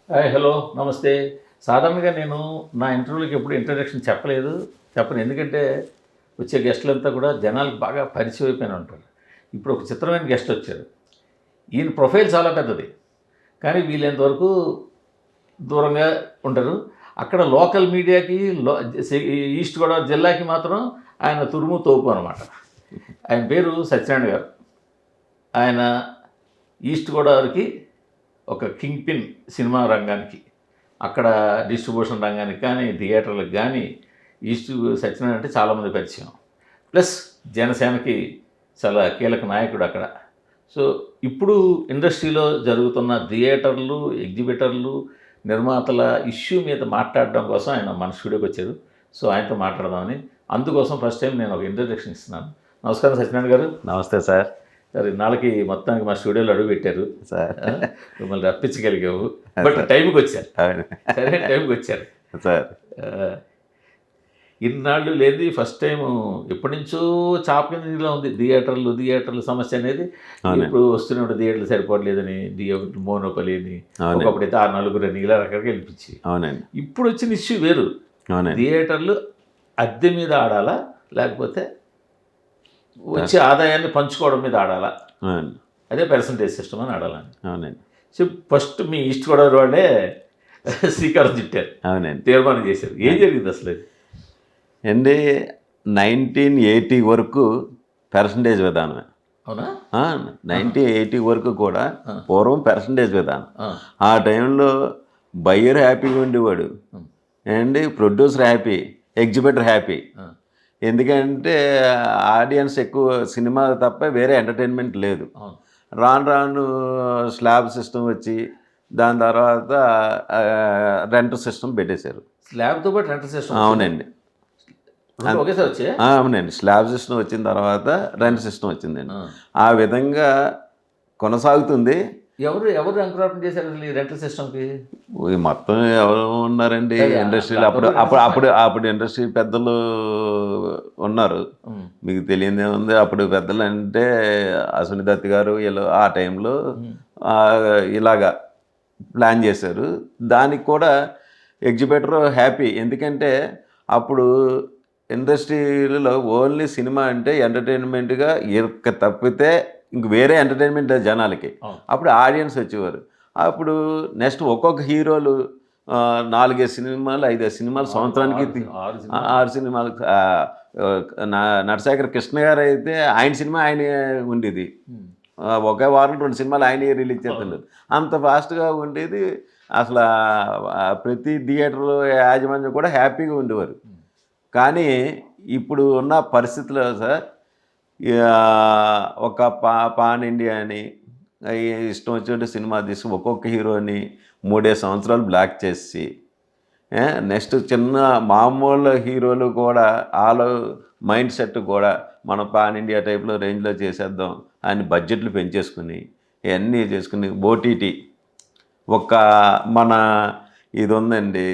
Hi hello నమస్తే. సాధారణంగా నేను నా ఇంటర్వ్యూలకి ఎప్పుడు ఇంట్రడక్షన్ చెప్పను. ఎందుకంటే వచ్చే గెస్టులంతా కూడా జనాలకు బాగా పరిచయం అయిపోయిన ఉంటారు. ఇప్పుడు ఒక చిత్రమైన గెస్ట్ వచ్చారు. ఈయన ప్రొఫైల్ చాలా పెద్దది. కానీ వీలైనంత వరకు దూరంగా ఉంటారు. అక్కడ లోకల్ మీడియాకి ఈస్ట్ గోదావరి జిల్లాకి మాత్రం ఆయన తురుము తోపు అనమాట. ఆయన పేరు సత్యనారాయణ గారు. ఆయన ఈస్ట్ గోదావరికి ఒక కింగ్ పిన్ సినిమా రంగానికి, అక్కడ డిస్ట్రిబ్యూషన్ రంగానికి కానీ, థియేటర్లకు కానీ ఈస్ట్ సత్యనారాయణ అంటే చాలామంది పరిచయం. ప్లస్ జనసేనకి చాలా కీలక నాయకుడు అక్కడ. సో ఇప్పుడు ఇండస్ట్రీలో జరుగుతున్న థియేటర్లు, ఎగ్జిబిటర్లు, నిర్మాతల ఇష్యూ మీద మాట్లాడడం కోసం ఆయన మన స్టూడియోకి వచ్చారు. సో ఆయనతో మాట్లాడదామని, అందుకోసం ఫస్ట్ టైం నేను ఒక ఇంట్రడక్షన్ ఇస్తున్నాను. నమస్కారం సత్యనారాయణ గారు. నమస్తే సార్. సరే, నాళ్ళకి మొత్తానికి మా స్టూడియోలో అడుగు పెట్టారు సార్. మిమ్మల్ని రప్పించగలిగావు. బట్ టైంకి వచ్చారు. సరే, టైంకి వచ్చారు సార్. ఇన్నాళ్ళు లేదు, ఫస్ట్ టైం ఎప్పటి నుంచో చాప కింద నీళ్ళలో ఉంది థియేటర్లు సమస్య అనేది. ఇప్పుడు వస్తూనే ఉంటే థియేటర్లు సరిపోవట్లేదని, మోనోపలి అని, ఒకప్పుడైతే 6 నీళ్ళ రకాలుగా వెళ్ళిపించి. అవునండి. ఇప్పుడు వచ్చిన ఇష్యూ వేరు. థియేటర్లు అద్దె మీద ఆడాలా, లేకపోతే వచ్చే ఆదాయాన్ని పంచుకోవడం మీద ఆడాలా, అదే పర్సంటేజ్ సిస్టమ్ అని ఆడాలని. అవునండి. సో ఫస్ట్ మీ ఈస్ట్ గోదావరి వాళ్ళే శ్రీకారం చుట్టారు. అవునండి. తీర్మానం చేశారు. ఏం జరిగింది అసలు? అండి 1980 వరకు పర్సంటేజ్ విధానమే. అవునా? 1980 వరకు కూడా పూర్వం పర్సంటేజ్ విధానం. ఆ టైంలో బయ్యర్ హ్యాపీగా ఉండేవాడు అండి, ప్రొడ్యూసర్ హ్యాపీ, ఎగ్జిబిటర్ హ్యాపీ. ఎందుకంటే ఆడియన్స్ ఎక్కువ సినిమా తప్ప వేరే ఎంటర్టైన్మెంట్ లేదు. రాను స్లాబ్ సిస్టమ్ వచ్చి దాని తర్వాత రెంట్ సిస్టమ్ పెట్టేశారు. స్లాబ్తో పాటు రెంట్ సిస్టమ్? అవునండి. ఒకేసారి వచ్చే? అవునండి. స్లాబ్ సిస్టమ్ వచ్చిన తర్వాత రెంట్ సిస్టమ్ వచ్చిందండి. ఆ విధంగా కొనసాగుతుంది. ఎవరు అంకురార్పణ చేశారు అసలు ఈ రెంటల్ సిస్టమ్కి? మొత్తం ఎవరు ఉన్నారండి ఇండస్ట్రీలో? అప్పుడు ఇండస్ట్రీ పెద్దలు ఉన్నారు. మీకు తెలియదు ఏముంది, అప్పుడు పెద్దలు అంటే అశ్విని దత్ గారు వీళ్ళు ఆ టైంలో ఇలాగా ప్లాన్ చేశారు. దానికి కూడా ఎగ్జిబిటర్ హ్యాపీ. ఎందుకంటే అప్పుడు ఇండస్ట్రీలో ఓన్లీ సినిమా అంటే ఎంటర్టైన్మెంట్గా తప్పితే ఇంక వేరే ఎంటర్టైన్మెంట్ జనాలకి. అప్పుడు ఆడియన్స్ వచ్చేవారు. అప్పుడు నెక్స్ట్ ఒక్కొక్క హీరోలు 4 సినిమాలు 5 సినిమాలు సంవత్సరానికి 6 సినిమాలు. నటశేఖర్ కృష్ణ గారు అయితే ఆయన సినిమా ఆయన ఉండేది. ఒకే వారం 2 సినిమాలు ఆయన రిలీజ్ చేస్తుండేది. అంత ఫాస్ట్గా ఉండేది. అసలు ప్రతి థియేటర్ యాజమాన్యం కూడా హ్యాపీగా ఉండేవారు. కానీ ఇప్పుడు ఉన్న పరిస్థితిలో సార్, ఒక పాన్ ఇండియా అని ఇష్టం వచ్చినట్టు సినిమా తీసి ఒక్కొక్క హీరోని 3 సంవత్సరాలు బ్లాక్ చేసి, నెక్స్ట్ చిన్న మామూలు హీరోలు కూడా వాళ్ళ మైండ్ సెట్ కూడా మనం పాన్ ఇండియా టైప్లో రేంజ్లో చేసేద్దాం అని బడ్జెట్లు పెంచేసుకుని ఇవన్నీ చేసుకుని ఓటీటీ మన ఇది ఉందండి.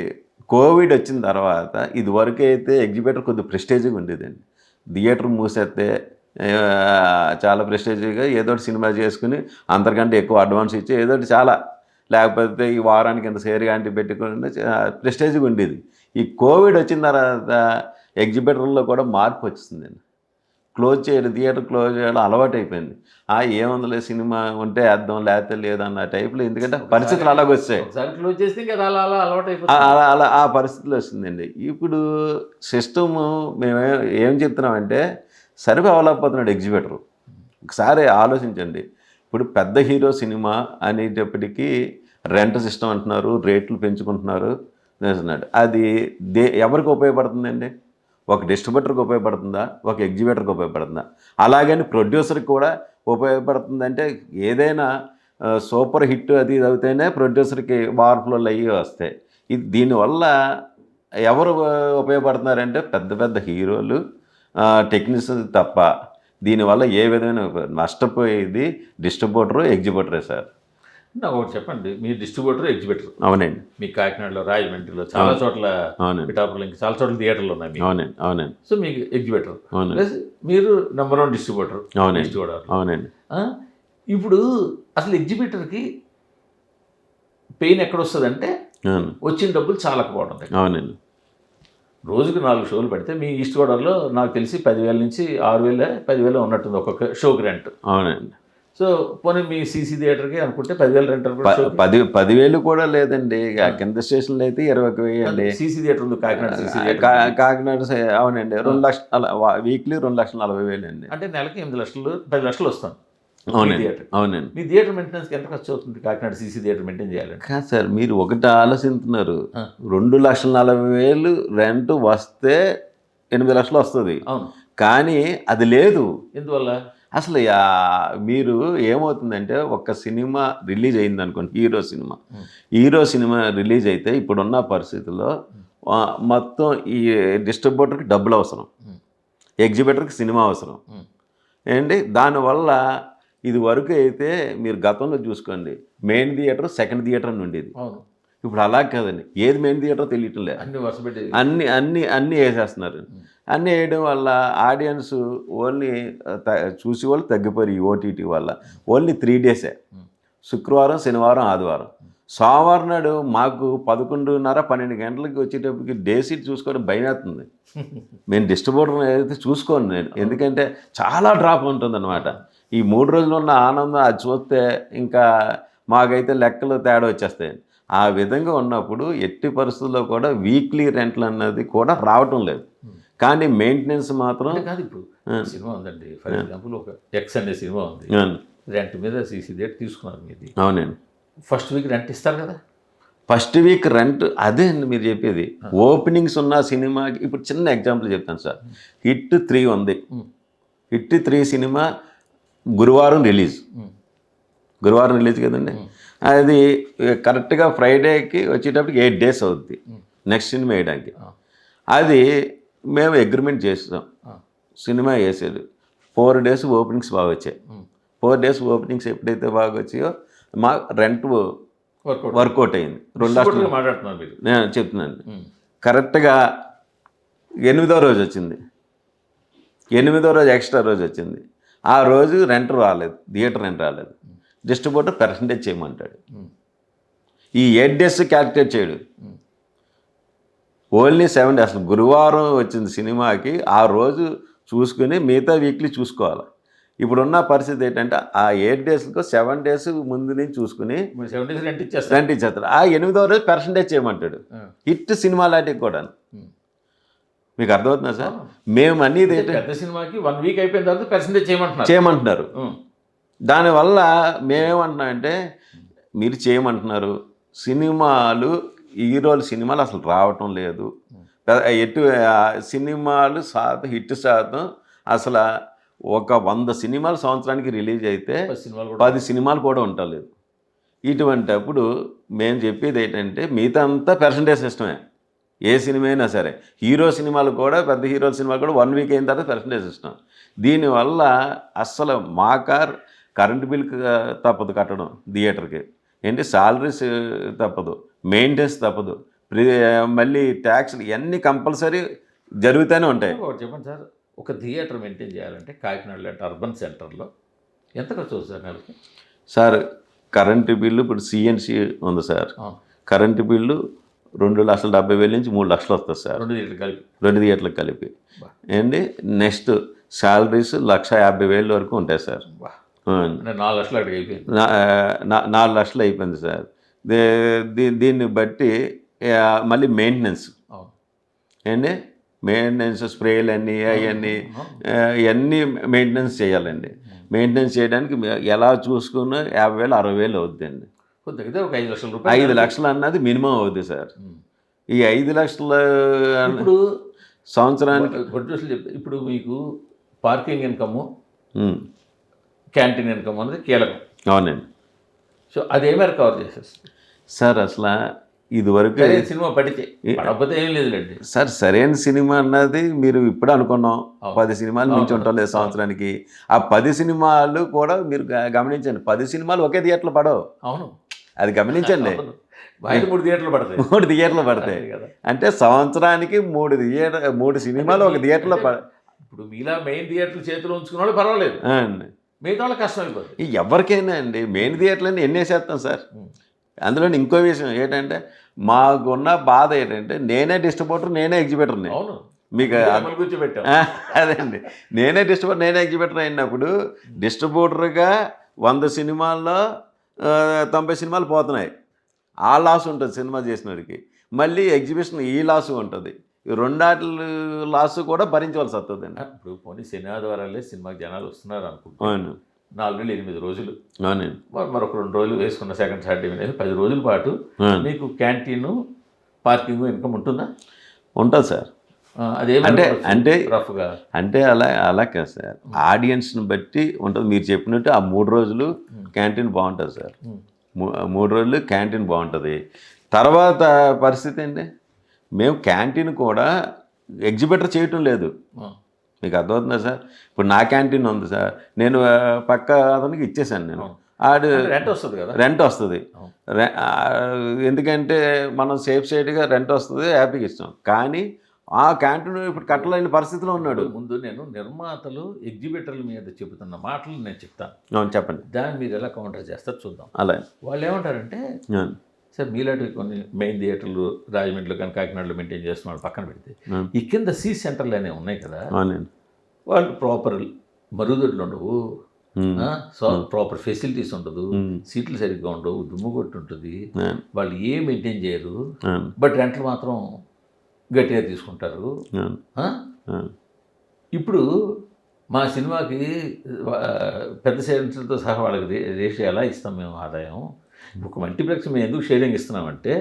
కోవిడ్ వచ్చిన తర్వాత ఇదివరకు అయితే ఎగ్జిబిటర్ కొద్దిగా ప్రెస్టేజ్గా ఉండేదండి. థియేటర్ మూసేస్తే చాలా ప్రెస్టేజ్గా ఏదోటి సినిమా చేసుకుని అంతకంటే ఎక్కువ అడ్వాన్స్ ఇచ్చి ఏదోటి చాలా, లేకపోతే ఈ వారానికి ఇంత షేర్ గాంటి పెట్టుకుని ప్రెస్టేజ్గా ఉండేది. ఈ కోవిడ్ వచ్చిన తర్వాత ఎగ్జిబిటర్లో కూడా మార్పు వచ్చిందండి. క్లోజ్ చేయడం, థియేటర్ క్లోజ్ చేయడం అలవాటు అయిపోయింది. ఏముందిలే సినిమా ఉంటే వేద్దాం లేకపోతే లేదన్న టైప్లో. ఎందుకంటే పరిస్థితులు అలాగ వచ్చాయి. క్లోజ్ చేస్తే అలా ఆ పరిస్థితులు వస్తుందండి. ఇప్పుడు సిస్టము మేము ఏం చెప్తున్నామంటే సరిపోలేకపోతున్నాడు ఎగ్జిబిటర్. ఒకసారి ఆలోచించండి. ఇప్పుడు పెద్ద హీరో సినిమా అనేటప్పటికీ రెంట్ సిస్టమ్ అంటున్నారు, రేట్లు పెంచుకుంటున్నారు చేస్తున్నాడు. అది ఎవరికి ఉపయోగపడుతుందండి? ఒక డిస్ట్రిబ్యూటర్కి ఉపయోగపడుతుందా? ఒక ఎగ్జిబిటర్కి ఉపయోగపడుతుందా? అలాగని ప్రొడ్యూసర్కి కూడా ఉపయోగపడుతుందంటే ఏదైనా సూపర్ హిట్ అది ఇది అవుతేనే ప్రొడ్యూసర్కి వార్ఫ్లోలు అయ్యి వస్తాయి. దీనివల్ల ఎవరు ఉపయోగపడుతున్నారంటే పెద్ద పెద్ద హీరోలు, టెక్నీషియన్స్ తప్ప. దీనివల్ల ఏ విధమైన నష్టపోయేది డిస్ట్రిబ్యూటరు, ఎగ్జిబిటరే సార్. నాకు ఒకటి చెప్పండి, మీ డిస్ట్రిబ్యూటర్, ఎగ్జిబిటర్. అవునండి. మీ కాకినాడలో, రాజమండ్రిలో చాలా చోట్ల, పిఠాపురం ఇంకా చాలా చోట్ల థియేటర్లు ఉన్నాయి. అవునండి. సో మీకు ఎగ్జిబిటర్, మీరు నెంబర్ 1 డిస్ట్రిబ్యూటర్. అవునండి. ఇప్పుడు అసలు ఎగ్జిబిటర్కి పెయిన్ ఎక్కడ వస్తుందంటే అవును వచ్చిన డబ్బులు చాలకపోవడం దగ్గర. అవునండి రోజుకు 4 షోలు పెడితే మీ ఈస్ట్ గోదావరిలో నాకు తెలిసి 10,000 నుంచి 6,000 10,000 ఉన్నట్టుంది ఒక్కొక్క షోకి రెంట్. అవునండి సో పోనీ మీ సీసీ థియేటర్కి అనుకుంటే 10,000 రెంట్ అనుకుంటే షోకి. 10,000 కూడా లేదండి ఇక కింద స్టేషన్లో అయితే 21,000 అండి. సీసీ థియేటర్ ఉంది కాకినాడ సీసీ థియేటర్. కాకినాడ అవునండి 2 లక్షలు అలా వీక్లీ 2,40,000 అండి. అంటే నెలకి 8 లక్షలు 10 లక్షలు వస్తాను మీ అవునండి థియేటర్. అవునండి. మీ థియేటర్ మెయింటెనెన్స్కి ఎంత ఖర్చు అవుతుంది కాకినాడ సీసీ థియేటర్ మెయింటైన్ చేయాలంటే? కాదు సార్ మీరు ఒకటి ఆలోచిస్తున్నారు. ఆ. 2,40,000 రెంట్ వస్తే 8 లక్షలు వస్తుంది. అవును. కానీ అది లేదు. ఎందువల్ల? అసలు మీరు ఏమవుతుందంటే ఒక సినిమా రిలీజ్ అయింది అనుకోండి, హీరో సినిమా రిలీజ్ అయితే ఇప్పుడున్న పరిస్థితుల్లో మొత్తం ఈ డిస్ట్రిబ్యూటర్కి డబ్బులు అవసరం, ఎగ్జిబిటర్కి సినిమా అవసరం ఏంటి. దానివల్ల ఇది వరకు అయితే మీరు గతంలో చూసుకోండి మెయిన్ థియేటర్ సెకండ్ థియేటర్ అని ఉండేది. అవును. ఇప్పుడు అలా కాదండి, ఏది మెయిన్ థియేటర్ తెలియటం లేదు, అన్ని వరుస పెట్టి అన్నీ వేసేస్తున్నారు. అన్నీ వేయడం వల్ల ఆడియన్స్ ఓన్లీ చూసి వాళ్ళు తగ్గిపోయారు ఈ ఓటీటీ వల్ల. ఓన్లీ 3 డేసే, శుక్రవారం శనివారం ఆదివారం. సోమవారం నాడు మాకు 11:30-12 గంటలకి వచ్చేటప్పటికి డే సీట్ చూసుకోవడం భయం అవుతుంది. నేను డిస్ట్రిబ్యూటర్ అయితే చూసుకోను నేను, ఎందుకంటే చాలా డ్రాప్ ఉంటుంది అనమాట. ఈ 3 రోజులు ఉన్న ఆనందం అది చూస్తే ఇంకా మాకైతే లెక్కలు తేడా వచ్చేస్తాయి. ఆ విధంగా ఉన్నప్పుడు ఎట్టి పరిస్థితుల్లో కూడా వీక్లీ రెంట్లు అన్నది కూడా రావటం లేదు. కానీ మెయింటెనెన్స్ మాత్రం కాదు. ఇప్పుడు సినిమా ఉందండి, ఫర్ ఎగ్జాంపుల్ ఒక ఎక్స్ అనే సినిమా ఉంది, రెంట్ మీద సీసీ థియేటర్ తీసుకున్నారు మీది. అవునండి. ఫస్ట్ వీక్ రెంట్ ఇస్తారు కదా. ఫస్ట్ వీక్ రెంట్ అదే అండి మీరు చెప్పేది. ఓపెనింగ్స్ ఉన్న సినిమాకి ఇప్పుడు చిన్న ఎగ్జాంపుల్ చెప్తాను సార్. హిట్ 3 ఉంది. హిట్ 3 సినిమా గురువారం రిలీజ్ కదండి. అది కరెక్ట్గా ఫ్రైడేకి వచ్చేటప్పటికి 8 డేస్ అవుద్ది నెక్స్ట్ సినిమా వేయడానికి. అది మేము అగ్రిమెంట్ చేస్తాం, సినిమా వేసేది 4 డేస్ ఓపెనింగ్స్ బాగా వచ్చాయి. 4 డేస్ ఓపెనింగ్స్ ఎప్పుడైతే బాగా వచ్చాయో మా రెంట్ వర్కౌట్ అయింది. 2 లక్షలు మాట్లాడుతున్నారు మీరు. నేను చెప్తున్నాను. కరెక్ట్గా 8వ రోజు వచ్చింది, 8వ రోజు ఎక్స్ట్రా రోజు వచ్చింది. ఆ రోజు రెంట్ రాలేదు, థియేటర్ రెంట్ రాలేదు. డిస్ట్రిబ్యూటర్ పర్సంటేజ్ చేయమంటాడు. ఈ 8 డేస్ క్యాల్కులేట్ చేయడు, ఓన్లీ 7 డేస్. అసలు గురువారం వచ్చింది సినిమాకి ఆ రోజు చూసుకుని మిగతా వీక్లీ చూసుకోవాలి. ఇప్పుడున్న పరిస్థితి ఏంటంటే ఆ 8 డేస్కు 7 డేస్ ముందు నుంచి చూసుకుని 7 డేస్ రెంట్ ఇచ్చేస్తారు. ఆ 8వ రోజు పర్సంటేజ్ చేయమంటాడు. హిట్ సినిమా లాంటివి కూడా. మీకు అర్థమవుతుందా సార్? మేము అనేది పెద్ద సినిమాకి 1 వీక్ అయిపోయిన తర్వాత పర్సంటేజ్ చేయమంటున్నారు. దానివల్ల మేమేమంటున్నామంటే మీరు చేయమంటున్నారు, సినిమాలు హీరోల సినిమాలు అసలు రావటం లేదు. సినిమాలు హిట్ శాతం అసలు ఒక 100 సినిమాలు సంవత్సరానికి రిలీజ్ అయితే 10 సినిమాలు కూడా ఉండలేదు. ఇటువంటప్పుడు మేము చెప్పేది ఏంటంటే మిగతా అంతా పర్సంటేజ్ సిస్టమే. ఏ సినిమా అయినా సరే, హీరో సినిమాలు కూడా పెద్ద హీరోల సినిమాలు కూడా 1 వీక్ అయిన తర్వాత పర్సంటేజ్ సిస్టమ్. దీనివల్ల అస్సలు మా కరెంటు బిల్ తప్పదు కట్టడం, థియేటర్కి ఏంటి సాలరీస్ తప్పదు, మెయింటెనెన్స్ తప్పదు, మళ్ళీ ట్యాక్స్లు ఇవన్నీ కంపల్సరీ జరుగుతూనే ఉంటాయి. చెప్పండి సార్, ఒక థియేటర్ మెయింటైన్ చేయాలంటే కాకినాడ లాంటి అర్బన్ సెంటర్లో ఎంత ఖర్చు అవుతుంది సార్ నెలకి? సార్ కరెంటు బిల్లు ఇప్పుడు సిఎన్సి ఉంది సార్, కరెంటు బిల్లు 2,70,000 నుంచి 3 లక్షలు వస్తుంది సార్, 2 థియేటర్లకు కలిపి. ఏంటి నెక్స్ట్ శాలరీస్ 1,50,000 వరకు ఉంటాయి సార్. 4 లక్షలు అక్కడికి అయిపోయింది. 4 లక్షలు అయిపోయింది సార్. దీన్ని బట్టి మళ్ళీ మెయింటెనెన్స్ ఏంటి, మెయింటెనెన్స్ స్ప్రేలు అన్నీ అవన్నీ మెయింటెనెన్స్ చేయాలండి. మెయింటెనెన్స్ చేయడానికి ఎలా చూసుకున్నా 50,000 60,000 అవుతుందండి. ఒక 5 లక్షల రూపాయలు, 5 లక్షలు అన్నది మినిమం అవుతుంది సార్. ఈ 5 లక్షల ఇప్పుడు సంవత్సరానికి ఇప్పుడు మీకు పార్కింగ్ ఇన్కమ్, క్యాంటీన్ ఇన్కమ్ అనేది కీలకం. అవునండి. సో అదేమేర కవర్ చేసేస్తుంది సార్. అసలు ఇదివరకు సినిమా పడితే పడకపోతే ఏం లేదులేండి సార్. సరైన సినిమా అన్నది మీరు ఇప్పుడు అనుకున్నాం, 10 సినిమాలు మించి ఉంటాం లేదు సంవత్సరానికి. ఆ 10 సినిమాలు కూడా మీరు గమనించండి, 10 సినిమాలు ఒకే థియేటర్లో పడవు. అవును, అది గమనించండి. 3 థియేటర్లు పడతాయి. 3 థియేటర్లు పడతాయి అంటే సంవత్సరానికి 3 సినిమాలు ఒక థియేటర్లో ఇప్పుడు మీలా మెయిన్ థియేటర్లు చేతిలో ఉంచుకున్న వాళ్ళు పర్వాలేదు, మిగతా వాళ్ళు కష్టం అయిపోతుంది. ఎవరికైనా అండి మెయిన్ థియేటర్లు ఎన్ని వేసేస్తాం సార్. అందులో ఇంకో విషయం ఏంటంటే మాకున్న బాధ ఏంటంటే నేనే డిస్ట్రిబ్యూటర్ నేనే ఎగ్జిబిటర్ని. అవును, మీకు మిమ్మల్ని కూర్చోబెట్టాం. అదే అండి, నేనే డిస్ట్రిబ్యూటర్ నేనే ఎగ్జిబిటర్ అయినప్పుడు డిస్ట్రిబ్యూటర్గా 100 సినిమాల్లో 90 సినిమాలు పోతున్నాయి. ఆ లాస్ ఉంటుంది సినిమా చేసినోడికి. మళ్ళీ ఎగ్జిబిషన్ ఈ లాసు ఉంటుంది. ఈ రెండాటిలు లాసు కూడా భరించవలసి వస్తుందండి. ఇప్పుడు పోనీ శని ఆదివారాలే సినిమాకి జనాలు వస్తున్నారు అనుకుంటా. అవును 4 నెలలు 8 రోజులు, అవునండి మరొక 2 రోజులు వేసుకున్న సెకండ్ సాటర్డే అనేది 10 రోజుల పాటు అవును. మీకు క్యాంటీను, పార్కింగ్, ఇన్కమ్ ఉంటుందా? ఉంటుంది సార్. అంటే రఫ్గా అంటే అలా కాదు సార్, ఆడియన్స్ని బట్టి ఉంటుంది. మీరు చెప్పినట్టు ఆ 3 రోజులు క్యాంటీన్ బాగుంటుంది సార్. 3 రోజులు క్యాంటీన్ బాగుంటుంది. తర్వాత పరిస్థితి ఏంటి, మేము క్యాంటీన్ కూడా ఎగ్జిబిటర్ చేయటం లేదు. మీకు అర్థమవుతుందా సార్? ఇప్పుడు నా క్యాంటీన్ ఉంది సార్, నేను పక్క అతనికి ఇచ్చేసాను. నేను ఆడు రెంట్ వస్తుంది కదా, రెంట్ వస్తుంది. ఎందుకంటే మనం సేఫ్ సైడ్గా రెంట్ వస్తుంది, హ్యాపీగా ఇస్తాం. కానీ ఆ క్యాంటీన్ ఇప్పుడు కట్టలేని పరిస్థితిలో ఉన్నాడు. ముందు నేను నిర్మాతలు ఎగ్జిబిటర్ల మీద చెబుతున్న మాటలు నేను చెప్తాను. అవును చెప్పండి. దాన్ని మీరు ఎలా కౌంటర్ చేస్తారు చూద్దాం. అలా వాళ్ళు ఏమంటారంటే, సార్ మీలాంటి కొన్ని మెయిన్ థియేటర్లు రాజమండ్రిలో కానీ కాకినాడలో మెయింటైన్ చేస్తున్న పక్కన పెడితే ఈ కింద సీ సెంటర్లు అనేవి ఉన్నాయి కదా, వాళ్ళు ప్రాపర్ మరుగుదొడ్లు ఉండవు, ప్రాపర్ ఫెసిలిటీస్ ఉండదు, సీట్లు సరిగ్గా ఉండవు, దుమ్ము కొట్టి ఉంటుంది, వాళ్ళు ఏం మెయింటైన్ చేయరు, బట్ రెంట్లు మాత్రం గట్టిగా తీసుకుంటారు. ఇప్పుడు మా సినిమాకి పెద్ద షేరింగ్లతో సహా వాళ్ళకి రేషియో ఎలా ఇస్తాం మేము ఆదాయం? ఒక మల్టీప్లెక్స్ మేము ఎందుకు షేరింగ్ ఇస్తున్నామంటే,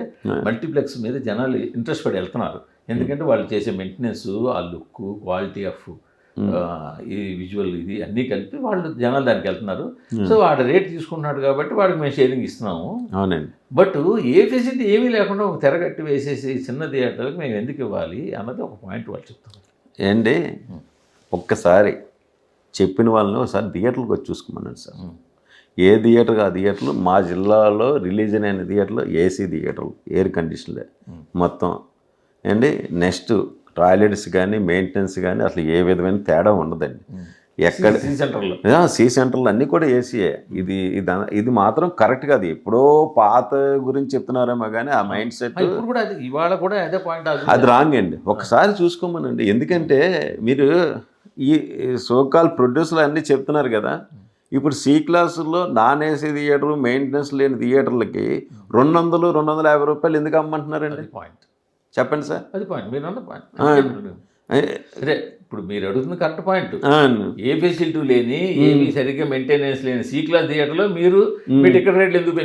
మల్టీప్లెక్స్ మీద జనాలు ఇంట్రెస్ట్ పడి వెళ్తున్నారు. ఎందుకంటే వాళ్ళు చేసే మెయింటెనెన్స్, ఆ లుక్, క్వాలిటీ ఆఫ్ ఈ విజువల్, ఇది అన్నీ కలిపి వాళ్ళు జనాలు దానికి వెళ్తున్నారు. సో వాడు రేట్ తీసుకుంటున్నాడు కాబట్టి వాడికి మేము షేరింగ్ ఇస్తున్నాము. అవునండి. బట్ ఏ ఫెసిలిటీ ఏమీ లేకుండా ఒక తెరగట్టి వేసేసి చిన్న థియేటర్కి మేము ఎందుకు ఇవ్వాలి అన్నది ఒక పాయింట్ వాళ్ళు చెప్తారు. ఏంటి, ఒక్కసారి చెప్పిన వాళ్ళని ఒకసారి థియేటర్కి వచ్చి చూసుకోమన్నాడు సార్. ఏ థియేటర్ ఆ థియేటర్లు మా జిల్లాలో రిలీజ్ అయిన థియేటర్లు ఏసీ థియేటర్లు, ఎయిర్ కండిషన్లే మొత్తం అండి. నెక్స్ట్ టాయిలెట్స్ కానీ మెయింటెనెన్స్ కానీ అసలు ఏ విధమైన తేడా ఉండదండి. ఎక్కడ సి సెంటర్లు అన్నీ కూడా ఏసీయే. ఇది మాత్రం కరెక్ట్ కాదు. ఎప్పుడో పాత గురించి చెప్తున్నారేమో కానీ ఆ మైండ్ సెట్ ఇవాళ కూడా అదే పాయింట్, అది రాంగ్ అండి. ఒకసారి చూసుకోమనండి. ఎందుకంటే మీరు ఈ సోకాల్ ప్రొడ్యూసర్లు అన్నీ చెప్తున్నారు కదా, ఇప్పుడు సి క్లాసుల్లో నాన్ ఏసీ థియేటర్ మెయింటెనెన్స్ లేని థియేటర్లకి 200-250 రూపాయలు ఎందుకు అమ్మంటున్నారండి? పాయింట్ చెప్పండి సార్. అది పాయింట్, మీరు అన్న పాయింట్ అదే. ఇప్పుడు మీరు అడుగుతున్న కరెక్ట్ పాయింట్. ఏ ఫెసిలిటీ లేని, ఏమి సరిగ్గా మెయింటెనెన్స్ లేని సి క్లాస్ థియేటర్లో మీరు మీ టికెట్ రేట్లు ఎందుకు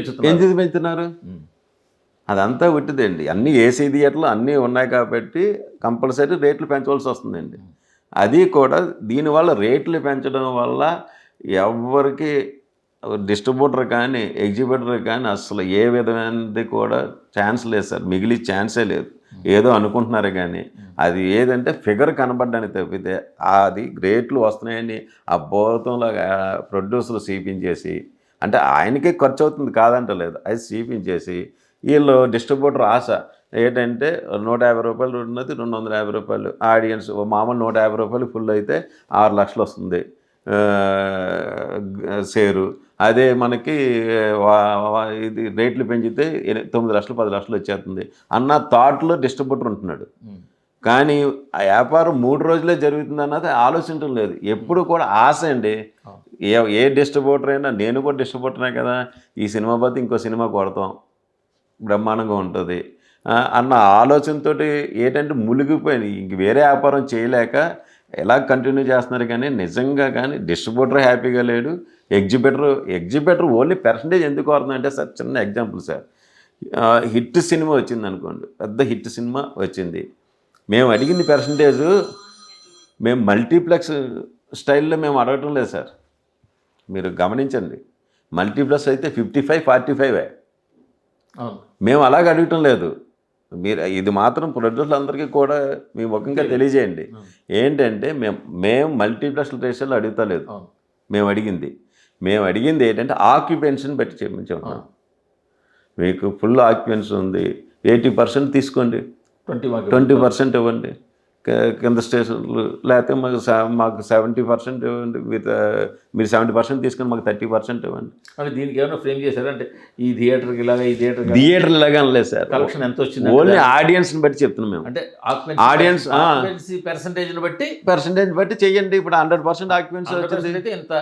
పెంచుతున్నారు? అదంతా ఉట్టిదండి. అన్నీ ఏసీ థియేటర్లు అన్నీ ఉన్నాయి కాబట్టి కంపల్సరీ రేట్లు పెంచవలసి వస్తుందండి. అది కూడా దీనివల్ల రేట్లు పెంచడం వల్ల ఎవరికి డిస్ట్రిబ్యూటర్ కానీ ఎగ్జిబిటర్ కానీ అసలు ఏ విధమైనది కూడా ఛాన్స్ లేదు సార్. మిగిలి ఛాన్సే లేదు. ఏదో అనుకుంటున్నారు కానీ అది ఏదంటే ఫిగర్ కనబడ్డానికి తప్పితే అది రేట్లు వస్తున్నాయని ఆ బోధంలో ప్రొడ్యూసర్లు చూపించేసి, అంటే ఆయనకే ఖర్చు అవుతుంది కాదంటలేదు, అది చూపించేసి వీళ్ళు డిస్ట్రిబ్యూటర్ ఆశ ఏంటంటే 150 రూపాయలు ఉన్నది 250 రూపాయలు ఆడియన్స్, మామూలు 150 రూపాయలు ఫుల్ అయితే 6 లక్షలు వస్తుంది షేరు. అదే మనకి ఇది రేట్లు పెంచితే 9 లక్షలు 10 లక్షలు వచ్చేస్తుంది అన్న థాట్లో డిస్ట్రిబ్యూటర్ ఉంటున్నాడు. కానీ ఆ వ్యాపారం 3 రోజులే జరుగుతుంది అన్నది ఆలోచించడం లేదు. ఎప్పుడు కూడా ఆశ అండి. ఏ డిస్ట్రిబ్యూటర్ అయినా, నేను కూడా డిస్ట్రిబ్యూటరే కదా, ఈ సినిమా బట్టి ఇంకో సినిమా కొడతాం బ్రహ్మాండంగా ఉంటుంది అన్న ఆలోచనతో ఏంటంటే మునిగిపోయింది. ఇంక వేరే వ్యాపారం చేయలేక ఎలా కంటిన్యూ చేస్తున్నారు. కానీ నిజంగా కానీ డిస్ట్రిబ్యూటర్ హ్యాపీగా లేడు. ఎగ్జిబిటర్ ఓన్లీ పర్సంటేజ్ ఎందుకు అవుతుందంటే సార్, చిన్న ఎగ్జాంపుల్ సార్, హిట్ సినిమా వచ్చింది అనుకోండి, పెద్ద హిట్ సినిమా వచ్చింది, మేము అడిగింది పర్సంటేజ్ మేము మల్టీప్లెక్స్ స్టైల్లో మేము అడగటం లేదు సార్. మీరు గమనించండి, మల్టీప్లెక్స్ అయితే 55-45 మేము అలాగ అడగటం లేదు. మీరు ఇది మాత్రం ప్రొడ్యూసర్లందరికీ కూడా మీ ముఖంగా తెలియజేయండి. ఏంటంటే మేము మల్టీప్లెక్స్ రేషియోలో అడుగుతలేదు. మేము అడిగింది ఏంటంటే ఆక్యుపెన్సీని బట్టి చెప్పించాం. మీకు ఫుల్ ఆక్యుపెన్సీ ఉంది, 80% తీసుకోండి, 20% ఇవ్వండి. కింద స్టేషన్లు, లేకపోతే మాకు 70% ఇవ్వండి, విత్ మీరు 70% తీసుకొని మాకు 30% ఇవ్వండి. అంటే దీనికి ఏమైనా ఫ్రేమ్ చేశారంటే ఈ థియేటర్కి ఇలాగా ఈ థియేటర్ థియేటర్ లాగా అనలేదు సార్, కలెక్షన్ ఎంత వచ్చింది ఓన్లీ ఆడియన్స్ని బట్టి చెప్తున్నాం మేము. అంటే ఆడియన్స్ పర్సెంటేజ్ని బట్టి చెయ్యండి. ఇప్పుడు 100% ఆక్యుపెన్సీ వచ్చింది అయితే ఎంత,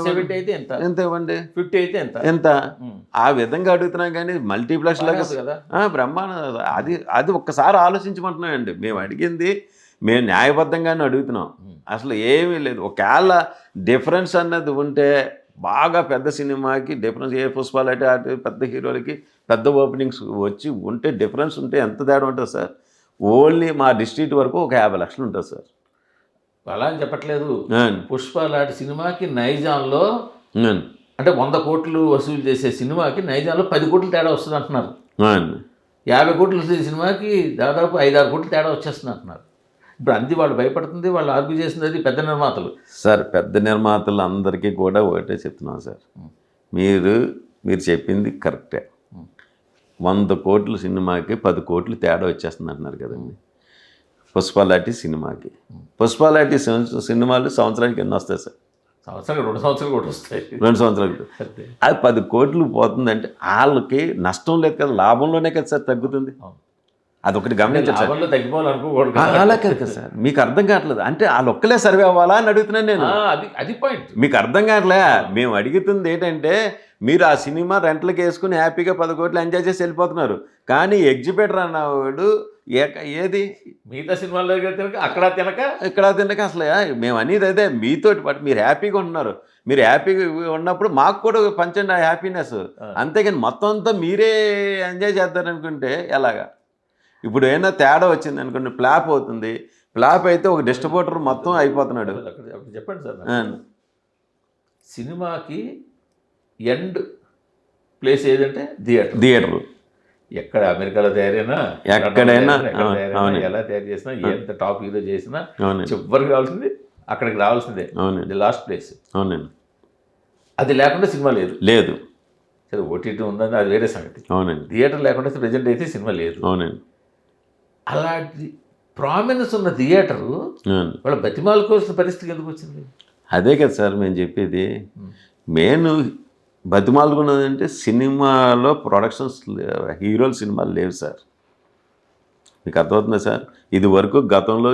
70 అయితే ఎంత, ఎంత ఇవ్వండి, 50 అయితే ఎంత, ఎంత ఆ విధంగా అడుగుతున్నాం. కానీ మల్టీప్లెక్స్ లాగా కదా బ్రహ్మాండం. అది ఒక్కసారి ఆలోచించమంటున్నామండి. మేము అడిగింది మేము న్యాయబద్ధంగానే అడుగుతున్నాం. అసలు ఏమీ లేదు. ఒకవేళ డిఫరెన్స్ అన్నది ఉంటే బాగా పెద్ద సినిమాకి డిఫరెన్స్, ఏ పుష్పాలంటే అటు పెద్ద హీరోలకి పెద్ద ఓపెనింగ్స్ వచ్చి ఉంటే డిఫరెన్స్ ఉంటే ఎంత తేడా ఉంటుంది సార్? ఓన్లీ మా డిస్ట్రిక్ట్ వరకు ఒక 50 లక్షలు ఉంటుంది సార్. అలా అని చెప్పట్లేదు. పుష్ప లాంటి సినిమాకి నైజాంలో అంటే 100 కోట్లు వసూలు చేసే సినిమాకి నైజాంలో 10 కోట్లు తేడా వస్తుంది అంటున్నారు. 50 కోట్లు వచ్చే సినిమాకి దాదాపు 5-6 కోట్లు తేడా వచ్చేస్తుంది అంటున్నారు. ఇప్పుడు అంది వాళ్ళు భయపడుతుంది, వాళ్ళు ఆర్గ్యూ చేసింది అది పెద్ద నిర్మాతలు. సార్ పెద్ద నిర్మాతలు అందరికీ కూడా ఒకటే చెప్తున్నాం సార్, మీరు చెప్పింది కరెక్టే. 100 కోట్ల సినిమాకి 10 కోట్లు తేడా వచ్చేస్తుంది అంటున్నారు కదండి పుష్పాలాంటి సినిమాకి. పుష్పాలాంటి సినిమాలు సంవత్సరానికి ఎన్ని వస్తాయి సార్? సంవత్సరానికి 2 సంవత్సరాలు కూడా వస్తాయి. 2 సంవత్సరాలు అది 10 కోట్లు పోతుందంటే వాళ్ళకి నష్టం లేదు కదా, లాభంలోనే కదా సార్ తగ్గుతుంది. అదొకటి గమనించాలి సార్. తగ్గిపోవాలనుకోకూడదు. అలా కాదు కదా సార్, మీకు అర్థం కావట్లేదు. అంటే వాళ్ళు ఒక్కలే సర్వే అవ్వాలా అని అడుగుతున్నాను నేను. అది పాయింట్ మీకు అర్థం కావట్లే. మేము అడుగుతుంది ఏంటంటే మీరు ఆ సినిమా రెంట్లకి వేసుకుని హ్యాపీగా 10 కోట్లు ఎంజాయ్ చేసి వెళ్ళిపోతున్నారు. కానీ ఎగ్జిబిటర్ అన్నవాడు ఏది మిగతా సినిమాల దగ్గర తినక ఇక్కడ తినక అసలు మేము అనేది అదే మీతోటి పాటు మీరు హ్యాపీగా ఉంటున్నారు. మీరు హ్యాపీగా ఉన్నప్పుడు మాకు కూడా పంచండి ఆ హ్యాపీనెస్. అంతేగాని మొత్తం అంతా మీరే ఎంజాయ్ చేస్తారనుకుంటే ఎలాగా? ఇప్పుడు ఏమైనా తేడా వచ్చింది అనుకోండి, ఫ్లాప్ అవుతుంది. ఫ్లాప్ అయితే ఒక డిస్ట్రిబ్యూటర్ మొత్తం అయిపోతున్నాడు. చెప్పండి సార్, సినిమాకి ఎండ్ ప్లేస్ ఏదంటే థియేటర్. ఎక్కడ అమెరికాలో తయారైనా ఎక్కడైనా ఎలా తయారు చేసినా ఎంత టాప్ హీరో చేసినా చివరికి రావాల్సింది అక్కడికి రావాల్సిందే. The last place. అవునండి. అది లేకుండా సినిమా లేదు. సరే ఓటీటీ ఉందని అది వేరే సంగతి. అవునండి. థియేటర్ లేకుండా ప్రజెంట్ అయితే సినిమా లేదు. అవునండి. అలాంటి ప్రామినెన్స్ ఉన్న థియేటరు వాళ్ళ బతిమాలుకోవాల్సిన పరిస్థితి ఎందుకు వచ్చింది? అదే కదా సార్ మేము చెప్పేది. మెయిన్ బతిమాలుకున్నదంటే సినిమాలో ప్రొడక్షన్స్ హీరోల సినిమాలు లేవు సార్. మీకు అర్థమవుతుందా సార్? ఇది వరకు గతంలో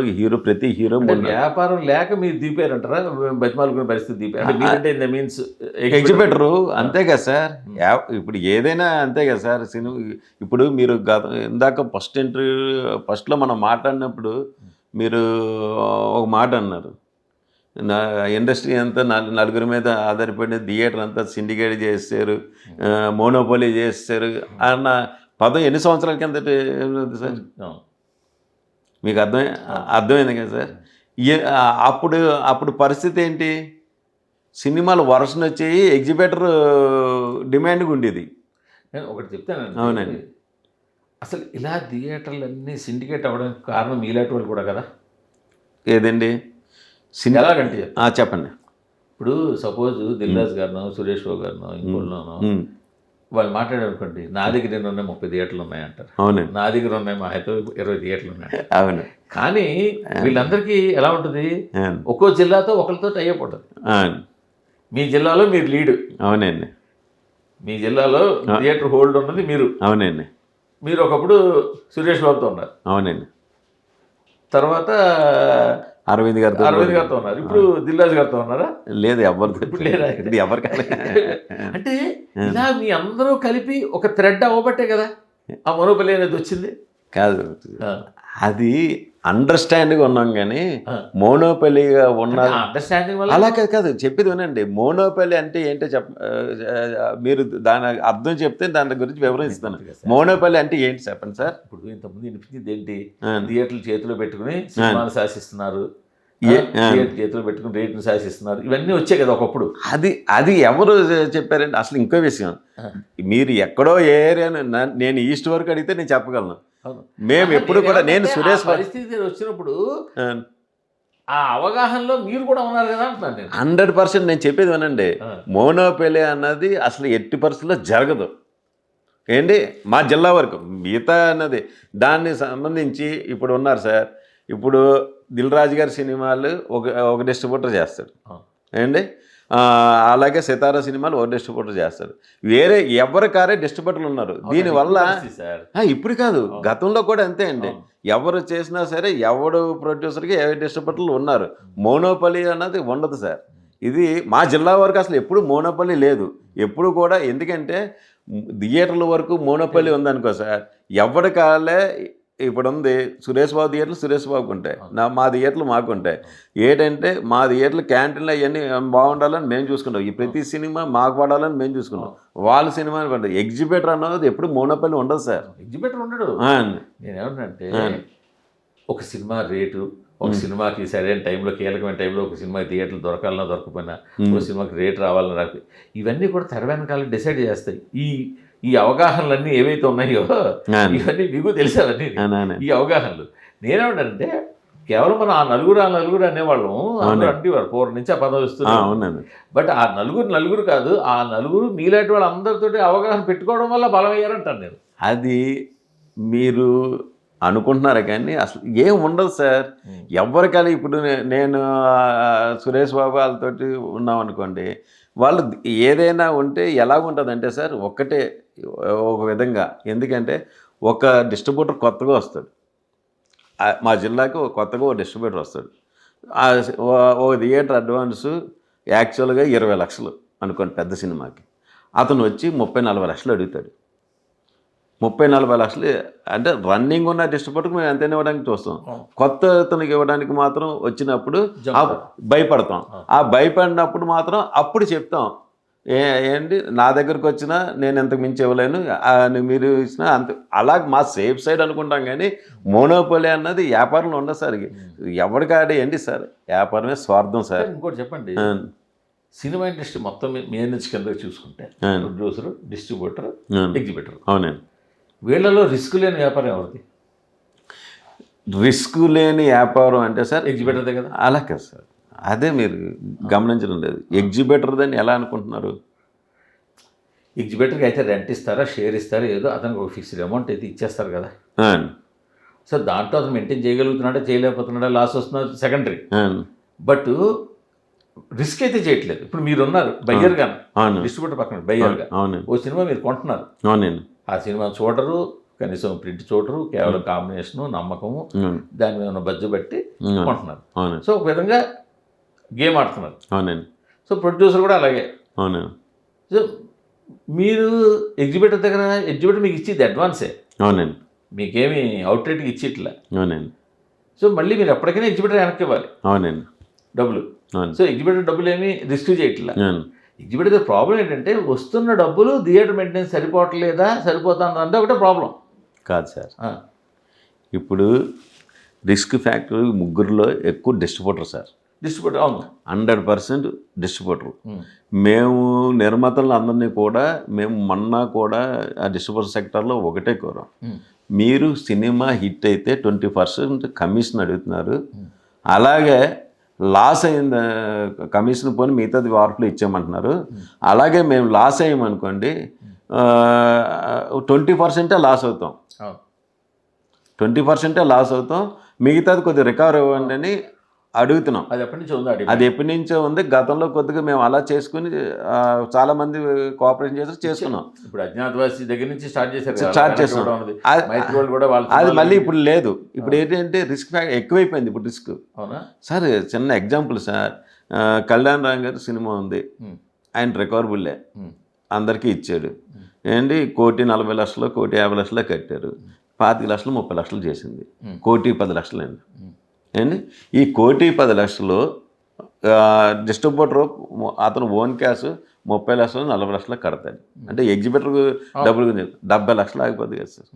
ప్రతి హీరో వ్యాపారం లేక మీరు దీపారంటారా? బతిమాలుకునే పరిస్థితి దీపారు మీన్స్ ఎగ్జిబిటరు అంతే కదా సార్. ఇప్పుడు ఏదైనా అంతే కదా సార్. సినిమా ఇప్పుడు మీరు ఇందాక ఫస్ట్లో మనం మాట్లాడినప్పుడు మీరు ఒక మాట అన్నారు, ఇండస్ట్రీ అంతా నలుగురి మీద ఆధారపడిన థియేటర్ అంతా సిండికేట్ చేస్తారు, మోనోపోలీ చేస్తారు అన్న పదం ఎన్ని సంవత్సరాల కిందట సార్? మీకు అర్థమైంది కదా సార్? అప్పుడు పరిస్థితి ఏంటి? సినిమాలు వరుసను వచ్చేవి, ఎగ్జిబిటర్ డిమాండ్గా ఉండేది. నేను ఒకటి చెప్తాను. అవునండి. అసలు ఇలా థియేటర్లు అన్నీ సిండికేట్ అవ్వడానికి కారణం ఇలాంటి వాళ్ళు కూడా కదా. ఏదండి? ఎలాగంటే చెప్పండి. ఇప్పుడు సపోజ్ దిల్రాజు గారినో సురేష్ బాబు గారినో ఇంకోళ్ళనో వాళ్ళు మాట్లాడారనుకోండి, నా దగ్గర ఉన్నాయి 30 థియేటర్లు ఉన్నాయంటారు. అవునండి. నా దగ్గర ఉన్నాయి మా అయితే 20 థియేటర్లు ఉన్నాయి. అవును. కానీ వీళ్ళందరికీ ఎలా ఉంటుంది, ఒక్కో జిల్లాతో ఒకరితో టైఅప్ ఉంటుంది. మీ జిల్లాలో మీరు లీడ్. అవునండి. మీ జిల్లాలో థియేటర్ హోల్డ్ ఉన్నది మీరు. అవునండి. మీరు ఒకప్పుడు సురేష్ బాబుతో ఉన్నారు. అవునండి. తర్వాత అరవింద్ గారితో ఉన్నారు. ఇప్పుడు దిల్రాజు గారితో ఉన్నారా? లేదు, ఎవరితో ఇప్పుడు లేదా? ఎవరు అంటే ఇలా మీ అందరూ కలిపి ఒక థ్రెడ్ అవ్వబట్టే కదా ఆ మోనోపలి అనేది వచ్చింది. కాదు, అది అండర్స్టాండింగ్ ఉన్నాం. కానీ మోనోపలిగా ఉన్న అండర్స్టాండింగ్ వల్ల అలా కాదు చెప్పేది వినండి. మోనోపలి అంటే ఏంటో మీరు దాని అర్థం చెప్తే దాని గురించి వివరిస్తాను. మోనోపలి అంటే ఏంటి చెప్పండి సార్? ఇప్పుడు ఇంతకుముందు వినిపించింది ఏంటి? థియేటర్లు చేతిలో పెట్టుకుని సినిమాలు శాసిస్తున్నారు, చేతిలో పెట్టుకుని రేట్ను శాసిస్తున్నారు, ఇవన్నీ వచ్చాయి కదా ఒకప్పుడు. అది ఎవరు చెప్పారండి? అసలు ఇంకో విషయం, మీరు ఎక్కడో ఏ ఏరియా, నేను ఈస్ట్ వరకు అడిగితే నేను చెప్పగలను. మేము ఎప్పుడు కూడా నేను సురేష్ పరిస్థితి వచ్చినప్పుడు ఆ అవగాహనలో మీరు కూడా ఉన్నారు కదా అంటున్నాను నేను. 100% నేను చెప్పేది వినండి. మోనోపలి అన్నది అసలు ఎట్టి పరిస్థితుల్లో జరగదు. ఏంటి మా జిల్లా వరకు మిగతా అన్నది దాన్ని సంబంధించి ఇప్పుడు ఉన్నారు సార్. ఇప్పుడు దిల్ రాజు గారి సినిమాలు ఒక డిస్ట్రిబ్యూటర్ చేస్తాడు అవును. ఏండి అలాగే సితారా సినిమాలు ఒక డిస్ట్రిబ్యూటర్ చేస్తారు. వేరే ఎవరికారే డిస్ట్రిబ్యూటర్లు ఉన్నారు. దీనివల్ల సార్ ఇప్పుడు కాదు, గతంలో కూడా అంతే అండి. ఎవరు చేసినా సరే ఎవడు ప్రొడ్యూసర్కి ఏ డిస్ట్రిబ్యూటర్లు ఉన్నారు. మోనోపలి అన్నది ఉండదు సార్. ఇది మా జిల్లా వరకు అసలు ఎప్పుడు మోనోపలి లేదు ఎప్పుడు కూడా. ఎందుకంటే థియేటర్ల వరకు మోనోపలి ఉందనుకో సార్, ఎవరి కాలే ఇప్పుడు ఉంది. సురేష్ బాబు థియేటర్లు సురేష్ బాబుకు ఉంటాయి, మా థియేటర్లు మాకు ఉంటాయి. ఏంటంటే మా థియేటర్లు క్యాంటీన్లు అవన్నీ బాగుండాలని మేము చూసుకుంటాం. ఈ ప్రతి సినిమా మాకు పడాలని మేము చూసుకుంటాం. వాళ్ళ సినిమాని పడ్డాయి. ఎగ్జిబిటర్ అన్నది ఎప్పుడు మోనోపల్లి ఉండదు సార్. ఎగ్జిబిటర్ ఉండడు. నేనేమంటే ఒక సినిమా రేటు, ఒక సినిమాకి సరైన టైంలో కీలకమైన టైంలో ఒక సినిమాకి థియేటర్లు దొరకాలన్నా దొరకపోయినా ఒక సినిమాకి రేటు రావాలని రాకపోయి ఇవన్నీ కూడా తెర వెనకాల డిసైడ్ చేస్తాయి. ఈ అవగాహనలన్నీ ఏవైతే ఉన్నాయో ఇవన్నీ మీకు తెలిసేవన్నీ ఈ అవగాహనలు. నేనేమంటానంటే కేవలం మనం ఆ నలుగురు అనేవాళ్ళం అంటేవారు పూర్వం నుంచి ఆ పదవి వస్తుంది. బట్ ఆ నలుగురు కాదు, ఆ నలుగురు మీలాంటి వాళ్ళు అందరితోటి అవగాహన పెట్టుకోవడం వల్ల బలమయ్యారంటాను నేను. అది మీరు అనుకుంటున్నారు కానీ అసలు ఏం ఉండదు సార్. ఎవరికైనా ఇప్పుడు నేను సురేష్ బాబు వాళ్ళతోటి ఉన్నాం అనుకోండి, వాళ్ళు ఏదైనా ఉంటే ఎలాగుంటుందంటే సార్ ఒక్కటే ఒక విధంగా. ఎందుకంటే ఒక డిస్ట్రిబ్యూటర్ కొత్తగా వస్తాడు మా జిల్లాకి, కొత్తగా ఒక డిస్ట్రిబ్యూటర్ వస్తాడు. ఒక థియేటర్ అడ్వాన్సు యాక్చువల్గా 20 లక్షలు అనుకోండి పెద్ద సినిమాకి. అతను వచ్చి 30-40 లక్షలు అడుగుతాడు. 30-40 లక్షలు అంటే రన్నింగ్ ఉన్న డిస్ట్రిబ్యూటర్కి మేము ఎంతైనా ఇవ్వడానికి చూస్తాం. కొత్త అతనికి ఇవ్వడానికి మాత్రం వచ్చినప్పుడు భయపడతాం. ఆ భయపడినప్పుడు మాత్రం అప్పుడు చెప్తాం, ఏంటి నా దగ్గరకు వచ్చినా నేను ఎంతకు మించి ఇవ్వలేను, మీరు ఇచ్చినా అంత. అలా మా సేఫ్ సైడ్ అనుకుంటాం కానీ మోనోపోలీ అన్నది వ్యాపారంలో ఉండదు సార్. ఎవరికాడే ఏంటి సార్, వ్యాపారమే స్వార్థం సార్. ఇంకోటి చెప్పండి, సినిమా ఇండస్ట్రీ మొత్తం మీద నుంచి కిందకి చూసుకుంటే ప్రొడ్యూసర్, డిస్ట్రిబ్యూటర్, ఎగ్జిబిటర్, అవునండి. వీళ్ళలో రిస్క్ లేని వ్యాపారం ఎవరిది? రిస్క్ లేని వ్యాపారం అంటే సార్ ఎగ్జిబిటర్దే కదా. అలా కదా సార్, అదే మీరు గమనించడం లేదు. ఎగ్జిబిటర్ దాన్ని ఎలా అనుకుంటున్నారు? ఎగ్జిబిటర్కి అయితే రెంట్ ఇస్తారా, షేర్ ఇస్తారా, ఏదో అతనికి ఒక ఫిక్స్డ్ అమౌంట్ అయితే ఇచ్చేస్తారు కదా. సో దాంట్లో అతను మెయింటైన్ చేయగలుగుతున్నాడా చేయలేకపోతున్నాడా, లాస్ వస్తున్నా సెకండరీ. బట్ రిస్క్ అయితే చేయట్లేదు. ఇప్పుడు మీరున్నారు బయ్యర్గా, డిస్ట్రిబ్యూటర్ పక్కన బయ్యర్గా ఓ సినిమా మీరు కొంటున్నారు. ఆ సినిమా చూడరు, కనీసం ప్రింట్ చూడరు, కేవలం కాంబినేషను, నమ్మకము, దాని మీద ఉన్న బడ్జెట్ బట్టి కొంటున్నారు. సో ఒక విధంగా గేమ్ ఆడుతున్నారు. సో ప్రొడ్యూసర్ కూడా అలాగే. సో మీరు ఎగ్జిబిటర్ దగ్గర ఎగ్జిబిటర్ మీకు ఇచ్చేది అడ్వాన్సే, మీకేమి అవుట్ రేట్కి ఇచ్చేట్లా. సో మళ్ళీ మీరు ఎప్పటికైనా ఎగ్జిబిటర్ వెనక్కి ఇవ్వాలి డబ్బులు. సో ఎగ్జిబిటర్ డబ్బులు ఏమి రిస్క్ చేయట్లా. ఎగ్జిబిటర్ ప్రాబ్లం ఏంటంటే వస్తున్న డబ్బులు థియేటర్ మెయింటెనెన్స్ సరిపోవట్లేదా, సరిపోతుందంటే ఒకటే ప్రాబ్లం కాదు సార్. ఇప్పుడు రిస్క్ ఫ్యాక్టర్ ముగ్గురులో ఎక్కువ డిస్ట్రిబ్యూటర్ సార్. డిస్ట్రిబ్యూటర్ అవును 100% డిస్ట్రిబ్యూటర్. మేము నిర్మాతలు అందరినీ కూడా మేము మొన్న కూడా ఆ డిస్ట్రిబ్యూటర్ సెక్టర్లో ఒకటే కోరాం, మీరు సినిమా హిట్ అయితే 20% కమిషన్ అడుగుతున్నారు, అలాగే లాస్ అయింది కమిషన్ పోని మిగతాది వార్పులు ఇచ్చామంటున్నారు, అలాగే మేము లాస్ అయ్యామనుకోండి 20% లాస్ అవుతాం, 20% లాస్ అవుతాం, మిగతాది కొద్దిగా రికవర్ ఇవ్వండి అని అడుగుతున్నాం. అది ఎప్పటి నుంచో ఉంది. గతంలో కొద్దిగా మేము అలా చేసుకుని చాలామంది కోఆపరేషన్ చేసుకున్నాం. ఇప్పుడు అజ్ఞాతవాసి దగ్గర నుంచి స్టార్ట్ చేస్తున్నాం. అది మళ్ళీ ఇప్పుడు లేదు. ఇప్పుడు ఏంటంటే రిస్క్ ఎక్కువైపోయింది. ఇప్పుడు రిస్క్ సార్ చిన్న ఎగ్జాంపుల్ సార్, కళ్యాణ్ రామ్ గారి సినిమా ఉంది, ఆయన రికవరబుల్లే అందరికీ ఇచ్చాడు. ఏంటి 1,40,00,000 1,50,00,000 కట్టారు, 25 లక్షలు 30 లక్షలు చేసింది, 1,10,00,000 అండి. ఏంటి ఈ 1,10,00,000 డిస్ట్రిబ్యూటర్ అతను ఓన్ క్యాష్ 30 లక్షలు 40 లక్షలు కడతాడు. అంటే ఎగ్జిబిటర్ డబ్బులు 70 లక్షలు ఆగిపోద్ది కదా సార్.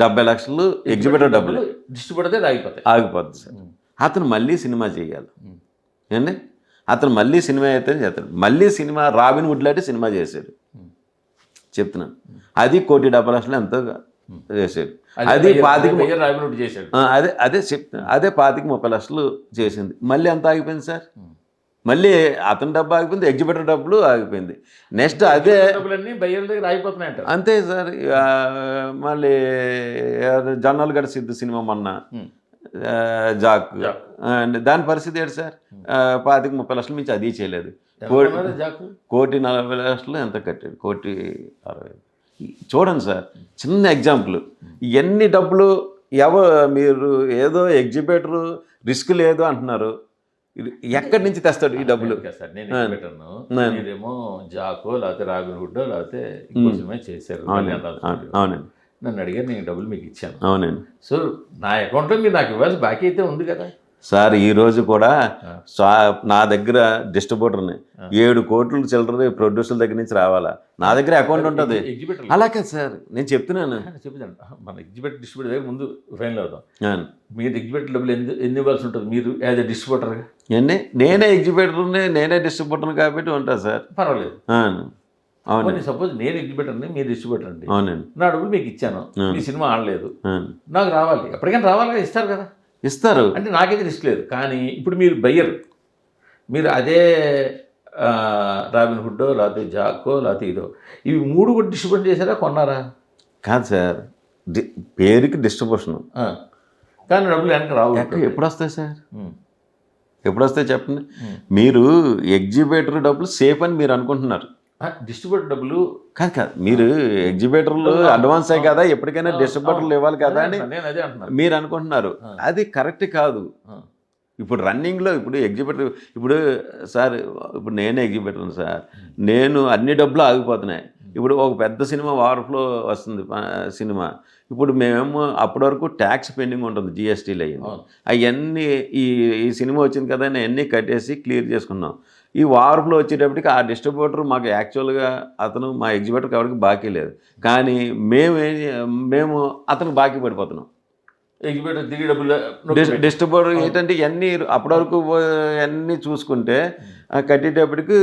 70 లక్షలు ఎగ్జిబిటర్ డబ్బులు డిస్ట్రిబ్యూటర్ ఆగిపోద్ది సార్. అతను మళ్ళీ సినిమా చేయాలి ఏంటి, అతను మళ్ళీ సినిమా అయితే చేస్తాడు. మళ్ళీ సినిమా రాబిన్ వుడ్ లాంటి సినిమా చేశాడు చెప్తున్నాను, అది 1,70,00,000 ఎంతో చేశాడు. అది 25 చేశాడు. అదే చెప్తాను, అదే 25-30 లక్షలు చేసింది. మళ్ళీ ఎంత ఆగిపోయింది సార్, మళ్ళీ అతని డబ్బు ఆగిపోయింది, ఎగ్జిబిటర్ డబ్బులు ఆగిపోయింది. నెక్స్ట్ అదే అంతే సార్. మళ్ళీ జొన్నలగడ్డ సిద్ధు సినిమా మొన్న జాక్ అండ్ దాని పరిస్థితి ఏంటి సార్ 25-30 లక్షల మించి అది చేయలేదు. జాకు 1,40,00,000 ఎంత కట్టాడు, 1,60,000. చూడండి సార్, చిన్న ఎగ్జాంపుల్. ఎన్ని డబ్బులు మీరు ఏదో ఎగ్జిబిటర్ రిస్క్ లేదు అంటున్నారు, ఎక్కడి నుంచి తెస్తాడు ఈ డబ్బులు? సార్ నేను పెట్టాను, మీరేమో జాకో లేకపోతే రాబిన్హుడ్ లేకపోతే ఇంకో సినిమా చేశారు. అవునండి, నన్ను అడిగారు, నేను డబ్బులు మీకు ఇచ్చాను. అవునండి. సో నా అకౌంట్లో మీరు నాకు ఇవ్వాల్సి బాకీ అయితే ఉంది కదా సార్. ఈరోజు కూడా నా దగ్గర డిస్ట్రిబ్యూటర్ని 7 కోట్లు చిల్లర ప్రొడ్యూసర్ల దగ్గర నుంచి రావాలా, నా దగ్గర అకౌంట్ ఉంటుంది. అలా కాదు సార్, నేను చెప్తున్నాను. చెప్తాను, మన ఎగ్జిబిటర్ డిస్ట్రిబ్యూటర్ దగ్గర ముందు ఫైనల్ అవుతాం. మీరు ఎగ్జిబిటర్ డబ్బులు ఎన్ని ఇవ్వాల్సి ఉంటుంది మీరు యాజ్ ఎ డిస్ట్రిబ్యూటర్గా? నేనే ఎగ్జిబిటర్ని, నేనే డిస్ట్రిబ్యూటర్ని కాబట్టి ఉంటుంది సార్. పర్వాలేదు. అవును, సపోజ్ నేను ఎగ్జిబిటర్ మీరు డిస్ట్రిబ్యూటర్ అండి, అవునండి. నా డబ్బులు మీకు ఇచ్చాను, మీ సినిమా ఆడలేదు, నాకు రావాలి, ఎప్పటికైనా రావాలి కదా, ఇస్తారు కదా. ఇస్తారు అంటే నాకైతే రిస్క్ లేదు. కానీ ఇప్పుడు మీరు బయ్యర్, మీరు అదే రాబిన్హుడ్ లేకపోతే జాకో లేకపోతే ఇదో, ఇవి 3 కూడా డిస్ట్రిబ్యూట్ చేశారా, కొన్నారా? కాదు సార్, పేరుకి డిస్ట్రిబ్యూషన్, కానీ డబ్బులు వెనక రావు. ఎప్పుడు వస్తాయి సార్? ఎప్పుడు వస్తాయి చెప్పండి. మీరు ఎగ్జిబిటర్ డబ్బులు సేఫ్ అని మీరు అనుకుంటున్నారు. డిస్ట్రిబ్యూటర్ డబ్బులు కాదు, మీరు ఎగ్జిబిటర్లు అడ్వాన్స్ అయ్యి కదా, ఎప్పటికైనా డిస్ట్రిబ్యూటర్లు ఇవ్వాలి కదా అని మీరు అనుకుంటున్నారు. అది కరెక్ట్ కాదు. ఇప్పుడు రన్నింగ్లో ఇప్పుడు ఎగ్జిబిటర్, ఇప్పుడు సార్, ఇప్పుడు నేనే ఎగ్జిబిటర్ సార్, నేను అన్ని డబ్బులు ఆగిపోతున్నాయి. ఇప్పుడు ఒక పెద్ద సినిమా వార్ఫ్లో వస్తుంది సినిమా, ఇప్పుడు మేము అప్పటి వరకు ట్యాక్స్ పెండింగ్ ఉంటుంది, జిఎస్టీలు అయ్యింది, అవన్నీ ఈ సినిమా వచ్చింది కదా అని అన్నీ కట్టేసి క్లియర్ చేసుకున్నాం. ఈ వార్ఫ్లో వచ్చేటప్పటికి ఆ డిస్ట్రిబ్యూటర్ మాకు యాక్చువల్గా అతను మా ఎగ్జిబిటర్కి ఎవరికి బాకీ లేదు, కానీ మేము అతను బాకీ పడిపోతున్నాం. ఎగ్జిబిటర్ దిగి డబ్బులు డిస్ట్రిబ్యూటర్ ఏంటంటే ఇవన్నీ అప్పటి వరకు అన్నీ చూసుకుంటే కట్టేటప్పటికి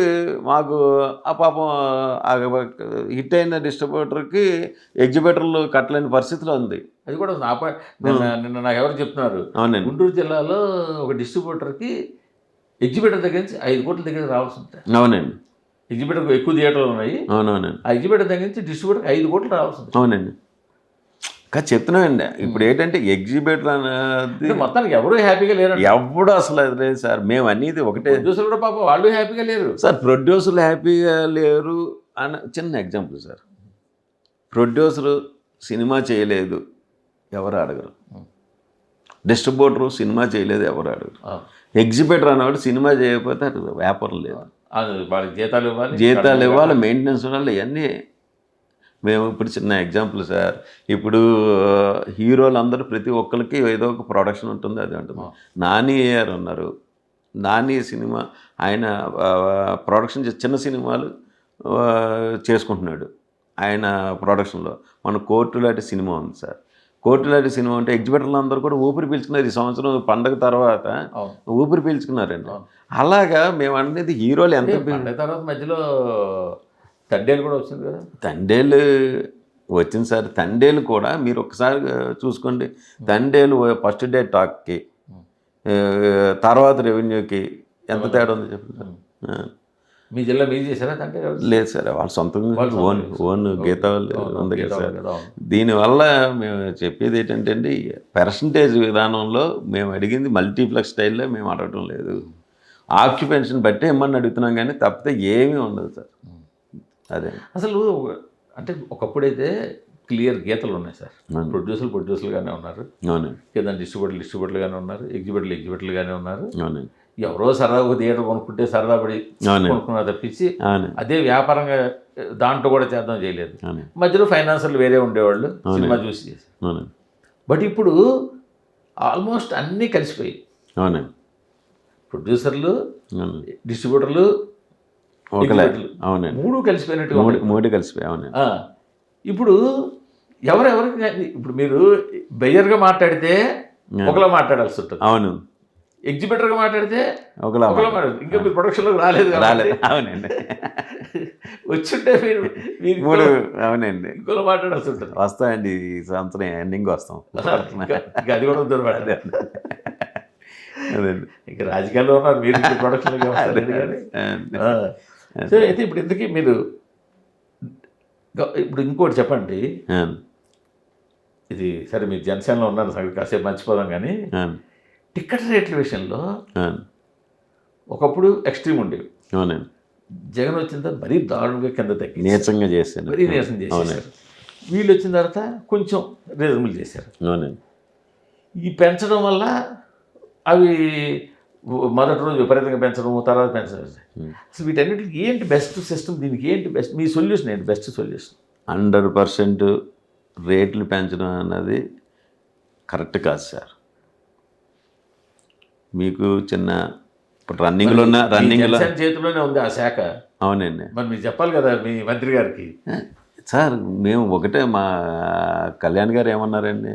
మాకు ఆ పాపం హిట్ అయిన డిస్ట్రిబ్యూటర్కి ఎగ్జిబిటర్లు కట్టలేని పరిస్థితిలో ఉంది. అది కూడా నిన్న నాకు ఎవరు చెప్తున్నారు, గుంటూరు జిల్లాలో ఒక డిస్ట్రిబ్యూటర్కి ఎగ్జిబిటర్ దగ్గర నుంచి 5 కోట్ల దగ్గర రావాల్సి ఉంటుంది. అవునండి, ఎగ్జిబిటర్కి ఎక్కువ థియేటర్లు ఉన్నాయి. అవునవునండి, ఆ ఎగ్జిబిటర్ దగ్గర నుంచి డిస్ట్రిబ్యూటర్కి 5 కోట్లు రావాల్సి ఉంటుంది. అవునండి. కానీ చెప్తున్నానండి, ఇప్పుడు ఏంటంటే ఎగ్జిబిటర్ అనేది మొత్తానికి ఎవరు హ్యాపీగా లేరు, ఎవడు అసలు అది లేదు సార్. మేము అనేది ఒకటే, ప్రొడ్యూసర్ కూడా పాపం వాళ్ళు హ్యాపీగా లేరు సార్. ప్రొడ్యూసర్లు హ్యాపీగా లేరు అని చిన్న ఎగ్జాంపుల్ సార్. ప్రొడ్యూసరు సినిమా చేయలేదు ఎవరు అడగరు, డిస్ట్రిబ్యూటరు సినిమా చేయలేదు ఎవరు అడగరు, ఎగ్జిబిటర్ అన్నవాడు సినిమా చేయకపోతే అటు వ్యాపారం లేదు, వాళ్ళకి జీతాలు ఇవ్వాలి, మెయింటెనెన్స్ ఉండాలి, ఇవన్నీ. మేము ఇప్పుడు చిన్న ఎగ్జాంపుల్ సార్, ఇప్పుడు హీరోలు అందరూ ప్రతి ఒక్కరికి ఏదో ఒక ప్రొడక్షన్ ఉంటుంది, అది ఉంటుంది. నాని గారు ఉన్నారు, నాని సినిమా ఆయన ప్రొడక్షన్ చిన్న సినిమాలు చేసుకుంటున్నాడు ఆయన ప్రొడక్షన్లో. మన కోర్టు లాంటి సినిమా ఉంది సార్, కోర్టు లాంటి సినిమా అంటే ఎగ్జిబిటర్లు అందరూ కూడా ఊపిరి పీల్చుకున్నారు. ఈ సంవత్సరం పండగ తర్వాత ఊపిరి పీల్చుకున్నారండి. అలాగా మేము అనేది హీరోలు ఎంత తర్వాత మధ్యలో తండేలు కూడా వచ్చింది కదా. తండేలు వచ్చింది సార్. తండేలు కూడా మీరు ఒకసారి చూసుకోండి, తండేలు ఫస్ట్ డే టాక్కి తర్వాత రెవెన్యూకి ఎంత తేడా ఉంది చెప్పండి సార్. మీ జిల్లా మీరు చేశారా అంటే? లేదు సార్, వాళ్ళ సొంతంగా ఓన్ గీత ఉంది కదా సార్. దీనివల్ల మేము చెప్పేది ఏంటంటే అండి, పర్సంటేజ్ విధానంలో మేము అడిగింది మల్టీప్లెక్స్ స్టైల్లో మేము అడగటం లేదు, ఆక్యుపెన్షన్ బట్టే ఇమ్మని అడుగుతున్నాం, కానీ తప్పితే ఏమీ ఉండదు సార్. అదే అసలు అంటే ఒకప్పుడైతే క్లియర్ గీతలు ఉన్నాయి సార్. ప్రొడ్యూసర్లుగానే ఉన్నారు, కింద డిస్ట్రిబ్యూటర్లుగానే ఉన్నారు, ఎగ్జిబిటర్లుగానే ఉన్నారు. ఎవరో సరదా ఒక థియేటర్ కొనుక్కుంటే సరదా పడి కొనుక్కున్నా తప్పించి అదే వ్యాపారంగా దాంట్లో కూడా చేద్దాం చేయలేదు. మధ్యలో ఫైనాన్సర్లు వేరే ఉండేవాళ్ళు, సినిమా చూసి చేసి. బట్ ఇప్పుడు ఆల్మోస్ట్ అన్నీ కలిసిపోయి, ప్రొడ్యూసర్లు, డిస్ట్రిబ్యూటర్లు, మూడు కలిసిపోయినట్టు. ఇప్పుడు ఎవరెవరికి ఇప్పుడు మీరు బెయ్యర్గా మాట్లాడితే ఒకలా మాట్లాడాల్సి ఉంటుంది, అవును, ఎగ్జిబిటర్గా మాట్లాడితే ఒకలా మాట్లాడు. ఇంకా మీరు ప్రొడక్షన్లోకి రాలేదు. అవునండి, వచ్చుంటే మీరు అవునండి ఇంకోలా మాట్లాడాల్సి ఉంటుంది. వస్తాయండి, ఈ సంవత్సరం ఎండింగ్ వస్తాం, అది కూడా దూరం. అదండి, ఇంకా రాజకీయాల్లో ఉన్నారు మీరు, ప్రొడక్షన్లోకి వస్తారు కానీ. సో అయితే ఇప్పుడు ఎందుకు మీరు ఇప్పుడు ఇంకోటి చెప్పండి, ఇది సరే మీరు జనసేనలో ఉన్నారు సంగతి కాసేపు మర్చిపోదాం కానీ అవును టికెట్ రేట్ల విషయంలో అవును ఒకప్పుడు ఎక్స్ట్రీమ్ ఉండేవి. అవునండి. జగన్ వచ్చిన తర్వాత మరీ దారుణంగా కింద తగ్గి నీరసంగా చేశాను. మరీ నీరసం చేసేసారు. వీళ్ళు వచ్చిన తర్వాత కొంచెం రీజనబుల్ చేశారు. అవునండి. ఈ పెంచడం వల్ల అవి మొదటి రోజు విపరీతంగా పెంచడం, తర్వాత పెంచడం. అసలు వీటన్నిటికి ఏంటి బెస్ట్ సిస్టమ్, దీనికి ఏంటి బెస్ట్, మీ సొల్యూషన్ ఏంటి, బెస్ట్ సొల్యూషన్? 100% రేట్లు పెంచడం అన్నది కరెక్ట్ కాదు సార్. మీకు చిన్న ఇప్పుడు రన్నింగ్లో జనసేన చేతిలోనే ఉంది ఆ శాఖ. అవునండి. మరి మీరు చెప్పాలి కదా మీ మంత్రి గారికి. సార్ మేము ఒకటే మా కళ్యాణ్ గారు ఏమన్నారండి,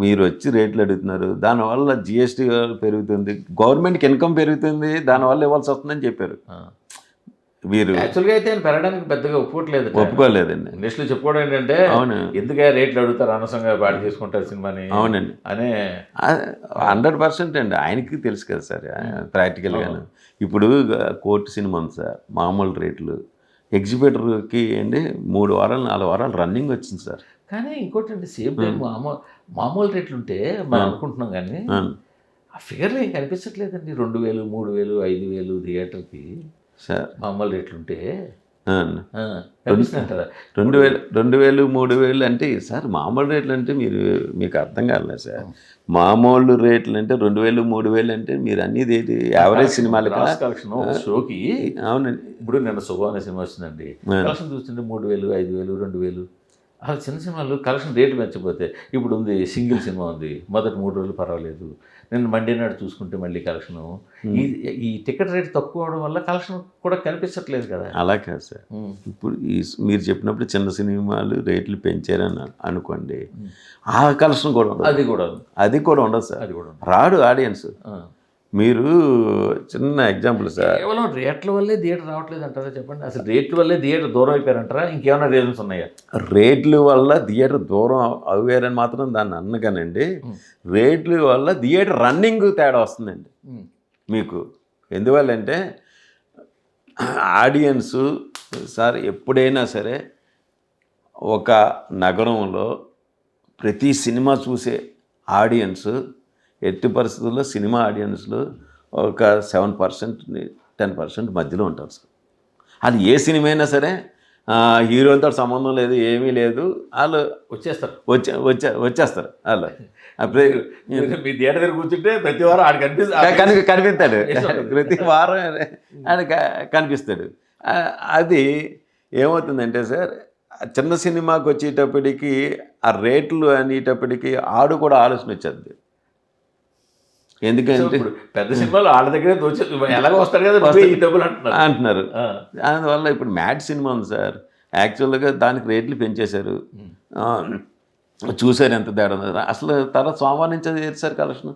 మీరు వచ్చి రేట్లు అడుగుతున్నారు, దానివల్ల జిఎస్టీ పెరుగుతుంది, గవర్నమెంట్కి ఇన్కమ్ పెరుగుతుంది, దానివల్ల ఇవ్వాల్సి వస్తుందని చెప్పారు. వీరు యాక్చువల్గా అయితే ఆయన పెరగడానికి పెద్దగా ఒప్పుకోలేదండి. ఇండస్ట్రీలో చెప్పుకోవడం ఏంటంటే, అవును, ఎందుకే రేట్లు అడుగుతారు, అనవసరంగా పాడు చేసుకుంటారు సినిమాని. అవునండి అనే 100% అండి. ఆయనకి తెలుసు కదా సార్ ప్రాక్టికల్గాను. ఇప్పుడు కోర్టు సినిమా ఉంది సార్, మామూలు రేట్లు ఎగ్జిబిటర్కి అండి 3 వారాలు 4 వారాలు రన్నింగ్ వచ్చింది సార్. కానీ ఇంకోటి అండి, సేమ్ టైం మామూలు రేట్లు ఉంటే మనం అనుకుంటున్నాం కానీ ఆ ఫిగర్లు ఏం కనిపించట్లేదండి. 2000, 3000, 5000 థియేటర్కి సార్ మామూలు రేట్లు ఉంటే 2000, 3000 అంటే సార్ మామూలు రేట్లు అంటే మీకు అర్థం కాలేదు సార్. మామూలు రేట్లు అంటే 2000, 3000 అంటే మీరు అన్నిది యావరేజ్ సినిమాలు కలెక్షన్ షోకి. అవునండి. ఇప్పుడు నిన్న శుభ అనే సినిమా వచ్చిందండి, కలెక్షన్ చూస్తుంటే 3000, 5000, 2000. అలా చిన్న సినిమాలు కలెక్షన్ రేటు పెంచకపోతే, ఇప్పుడు ఉంది సింగిల్ సినిమా ఉంది, మొదటి 3 రోజులు పర్వాలేదు, నేను మండే నాడు చూసుకుంటే మళ్ళీ కలెక్షను ఈ టికెట్ రేట్ తక్కువ అవడం వల్ల కలెక్షన్ కూడా కనిపించట్లేదు కదా. అలా కాదు సార్. ఇప్పుడు మీరు చెప్పినప్పుడు చిన్న సినిమాలు రేట్లు పెంచారని అనుకోండి, ఆ కలెక్షన్ కూడా ఉండదు. అది కూడా ఉండదు సార్. అది కూడా రాడు ఆడియన్స్. మీరు చిన్న ఎగ్జాంపుల్ సార్, కేవలం రేట్ల వల్లే థియేటర్ రావట్లేదు అంటారా చెప్పండి. అసలు రేట్ల వల్లే థియేటర్ దూరం అయిపోయారంటారా, ఇంకేమైనా రీజన్స్ ఉన్నాయా? రేట్ల వల్ల థియేటర్ దూరం అవ్వారని మాత్రం దాన్ని అన్నగానండి, రేట్ల వల్ల థియేటర్ రన్నింగ్ తేడా వస్తుందండి మీకు. ఎందువల్లంటే ఆడియన్స్ సార్ ఎప్పుడైనా సరే ఒక నగరంలో ప్రతి సినిమా చూసే ఆడియన్స్ ఎట్టి పరిస్థితుల్లో సినిమా ఆడియన్స్లో ఒక 7%, 10% మధ్యలో ఉంటారు సార్. అది ఏ సినిమా అయినా సరే, హీరోలతో సంబంధం లేదు, ఏమీ లేదు, వాళ్ళు వచ్చేస్తారు వాళ్ళు. మీ థియేటర్ దగ్గర కూర్చుంటే ప్రతి వారం ఆడ కనిపిస్తాడు, ప్రతి వారం ఆయన కనిపిస్తాడు. అది ఏమవుతుందంటే సార్, చిన్న సినిమాకి వచ్చేటప్పటికి ఆ రేట్లు అనేటప్పటికి ఆడు కూడా ఆలోచన వచ్చేది. ఎందుకంటే పెద్ద సినిమాలు వాళ్ళ దగ్గర ఎలాగో వస్తారు కదా డబ్బులు అంటున్నారు. అందువల్ల ఇప్పుడు మ్యాడ్ సినిమా ఉంది సార్, యాక్చువల్గా దానికి రేట్లు పెంచేశారు, చూసారు ఎంత తేడా ఉంది. అసలు తర్వాత సోమవారం నుంచి అది సార్ కలెక్షన్.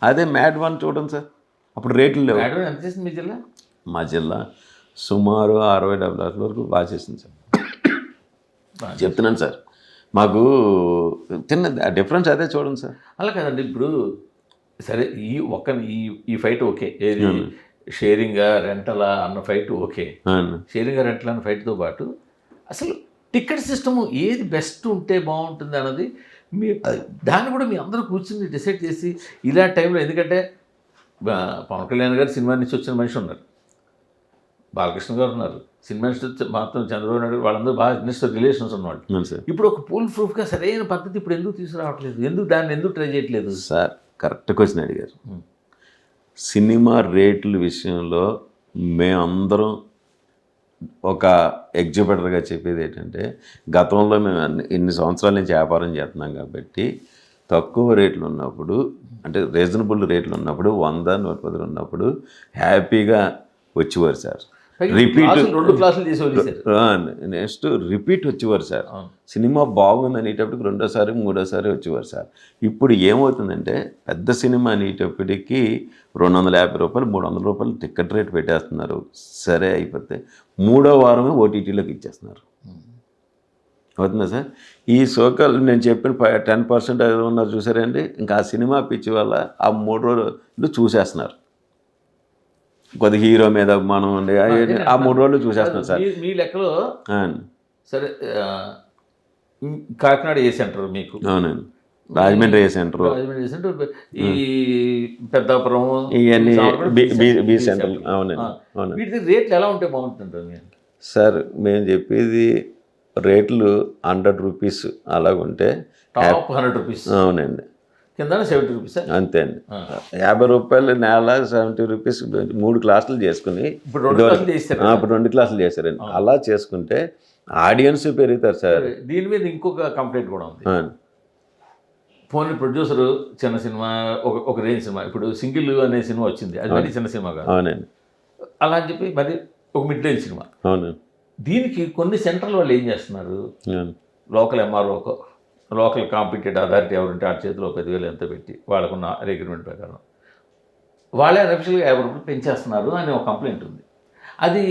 అదే మ్యాడ్ 1 చూడండి సార్, అప్పుడు రేట్లు లేవు. ఎంత చేసింది మీ జిల్లా? మా జిల్లా సుమారు 60-70 లక్షల వరకు బాగా చేసింది సార్. చెప్తున్నాను సార్, మాకు చిన్న డిఫరెన్స్ అదే చూడండి సార్. అలా కదండి. ఇప్పుడు సరే ఈ ఫైట్ ఓకే, ఏది షేరింగా రెంటలా అన్న ఫైట్ ఓకే, షేరింగా రెంటలా అన్న ఫైట్తో పాటు అసలు టికెట్ సిస్టమ్ ఏది బెస్ట్ ఉంటే బాగుంటుంది అన్నది దాన్ని కూడా మీ అందరూ కూర్చుని డిసైడ్ చేసి ఇలా టైంలో. ఎందుకంటే పవన్ కళ్యాణ్ గారు సినిమా నుంచి వచ్చిన మనిషి ఉన్నారు, బాలకృష్ణ గారు ఉన్నారు, సినిమా నుంచి మాత్రం చంద్రబాబు నాయుడు, వాళ్ళందరూ బాగా ఇన్వెస్టర్ రిలేషన్స్ ఉన్నవాళ్ళు. ఇప్పుడు ఒక పూల్ ప్రూఫ్గా సరైన పద్ధతి ఇప్పుడు ఎందుకు తీసుకురావట్లేదు, దాన్ని ఎందుకు ట్రై చేయట్లేదు సార్? కరెక్ట్ క్వశ్చన్ అడిగారు. సినిమా రేట్ల విషయంలో మేమందరం ఒక ఎగ్జిబిటర్గా చెప్పేది ఏంటంటే, గతంలో మేము ఇన్ని సంవత్సరాల నుంచి వ్యాపారం చేస్తున్నాం కాబట్టి తక్కువ రేట్లు ఉన్నప్పుడు, అంటే రీజనబుల్ రేట్లు ఉన్నప్పుడు, 100, 110 ఉన్నప్పుడు హ్యాపీగా వచ్చేవారు సార్. రిపీట్ 2 క్లాసులు చేసేవాళ్ళు. నెక్స్ట్ రిపీట్ వచ్చేవారు సార్. సినిమా బాగుంది అనేటప్పటికి 2వ సారి 3వ సారి వచ్చేవారు సార్. ఇప్పుడు ఏమవుతుందంటే, పెద్ద సినిమా అనేటప్పటికీ 250 రూపాయలు, 300 రూపాయలు టికెట్ రేట్ పెట్టేస్తున్నారు. సరే అయిపోతే 3వ వారమే ఓటీటీలోకి ఇచ్చేస్తున్నారు. అవుతుందా సార్? ఈ సోకాల్ నేను చెప్పిన 10% ఏదో ఉన్నారు చూసారండి, ఇంకా ఆ సినిమా పిచ్చి వల్ల ఆ 3 రోజులు చూసేస్తున్నారు. కొద్ది హీరో మీద అభిమానం ఉండి ఆ 3 రోజులు చూసేస్తున్నాం సార్. మీ లెక్కలో సరే కాకినాడ ఏ సెంటర్ మీకు? అవునండి. రాజమండ్రి ఏ సెంటర్, రాజమండ్రి ఏ సెంటర్, ఈ పెద్దాపురం ఇవన్నీ బి బి సెంటర్. సెంటర్. అవునండి. అవునండి. వీటి రేట్లు ఎలా ఉంటే బాగుంటుంటారు మీరు? సార్ మేము చెప్పేది రేట్లు 100 రూపీస్ అలాగుంటే టాప్ 100 రూపీస్, అవునండి, కింద 70 రూపీస్. అంతే అండి. 50 రూపాయలు నెల, 70 రూపీస్ 3 క్లాసులు చేసుకుని ఇప్పుడు 2 క్లాసులు చేస్తారు. ఇప్పుడు 2 క్లాసులు చేశారండి. అలా చేసుకుంటే ఆడియన్స్ పెరుగుతారు సార్. దీని మీద ఇంకొక కంప్లైంట్ కూడా ఉంది. ఫోన్ ప్రొడ్యూసర్ చిన్న సినిమా, ఒక రేంజ్ సినిమా, ఇప్పుడు సింగిల్ అనే సినిమా వచ్చింది, అది మరి చిన్న సినిమా కాదు. అవునండి. అలా అని చెప్పి మరి ఒక మిడ్ రేంజ్ సినిమా. అవునండి. దీనికి కొన్ని సెంటర్ల వాళ్ళు ఏం చేస్తున్నారు, లోకల్ ఎంఆర్ఓకో, లోకల్ కాంపిటెంట్ అథారిటీ ఎవరుంటే ఆ చేతిలో 10,000 ఎంత పెట్టి వాళ్ళకున్న రిక్రూట్మెంట్ ప్రకారం వాళ్ళే అఫీషియల్గా 50 రూపాయలు పెంచేస్తున్నారు అని ఒక కంప్లైంట్ ఉంది. అది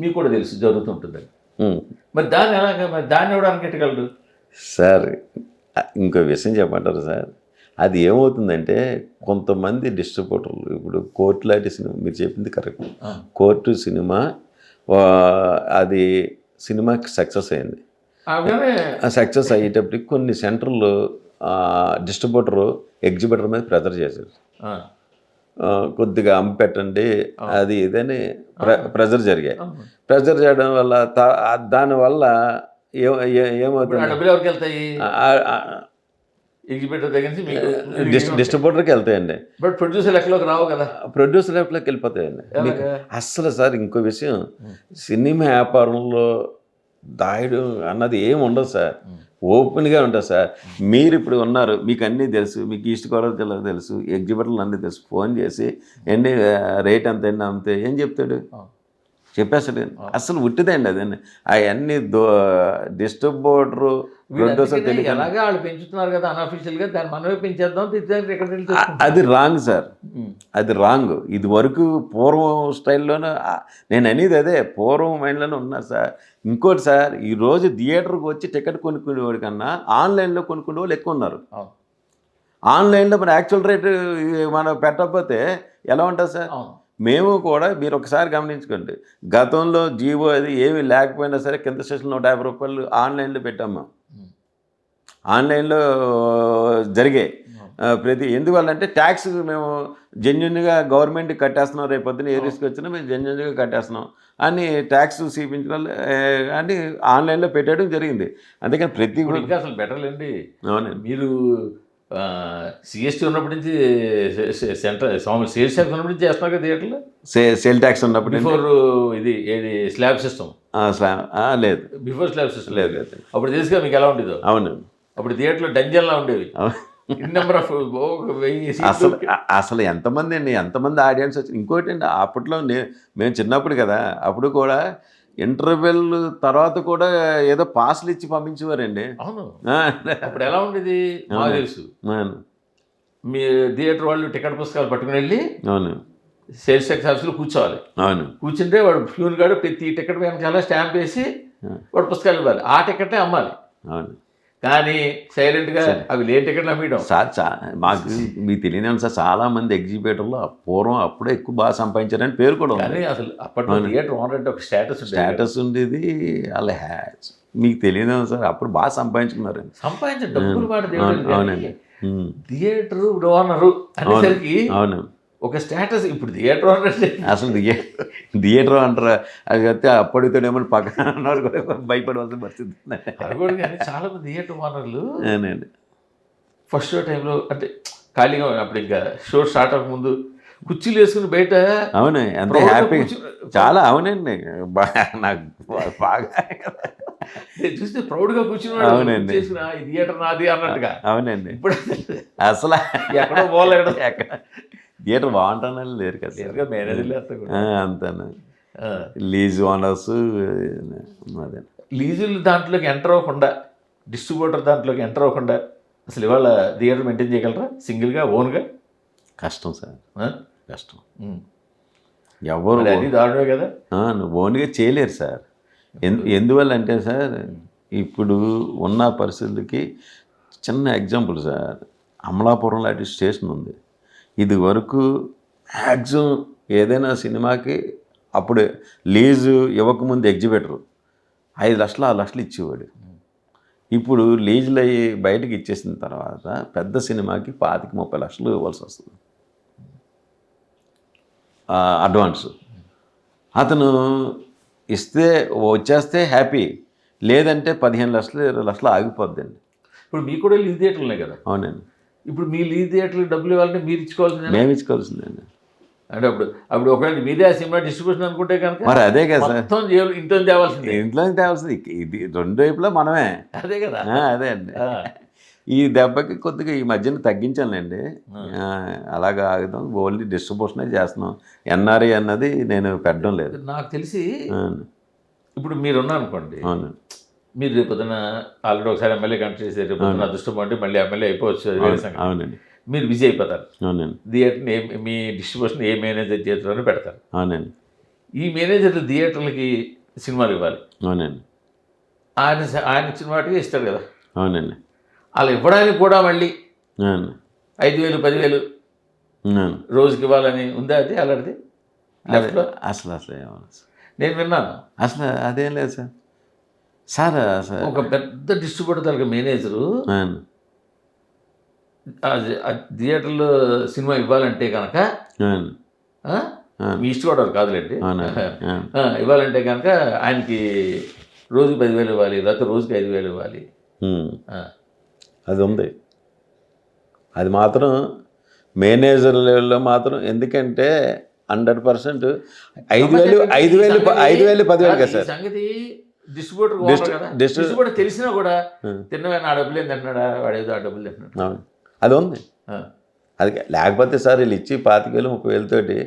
మీకు కూడా తెలుసు జరుగుతుంటుందని. మరి దాన్ని ఎలాగ, మరి దాన్ని ఇవ్వడానికి ఎట్టగలరు సార్? ఇంకో విషయం చెప్పమంటారు సార్? అది ఏమవుతుందంటే కొంతమంది డిస్ట్రిబ్యూటర్లు, ఇప్పుడు కోర్టు లాంటి సినిమా, మీరు చెప్పింది కరెక్ట్, కోర్టు సినిమా అది సినిమాకి సక్సెస్ అయింది. సక్సెస్ అయ్యేటప్పటికి కొన్ని సెంటర్లు డిస్ట్రిబ్యూటరు ఎగ్జిబిటర్ మీద ప్రెజర్ చేశారు. కొద్దిగా అమ్మిపెట్టండి అది ఇదని ప్రెజర్ జరిగాయి. ప్రెజర్ చేయడం వల్ల దానివల్ల ఏమవుతుంది, డబ్బులు ఎవరికి వెళ్తాయి? ఎగ్జిబిటర్ దగ్గర నుంచి డిస్ట్రిబ్యూటర్కి వెళ్తాయండి. బట్ ప్రొడ్యూసర్ లెక్కలోకి రావు కదా. ప్రొడ్యూసర్ లెక్కలోకి వెళ్ళిపోతాయండి. అస్సలు సార్ ఇంకో విషయం, సినిమా వ్యాపారంలో దాయుడు అన్నది ఏమి ఉండదు సార్, ఓపెన్గా ఉంటుంది సార్. మీరు ఇప్పుడు ఉన్నారు, మీకు అన్నీ తెలుసు, మీకు ఈస్ట్ గోదావరి జిల్లా తెలుసు, ఎగ్జిబిటర్లు అన్నీ తెలుసు. ఫోన్ చేసి ఎన్ని రేట్ ఎంత అయినా అమ్మితే ఏం చెప్తాడు, చెప్పేస్తాడు. అసలు ఉట్టిదండి అదండి. అవన్నీ డిస్ట్రిబ్యూటరు ప్రొడ్యూసర్ తెలియదు. అలాగే వాళ్ళు పెంచుతున్నారు కదా అన్అఫీషియల్గా, దాన్ని మనమే పెంచేద్దాం, అది రాంగ్ సార్, అది రాంగ్. ఇది వరకు పూర్వం స్టైల్లోనే నేను అనేది అదే, పూర్వం మైండ్లోనే ఉన్నా సార్. ఇంకోటి సార్, ఈరోజు థియేటర్కి వచ్చి టికెట్ కొనుక్కునేవాడి కన్నా ఆన్లైన్లో కొనుక్కునే వాళ్ళు ఎక్కువ ఉన్నారు. ఆన్లైన్లో మన యాక్చువల్ రేటు మనం పెట్టకపోతే ఎలా ఉంటుంది సార్? మేము కూడా మీరు ఒకసారి గమనించుకోండి, గతంలో జీవో అది ఏమీ లేకపోయినా సరే కింద స్టేషన్ 150 రూపాయలు ఆన్లైన్లో పెట్టాము. ఆన్లైన్లో జరిగాయి ప్రతి. ఎందువల్లంటే ట్యాక్స్ మేము జెన్యున్గా గవర్నమెంట్ కట్టేస్తున్నాం, రేపు పొద్దున ఏ రిస్క్ వచ్చినా మేము జెన్యున్గా కట్టేస్తున్నాం అని ట్యాక్స్ చూపించడం అని ఆన్లైన్లో పెట్టడం జరిగింది. అందుకని ప్రతి ఇంకా అసలు బెటర్లేండి. అవునండి. మీరు సిఎస్టీ ఉన్నప్పటి నుంచి సెంటర్ సేల్ ట్యాక్స్ ఉన్నప్పటి నుంచి చేస్తున్నారు కదా థియేటర్లో. సేల్ ట్యాక్స్ ఉన్నప్పుడు బిఫోర్ ఇది ఏది స్లాబ్ సిస్టమ్ లేదు, బిఫోర్ స్లాబ్ సిస్టమ్ లేదు లేదు. అప్పుడు తెలుసుగా మీకు ఎలా ఉండేదో. అవును, అప్పుడు థియేటర్లో డంజన్లా ఉండేవి. నెంబర్ ఆఫ్ అసలు ఎంతమంది ఆడియన్స్ వచ్చి. ఇంకోటి అండి, అప్పట్లో మేము చిన్నప్పుడు కదా, అప్పుడు కూడా ఇంటర్వెల్ తర్వాత కూడా ఏదో పాస్లు ఇచ్చి పంపించేవారండి. అవును, అప్పుడు ఎలా ఉండేది మాకు తెలుసు. మీ థియేటర్ వాళ్ళు టికెట్ పుస్తకాలు పట్టుకుని వెళ్ళి అవును సేల్స్ ట్యాక్స్ ఆఫీస్లో కూర్చోవాలి. అవును, కూర్చుంటే వాడు ఫ్యూన్ గాడు ప్రతి టికెట్ వెనకాల స్టాంప్ వేసి వాడు పుస్తకాలు ఇవ్వాలి, ఆ టికెటే అమ్మాలి. అవును, కానీ సైలెంట్గా అవి లేని టికెట్లు అమ్మడం సార్. మాకు మీకు తెలియని సార్, చాలామంది ఎగ్జిబిటర్లో పూర్వం అప్పుడే ఎక్కువ బాగా సంపాదించారని పేరు కూడా ఉంది. అసలు అప్పట్లో థియేటర్ ఓనర్ అంటే ఒక స్టేటస్ ఉండేది. అలా మీకు తెలియదు సార్, అప్పుడు బాగా సంపాదించుకున్నారు. సంపాదించిన డబ్బులు వాడు. అవునండి. థియేటర్ ఓనరు అనేసరికి అవును, ఒక స్టేటస్. ఇప్పుడు థియేటర్ ఓనర్ అసలు థియేటర్ అంటారా, అది అయితే అప్పటితోనేమో పక్కన కూడా భయపడవలసిన పరిస్థితి. అది కూడా కానీ చాలా మంది థియేటర్ ఓనర్లు అవునండి ఫస్ట్ షో టైంలో అంటే ఖాళీగా అప్పుడు ఇంకా షో స్టార్ట్ అవ్వకముందు కుర్చీలు వేసుకుని బయట. అవును, ఎంత హ్యాపీ చాలా. అవునండి, నాకు బాగా చూస్తే ప్రౌడ్గా కూర్చున్నాడు. అవునండి, థియేటర్ నాది అన్నట్టుగా. అవునండి, ఇప్పుడు అసలు ఎక్కడో పోలేడు. ఎక్కడ థియేటర్ బాగుంటానని లేరు కదా, మేనేజర్ అంతేనా. లీజ్ ఓనర్స్ అదే లీజులు దాంట్లోకి ఎంటర్ అవ్వకుండా, డిస్ట్రిబ్యూటర్ దాంట్లోకి ఎంటర్ అవ్వకుండా అసలు ఇవాళ థియేటర్ మెయింటైన్ చేయగలరా సింగిల్గా ఓన్గా? కష్టం సార్, కష్టం. ఎవరు అది దారుణమే కదా. ఓన్గా చేయలేరు సార్. ఎందువల్ల అంటే సార్, ఇప్పుడు ఉన్న పరిస్థితులకి చిన్న ఎగ్జాంపుల్ సార్, అమలాపురం లాంటి స్టేషన్ ఉంది. ఇది వరకు మ్యాక్సిమం ఏదైనా సినిమాకి అప్పుడు లీజు ఇవ్వకముందు ఎగ్జిబిటరు 5 లక్షలు 6 లక్షలు ఇచ్చేవాడు. ఇప్పుడు లీజులు అయ్యి బయటకు ఇచ్చేసిన తర్వాత పెద్ద సినిమాకి 25-30 లక్షలు ఇవ్వాల్సి వస్తుంది అడ్వాన్స్. అతను ఇస్తే వచ్చేస్తే హ్యాపీ, లేదంటే 15 లక్షలు 20 లక్షలు ఆగిపోద్దండి. ఇప్పుడు మీకు కూడా లీజ్ థియేటర్లు ఉన్నాయి కదా, అవునండి, ఇప్పుడు మీ లీజ్ థియేటర్లు డబ్బులు ఇవ్వాలంటే మీరు ఇచ్చుకోవాల్సిందే. మేము ఇచ్చుకోవాల్సిందండి. అంటే అప్పుడు ఒకవేళ మీదే ఆ సినిమా డిస్ట్రిబ్యూషన్ అనుకుంటే కనుక మరి అదే కదా సార్, మొత్తం ఇంట్లో తేవాల్సిందే. ఇంట్లోకి తేవాల్సింది. ఇది రెండు వైపులా మనమే. అదే కదా. అదే అండి. ఈ దెబ్బకి కొద్దిగా ఈ మధ్యన తగ్గించానండి. అలాగా ఆగుదాం, ఓన్లీ డిస్ట్రిబ్యూషనే చేస్తున్నాం. ఎన్ఆర్ఐ అన్నది నేను పెట్టడం లేదు. నాకు తెలిసి ఇప్పుడు మీరున్నా అనుకోండి, అవును, మీరు రేపు పొద్దున ఆల్రెడీ ఒకసారి ఎమ్మెల్యే కంటెస్ట్ చేసి రేపు పొద్దున అదృష్టం అంటే మళ్ళీ ఎమ్మెల్యే అయిపోవచ్చు, అది వేరే సంగతి. అవునండి, మీరు బిజీ అయిపోతారు. అవునండి, థియేటర్ని మీ డిస్ట్రిబ్యూషన్ ఏ మేనేజర్ చేతిలోనే పెడతారు. అవునండి, ఈ మేనేజర్లు థియేటర్లకి సినిమాలు ఇవ్వాలి. అవునండి, ఆయన ఇచ్చిన వాటికి ఇస్తారు కదా. అవునండి, అలా ఇవ్వడానికి కూడా మళ్ళీ అవును, 5,000 10,000 అవును. రోజుకి ఇవ్వాలని ఉందా అది అలాంటిది లెఫ్ట్లో? అసలు నేను విన్నాను. అసలు అదేం లేదు సార్. సార్ అసలు ఒక పెద్ద డిస్ట్రిబ్యూటర్ తాలూకా మేనేజరు అవును, థియేటర్లో సినిమా ఇవ్వాలంటే కనుక అవును, మీ ఇష్టపడారు కాదులేండి, అవునండి, ఇవ్వాలంటే కనుక ఆయనకి రోజుకి 10,000 ఇవ్వాలి, లేకపోతే రోజుకి 5,000 ఇవ్వాలి. అది ఉంది. అది మాత్రం మేనేజర్ లెవెల్లో మాత్రం, ఎందుకంటే 100% 5,000 10,000 కదా సార్. సంగతి డిస్ట్రిబ్యూటర్ తెలిసినా కూడా తిన్నవే నా డబ్బులు ఏం తింటున్నాడా, వాడు ఏదో ఆ డబ్బులు తింటున్నాడు. అవును, అది ఉంది. అది లేకపోతే సార్ వీళ్ళు ఇచ్చి 25,000 30,000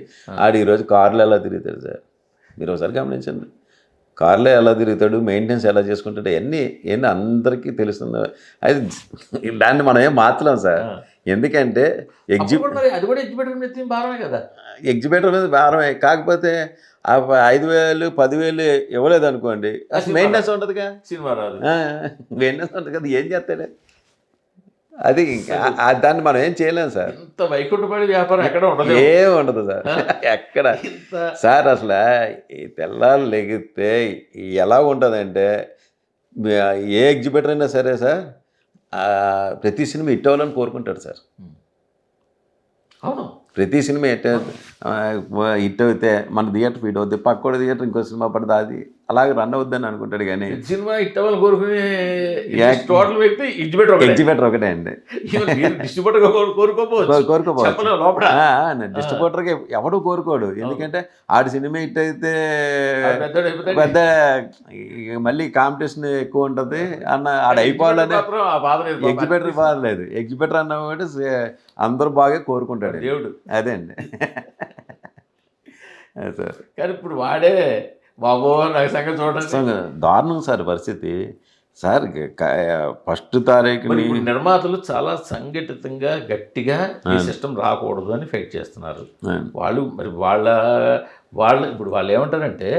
ఆడు ఈరోజు కార్లో ఎలా తిరుగుతాడు సార్? మీరు ఒకసారి గమనించండి. కార్లో ఎలా తిరుగుతాడు, మెయింటెనెన్స్ ఎలా చేసుకుంటాడు, ఇవన్నీ అందరికీ తెలుస్తుంది. అది దాన్ని మనం ఏం మార్చలేం సార్. ఎందుకంటే అది కూడా ఎగ్జిబిటర్ మీద భారమే కదా. ఎగ్జిబిటర్ మీద భారమే. కాకపోతే ఆ 5,000 10,000 ఇవ్వలేదు అనుకోండి, అసలు మెయింటెనెన్స్ ఉండదుగా, సినిమా రాదు, మెయింటెనెన్స్ ఉంటుంది కదా, ఏం చేస్తాడే? అది దాన్ని మనం ఏం చేయలేము సార్. ఇంత వైకుంఠపడి వ్యాపారం ఎక్కడ ఉండదు, ఏం ఉండదు సార్ ఎక్కడ. సార్ అసలు ఈ తెల్లారు లెగితే ఎలా ఉంటుందంటే, ఏ ఎగ్జిబిటర్ అయినా సరే సార్ ప్రతి సినిమా హిట్ అవ్వాలని కోరుకుంటాడు సార్. అవును, ప్రతి సినిమా హిట్ అయితే మన థియేటర్ ఫీట్ అవుద్ది, పక్కోడ థియేటర్ ఇంకో సినిమా పడుతుంది, అది అలాగే రన్ అవుద్దని అనుకుంటాడు. కానీ సినిమా హిట్ అవ్వాలని కోరుకునే టోటల్ వ్యక్తి ఎగ్జిబిటర్ ఒకటే అండి. డిస్ట్రిబ్యూటర్ కోరుకోపోవచ్చు. డిస్ట్రిబ్యూటర్కి ఎవడు కోరుకోడు, ఎందుకంటే ఆడి సినిమా హిట్ అయితే పెద్ద మళ్ళీ కాంపిటీషన్ ఎక్కువ ఉంటుంది అన్న, ఆడ అయిపోవాలని ఎగ్జిబిటర్ బాధలేదు. ఎగ్జిబిటర్ అన్న అందరూ బాగా కోరుకుంటాడు దేవుడు. అదే అండి సార్. కానీ ఇప్పుడు వాడే బాబో నాకు సంగతి చూడండి దారుణం సార్ పరిస్థితి. సార్ ఫస్ట్ తారీఖుని నిర్మాతలు చాలా సంఘటితంగా గట్టిగా ఈ సిస్టమ్ రాకూడదు అని ఫైట్ చేస్తున్నారు. వాళ్ళు మరి వాళ్ళ ఇప్పుడు వాళ్ళు ఏమంటారంటే,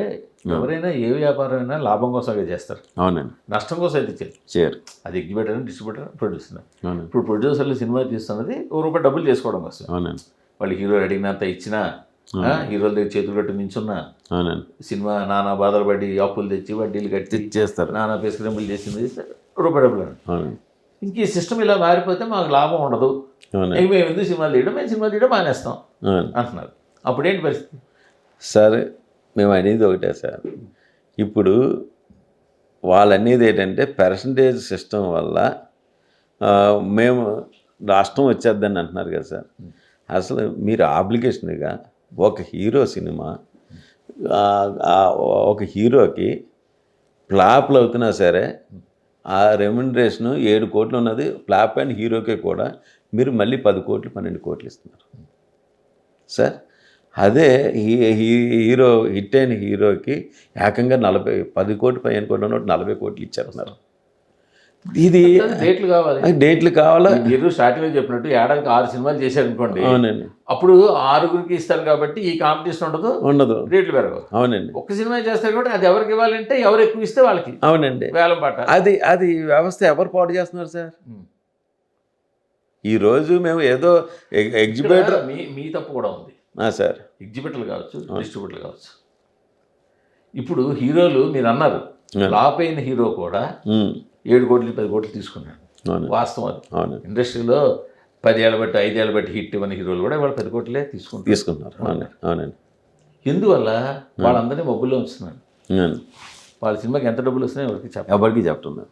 ఎవరైనా ఏ వ్యాపారం అయినా లాభం కోసంగా చేస్తారు. అవునండి, నష్టం కోసం అయితే చేయరు. అది ఎగ్జిబిటర్ అని డిస్ట్రిబ్యూటర్ ప్రొడ్యూసర్. ఇప్పుడు ప్రొడ్యూసర్లు సినిమా తీస్తున్నది ₹1 డబ్బులు చేసుకోవడం కోసం. అవునండి, వాళ్ళు హీరో అడిగినంత ఇచ్చినా, హీరోల దగ్గర చేతులు కట్టి నించున్నా, అవునండి, సినిమా నానా బాధలు పడి అప్పులు తెచ్చి వడ్డీలు కట్టి చేస్తారు, నానా పెస్కరింపులు చేసింది ₹1 డబ్బులు. ఇంక ఈ సిస్టమ్ ఇలా మారిపోతే మాకు లాభం ఉండదు, మేము ఎందుకు సినిమాలు తీయడం, మేము సినిమాలు తీయడం మానేస్తాం అంటున్నారు. అప్పుడేంటి పరిస్థితి సార్? మేము అనేది ఒకటే సార్, ఇప్పుడు వాళ్ళు అనేది ఏంటంటే పర్సంటేజ్ సిస్టమ్ వల్ల మేము రాష్ట్రం వచ్చేద్దని అంటున్నారు కదా సార్. అసలు మీరు ఆబ్లిగేషన్గా ఒక హీరో సినిమా, ఒక హీరోకి ఫ్లాప్లు అవుతున్నా సరే ఆ రెమ్యునరేషన్ 7 కోట్లు ఉన్నది ఫ్లాప్ అయిన హీరోకే కూడా మీరు మళ్ళీ 10 కోట్లు 12 కోట్లు ఇస్తున్నారు సార్. అదే హీరో హిట్ అయిన హీరోకి ఏకంగా 10 కోట్లు 15 కోట్లు ఉన్నట్టు 40 కోట్లు ఇచ్చేస్తున్నారు. ఇది డేట్లు కావాలా? మీరు స్టార్టింగ్లో చెప్పినట్టు ఏడాదికి 6 సినిమాలు చేశారనుకోండి, అవునండి, అప్పుడు 6గురికి ఇస్తారు కాబట్టి ఈ కాంపిటీషన్ ఉండదు, రేట్లు పెరగవు. అవునండి, ఒక్క సినిమా చేస్తారు కాబట్టి అది ఎవరికి ఇవ్వాలంటే ఎవరు ఎక్కువ ఇస్తే వాళ్ళకి. అవునండి, వేలం పాట. అది వ్యవస్థ ఎవరు పాటు చేస్తున్నారు సార్? ఈరోజు మేము ఏదో ఎగ్జిబిటర్ మీ తప్పు కూడా ఉంది సార్. ఎగ్జిబిటర్లు కావచ్చు, డిస్ట్రిబ్యూటర్లు కావచ్చు. ఇప్పుడు హీరోలు మీరు అన్నారు, ఫ్లాప్ అయిన హీరో కూడా 7 కోట్లు 10 కోట్లు తీసుకున్నాడు. అవును వాస్తవం అది. అవును ఇండస్ట్రీలో 10 ఏళ్ళ బట్టి 5 ఏళ్ళ బట్టి హిట్ ఇవ్వని హీరోలు కూడా వాళ్ళు 10 కోట్లే తీసుకున్నారు. అవును అవునండి. ఎందువల్ల వాళ్ళందరినీ మబ్బుల్లో ఉంచుతున్నాడు. అవును. వాళ్ళ సినిమాకి ఎంత డబ్బులు వస్తున్నాయో ఎవరికి చెప్పాలి. ఎవరికి చెప్తున్నారు.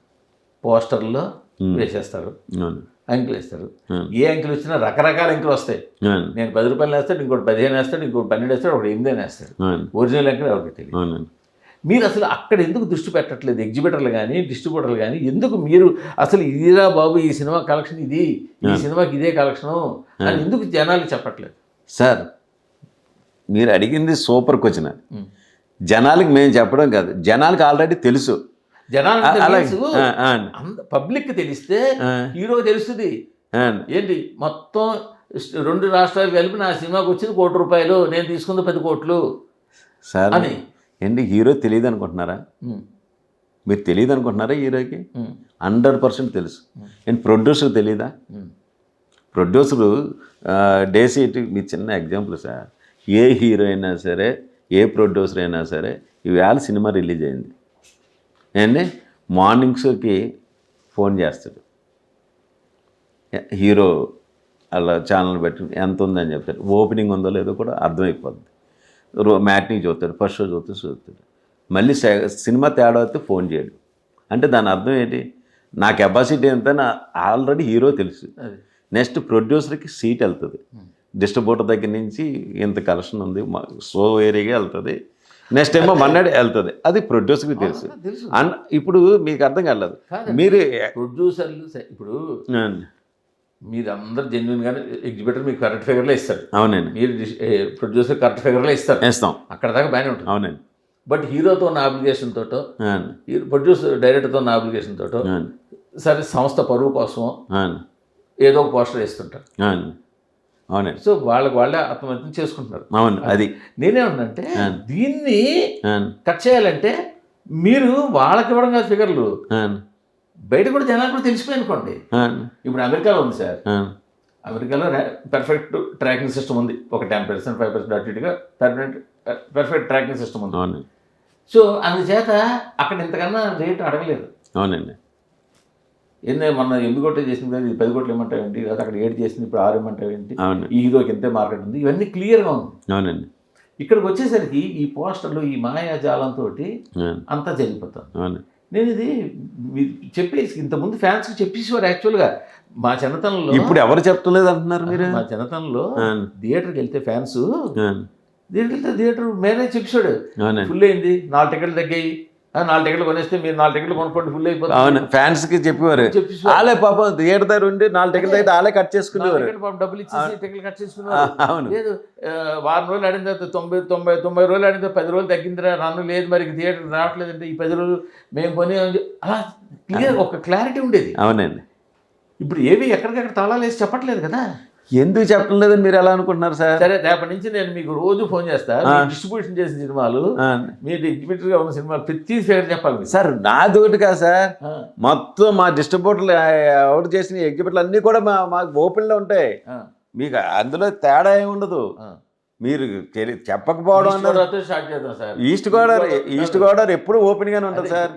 పోస్టర్లో వేసేస్తారు, అవును అంకెలు వేస్తారు. ఏ అంకెలు వచ్చినా రకరకాల అంకెలు వస్తాయి. అవును నేను 10 రూపాయలు వేస్తాడు, ఇంకోటి 15 వేస్తాడు, ఇంకోటి 12 వేస్తాడు, ఒకటి 8 వేస్తాడు. అవును ఒరిజినల్ అంకెలు ఎవరికి తెలియదు. అవునండి. మీరు అసలు అక్కడ ఎందుకు దృష్టి పెట్టట్లేదు? ఎగ్జిబిటర్లు కానీ డిస్ట్రిబ్యూటర్లు కానీ ఎందుకు మీరు అసలు ఇదిరా బాబు ఈ సినిమా కలెక్షన్ ఇది, ఈ సినిమాకి ఇదే కలెక్షను అని ఎందుకు జనాలకు చెప్పట్లేదు? సార్ మీరు అడిగింది సూపర్ క్వశ్చన్. జనాలకి మేము చెప్పడం కాదు, జనాలకి ఆల్రెడీ తెలుసు. జనాలకు పబ్లిక్ తెలిస్తే హీరో తెలుస్తుంది. ఏంటి మొత్తం 2 రాష్ట్రాలు కలిపి నా సినిమాకి వచ్చింది 1 కోటి రూపాయలు, నేను తీసుకుంది 10 కోట్లు సార్ అని. ఏంటి హీరో తెలియదు అనుకుంటున్నారా? మీరు తెలియదు అనుకుంటున్నారా? హీరోకి 100% తెలుసు. ఏంటి ప్రొడ్యూసర్ తెలీదా? ప్రొడ్యూసరు డేసీటీ మీ చిన్న ఎగ్జాంపుల్ సార్. ఏ హీరో అయినా సరే, ఏ ప్రొడ్యూసర్ అయినా సరే, ఈవేళ సినిమా రిలీజ్ అయింది అండి, మార్నింగ్ షోకి ఫోన్ చేస్తాడు హీరో. అలా ఛానల్ పెట్టి ఎంత ఉందని చెప్తాడు, ఓపెనింగ్ ఉందో లేదో కూడా అర్థమైపోద్ది. మ్యాట్నింగ్ చూస్తాడు, ఫస్ట్ షో చూస్తాడు. మళ్ళీ సినిమా తేడా వస్తే ఫోన్ చేయడు. అంటే దాని అర్థం ఏంటి? నా కెపాసిటీ ఎంత నా ఆల్రెడీ హీరో తెలుసు. నెక్స్ట్ ప్రొడ్యూసర్కి సీట్ వెళ్తుంది, డిస్ట్రిబ్యూటర్ దగ్గర నుంచి ఇంత కలెక్షన్ ఉంది, షో ఏరియాగా వెళ్తుంది. నెక్స్ట్ ఏమో మన్నాడు వెళ్తుంది, అది ప్రొడ్యూసర్కి తెలుసు. అండ్ ఇప్పుడు మీకు అర్థం కాలేదు. మీరు ప్రొడ్యూసర్లు ఇప్పుడు మీరు అందరు జెన్యున్గానే ఎగ్జిబిటర్ మీకు కరెక్ట్ ఫిగర్లో ఇస్తారు. అవునండి. మీరు ప్రొడ్యూసర్ కరెక్ట్ ఫిగర్లో ఇస్తారు, వేస్తాం. అక్కడ దాకా బాగానే ఉంటుంది. అవునండి. బట్ హీరోతో ఉన్న అప్లికేషన్ తోటో, ప్రొడ్యూసర్ డైరెక్టర్తో ఉన్న అప్లికేషన్ తోటో, సరే సంస్థ పరువు కోసం ఏదో ఒక పోస్టర్ వేస్తుంటారు. అవునండి. సో వాళ్ళే ఆత్మహత్యం చేసుకుంటున్నారు. అవును. అది నేనేమన్నంటే దీన్ని కట్ చేయాలంటే మీరు వాళ్ళకి ఇవ్వడం కాదు ఫిగర్లు, బయట కూడా జనాలు కూడా తెలిసిపోయి అనుకోండి. ఇప్పుడు అమెరికాలో ఉంది సార్, అమెరికాలో పర్ఫెక్ట్ ట్రాకింగ్ సిస్టమ్ ఉంది. ఒక 10% 5% అటు ఇటుగా పర్ఫెక్ట్ ట్రాకింగ్ సిస్టమ్ ఉంది. సో అందుచేత అక్కడ ఇంతకన్నా రేటు అడగలేదు. అవునండి. మొన్న 8 కోట్లు చేసింది కదా, ఇది 10 కోట్లు ఇవ్వమంటావు ఏంటి, లేదా అక్కడ 7 చేసింది ఇప్పుడు 6 ఇవ్వమంటావు ఏంటి, అవును. ఈ హీరోకి ఎంతే మార్కెట్ ఉంది, ఇవన్నీ క్లియర్గా ఉంది. అవునండి. ఇక్కడికి వచ్చేసరికి ఈ పోస్టర్లు ఈ మాయాజాలంతో అంతా జరిగిపోతాను. అవును. నేను ఇది చెప్పేసి ఇంతకుముందు ఫ్యాన్స్కి చెప్పేసేవారు. యాక్చువల్గా మా చిన్నతనంలో, ఇప్పుడు ఎవరు చెప్తలేదు అంటున్నారు మీరు? మా చిన్నతనంలో థియేటర్కి వెళ్తే ఫ్యాన్స్ థియేటర్ మేనేజ్ చెప్పాడు, ఫుల్ అయింది, 4 టికెట్లు తగ్గాయి, 4 టికెట్లు కొనేస్తే మీరు 4 టికెట్లు కొనుక్కోండి, ఫుల్ అయిపోతుంది. అవును, ఫ్యాన్స్కి చెప్పేవారు. వాళ్ళే పాపం థియేటర్ దగ్గర ఉండి 4 టికెట్లు అయితే వాళ్ళే కట్ చేసుకునేవారు. డబ్బులు ఇచ్చేసి టికెట్లు కట్ చేసుకునేవారు. అవును. లేదు వారం రోజులు ఆడిన తర్వాత 90 రోజులు ఆడిన తర్వాత 10 రోజులు తగ్గిందిరా, రన్ను లేదు మరి థియేటర్ రావట్లేదంటే ఈ 10 రోజులు మేము కొని అలా క్లియర్ ఒక క్లారిటీ ఉండేది. అవునండి. ఇప్పుడు ఏవి ఎక్కడికక్కడ తాళాలు వేసి చెప్పట్లేదు కదా. ఎందుకు చెప్పడం లేదని మీరు ఎలా అనుకుంటున్నారు సార్? సరే రేపటి నుంచి నేను మీకు రోజు ఫోన్ చేస్తాను, డిస్ట్రిబ్యూషన్ చేసిన సినిమాలు, మీరు ఎగ్జిబిటర్గా ఉన్న సినిమాలు ప్రతి ఫిగర్ చెప్పాలి సార్. నాదొకటి కాదు సార్, మొత్తం మా డిస్ట్రిబ్యూటర్లు అవుట్ చేసిన ఎగ్జిబిటర్లు అన్నీ కూడా మాకు ఓపెన్లో ఉంటాయి. మీకు అందులో తేడా ఏమి ఉండదు. మీరు చెప్పకపోవడం అన్నది. ఈస్ట్ గోదావరి ఎప్పుడు ఓపెన్ గానే ఉంటుంది సార్.